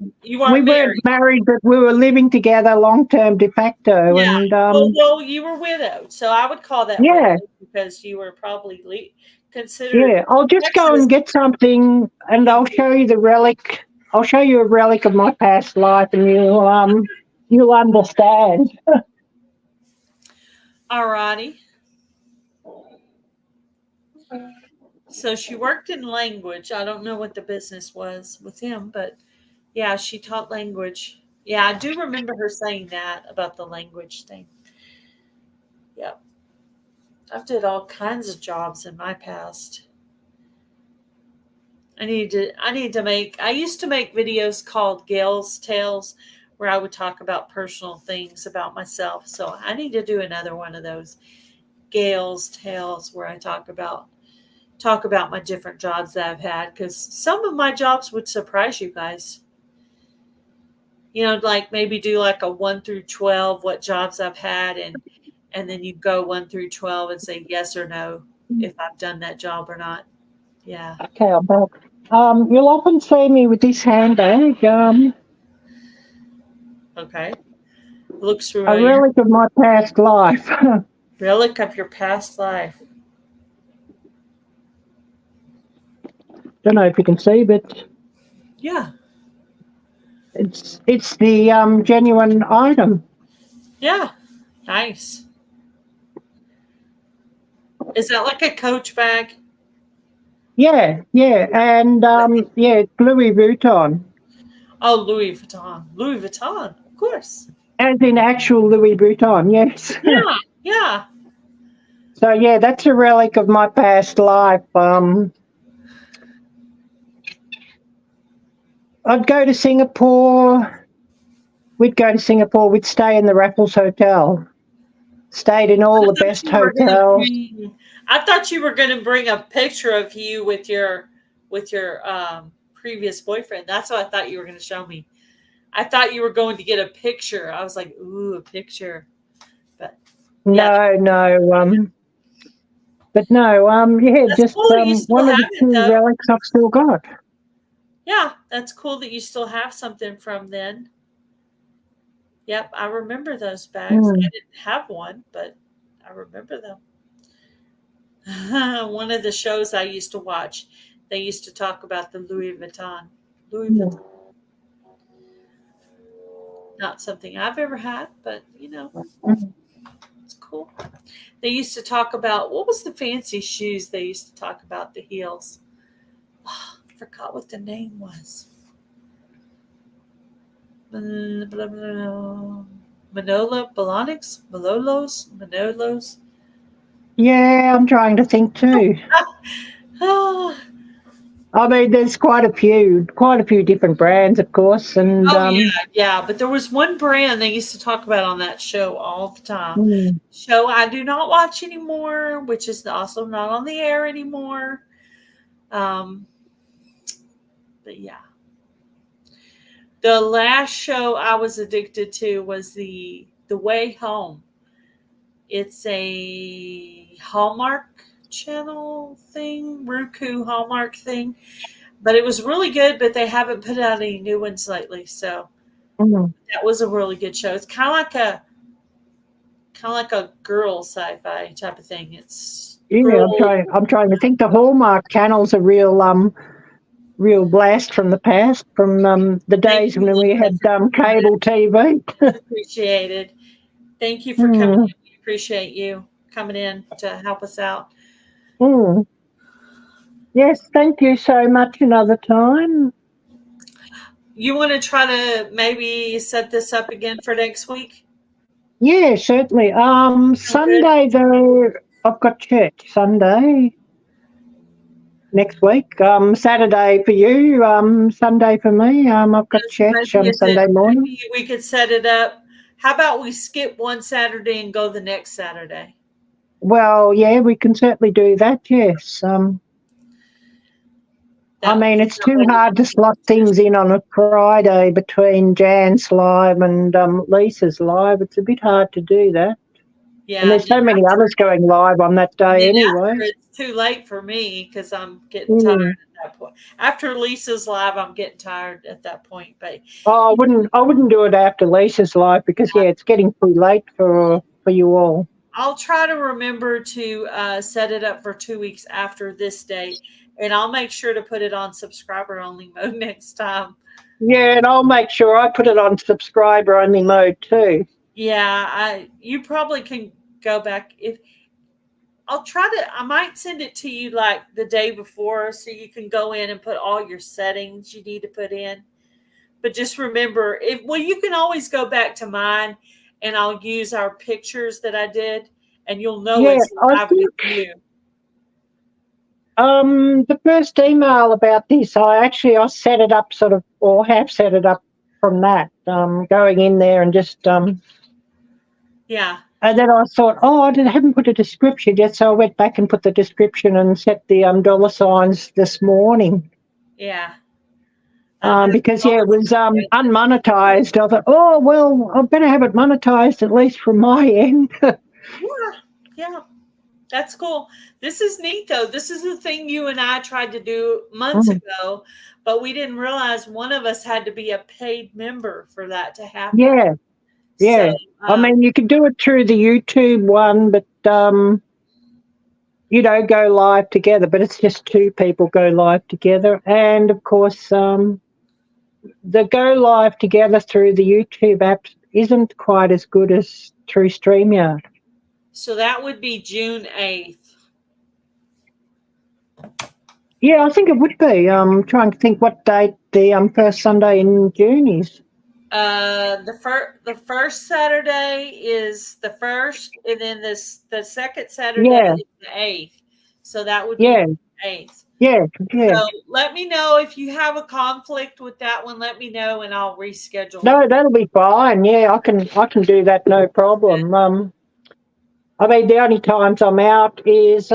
married, but we were living together long term de facto. Yeah. And well, you were widowed, so I would call that widowed because you were probably considered. Yeah, I'll just go and get something, and I'll show you the relic. I'll show you a relic of my past life, and you'll understand. Alrighty. So she worked in language. I don't know what the business was with him, but yeah, she taught language. Yeah, I do remember her saying that about the language thing. Yep. I've did all kinds of jobs in my past. I used to make videos called Gail's Tales where I would talk about personal things about myself. So I need to do another one of those Gail's Tales where I talk about my different jobs that I've had, because some of my jobs would surprise you guys. Like maybe do like a 1 through 12, what jobs I've had, and then you go 1 through 12 and say yes or no if I've done that job or not. Yeah. Okay, I'm back. You'll often see me with this handbag. Okay. Looks A familiar. relic of my past life. Relic of your past life. Don't know if you can see, but Yeah. it's the genuine item. Yeah. Nice. Is that like a Coach bag? Yeah, and it's Louis Vuitton. Oh, Louis Vuitton. Louis Vuitton, of course. As in actual Louis Vuitton, yes. Yeah, yeah. So yeah, that's a relic of my past life. I'd go to Singapore. We'd go to Singapore. We'd stay in the Raffles Hotel. Stayed in all the best hotels. I thought you were going to bring a picture of you with your previous boyfriend. That's what I thought you were going to show me. I thought you were going to get a picture. I was like, ooh, a picture. But yeah. No. But no, yeah, that's just cool one of the 2 relics I've still got. Yeah, that's cool that you still have something from then. Yep, I remember those bags. I didn't have one, but I remember them. One of the shows I used to watch, they used to talk about the Louis Vuitton. Louis Vuitton. Not something I've ever had, but it's cool. They used to talk about, what was the fancy shoes they used to talk about, the heels? Oh, I forgot what the name was. Manolos? Yeah, I'm trying to think too. I mean, there's quite a few different brands, of course, and yeah. But there was one brand they used to talk about on that show all the time. Show I do not watch anymore, which is also not on the air anymore. But yeah. The last show I was addicted to was the Way Home. It's a Hallmark channel thing, Roku Hallmark thing. But it was really good, but they haven't put out any new ones lately. So Mm. that was a really good show. It's kind of like a girl sci-fi type of thing. It's Yeah, girl. I'm trying to think. The Hallmark channel's a real blast from the past, from the Thank days you, when we Linda, had for cable TV. appreciated. Thank you for coming Mm. in. We appreciate you coming in to help us out. Mm. Yes, thank you so much. Another time. You want to try to maybe set this up again for next week? Yeah, certainly. Sound good? Sunday though, I've got church Sunday next week. Saturday for you. Sunday for me. I've got Yes, church maybe Sunday morning. maybe we could set it up. How about we skip one Saturday and go the next Saturday? Well, yeah, we can certainly do that. Yes. I That would mean, be it's too something. hard to slot things in on a Friday between Jan's live and Lisa's live. It's a bit hard to do that. And Yeah, there's so many others going live on that and day then anyway. after it's too late for me because I'm getting tired Mm. at that point. After Lisa's live, I'm getting tired at that point. But Oh, I wouldn't do it after Lisa's live because yeah, it's getting too late for you all. I'll try to remember to set it up for 2 weeks after this date, and I'll make sure to put it on subscriber only mode next time. Yeah, and I'll make sure I put it on subscriber only mode too. Yeah, you probably can go back if I might send it to you like the day before so you can go in and put all your settings you need to put in. But just remember, you can always go back to mine and I'll use our pictures that I did and you'll know Yeah, it's I live with think you. the first email about this, I set it up sort of, or have set it up from that, going in there and just Yeah. and then I thought, oh, I haven't put a description yet, so I went back and put the description and set the dollar signs this morning. Yeah. Because yeah, it was unmonetized. I thought, oh well, I better have it monetized at least from my end. Yeah. That's cool. This is neat though. This is the thing you and I tried to do months ago, but we didn't realize one of us had to be a paid member for that to happen. Yeah. Yeah. So, I mean, you could do it through the YouTube one, but go live together, but it's just two people go live together. And of course, the go live together through the YouTube app isn't quite as good as through StreamYard. so that would be June 8th. Yeah, I think it would be. I'm trying to think what date the first Sunday in June is. The first Saturday is the 1st, and then the second Saturday is the 8th. So that would be the 8th. Yeah. So let me know if you have a conflict with that one. Let me know, and I'll reschedule. No, that'll be fine. Yeah, I can do that, no problem. I mean, the only times I'm out is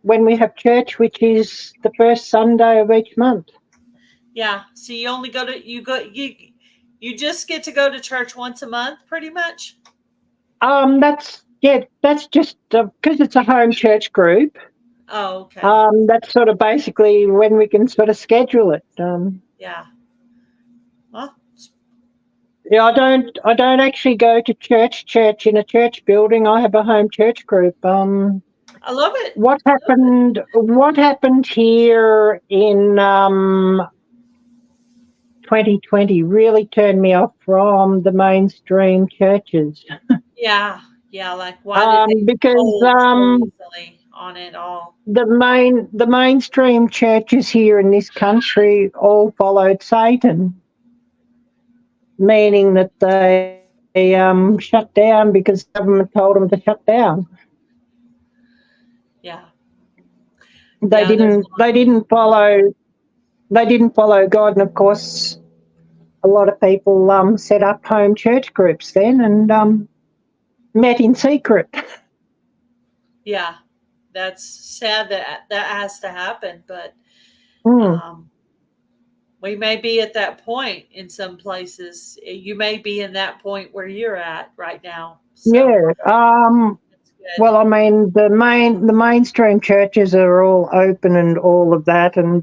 when we have church, which is the first Sunday of each month. Yeah. So you only you just get to go to church once a month, pretty much. That's just because it's a home church group. Oh, okay. That's sort of basically when we can sort of schedule it. Yeah. Well. Yeah, I don't actually go to church in a church building. I have a home church group. I love it. What happened here in 2020 really turned me off from the mainstream churches. Yeah. Like why did they because so easily on it all? The mainstream churches here in this country all followed Satan, meaning that they shut down because the government told them to shut down. Yeah. They didn't follow God, and of course a lot of people set up home church groups then and met in secret. Yeah. That's sad that has to happen, but We may be at that point in some places. You may be in that point where you're at right now. So Yeah. that's good. Well, I mean, the mainstream churches are all open and all of that, and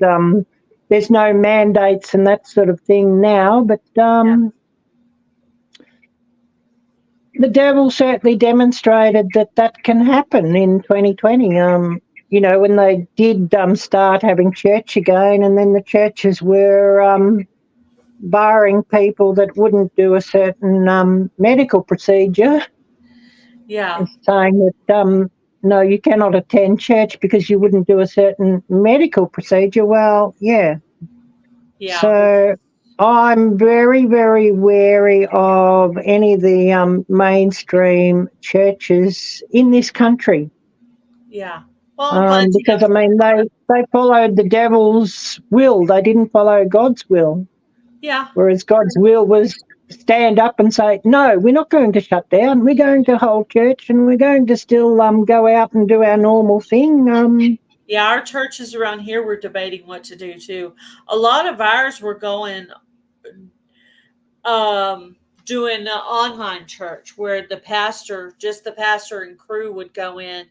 there's no mandates and that sort of thing now. But the devil certainly demonstrated that can happen in 2020. You know, when they did start having church again, and then the churches were barring people that wouldn't do a certain medical procedure, Yeah. saying that no, you cannot attend church because you wouldn't do a certain medical procedure. Well, yeah. Yeah. So I'm very, very wary of any of the mainstream churches in this country. Yeah. Well, I'm glad you Because, I have. mean, they followed the devil's will. They didn't follow God's will. Yeah. Whereas God's will was stand up and say, no, we're not going to shut down. We're going to hold church and we're going to still go out and do our normal thing. Yeah, our churches around here were debating what to do too. A lot of ours were going doing an online church where just the pastor and crew would go in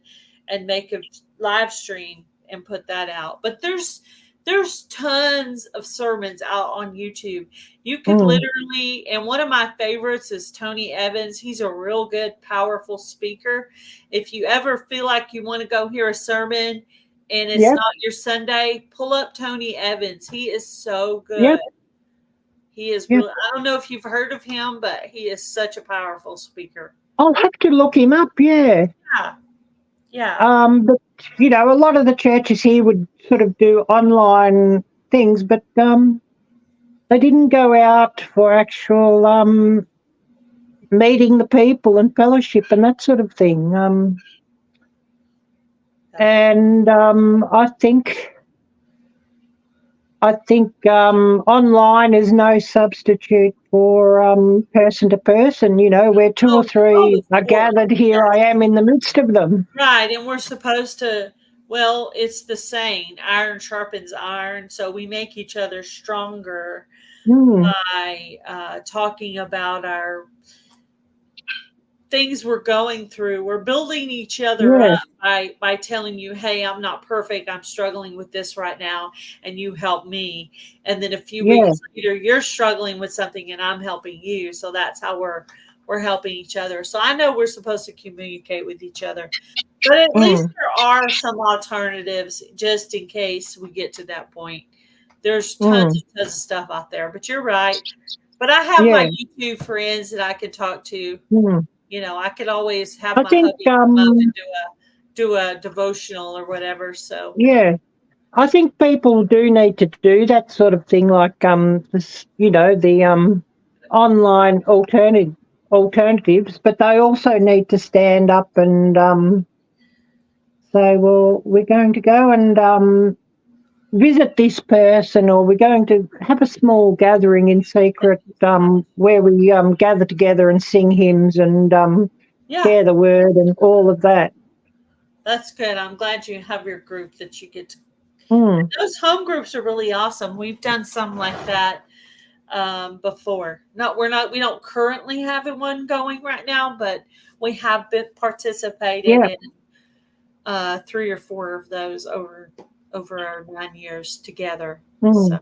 and make a live stream and put that out. But there's tons of sermons out on YouTube. You could literally, and one of my favorites is Tony Evans. He's a real good, powerful speaker. If you ever feel like you want to go hear a sermon and it's not your Sunday, pull up Tony Evans. He is so good. Yep. He is really, I don't know if you've heard of him, but he is such a powerful speaker. I'll have to look him up, yeah. Yeah. But, you know, a lot of the churches here would sort of do online things, but they didn't go out for actual meeting the people and fellowship and that sort of thing. I think online is no substitute for person to person, you know, where two or three are gathered, here I am in the midst of them. Right, and we're supposed to, well, it's the saying, iron sharpens iron, so we make each other stronger by talking about our things we're going through. We're building each other up by telling you, hey, I'm not perfect. I'm struggling with this right now. And you help me. And then a few weeks later, you're struggling with something and I'm helping you. So that's how we're helping each other. So I know we're supposed to communicate with each other. But at least there are some alternatives just in case we get to that point. There's tons of stuff out there. But you're right. But I have my YouTube friends that I can talk to. You know, I could always have my hubby come up and do a devotional or whatever. So I think people do need to do that sort of thing, like this, you know, the online alternatives, but they also need to stand up and say, well, we're going to go and visit this person, or we're going to have a small gathering in secret where we gather together and sing hymns and share the word and all of that. That's good. I'm glad you have your group that you get to. Those home groups are really awesome. We've done some like that before. We don't currently have one going right now, but we have been participated in 3 or 4 of those over our 9 years together. So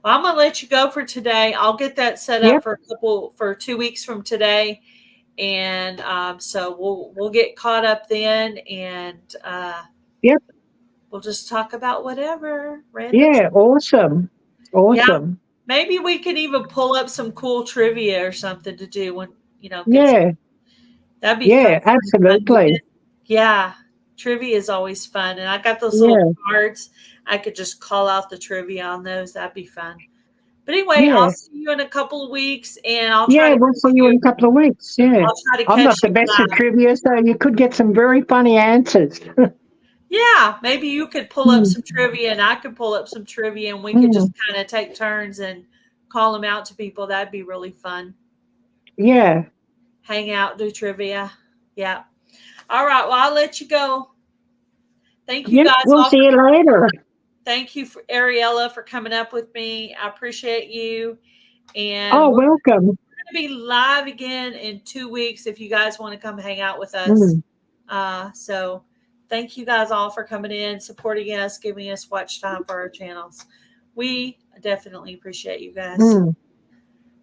I'm gonna let you go for today. I'll get that set up for 2 weeks from today, and so we'll get caught up then, and we'll just talk about whatever. Awesome. Yeah, maybe we could even pull up some cool trivia or something to do when that'd be fun. Absolutely. Yeah. Trivia is always fun. And I got those little cards. I could just call out the trivia on those. That'd be fun. But anyway, I'll see you in a couple of weeks, and I'll try to we'll see you in a couple of weeks. I'll try to catch I'm not the best at trivia, so you could get some very funny answers. Yeah, maybe you could pull up some trivia and I could pull up some trivia, and we could just kind of take turns and call them out to people. That'd be really fun. Yeah. Hang out, do trivia. Yeah. All right. Well, I'll let you go. Thank you guys. We'll see you later. thank you for Ariella for coming up with me. I appreciate you. And Oh, we're welcome. going to be live again in 2 weeks if you guys want to come hang out with us. So thank you guys all for coming in, supporting us, giving us watch time for our channels. We definitely appreciate you guys.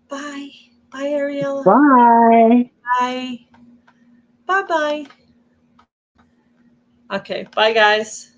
Bye. Bye, Ariella. Bye. Bye. Bye-bye. Okay. Bye, guys.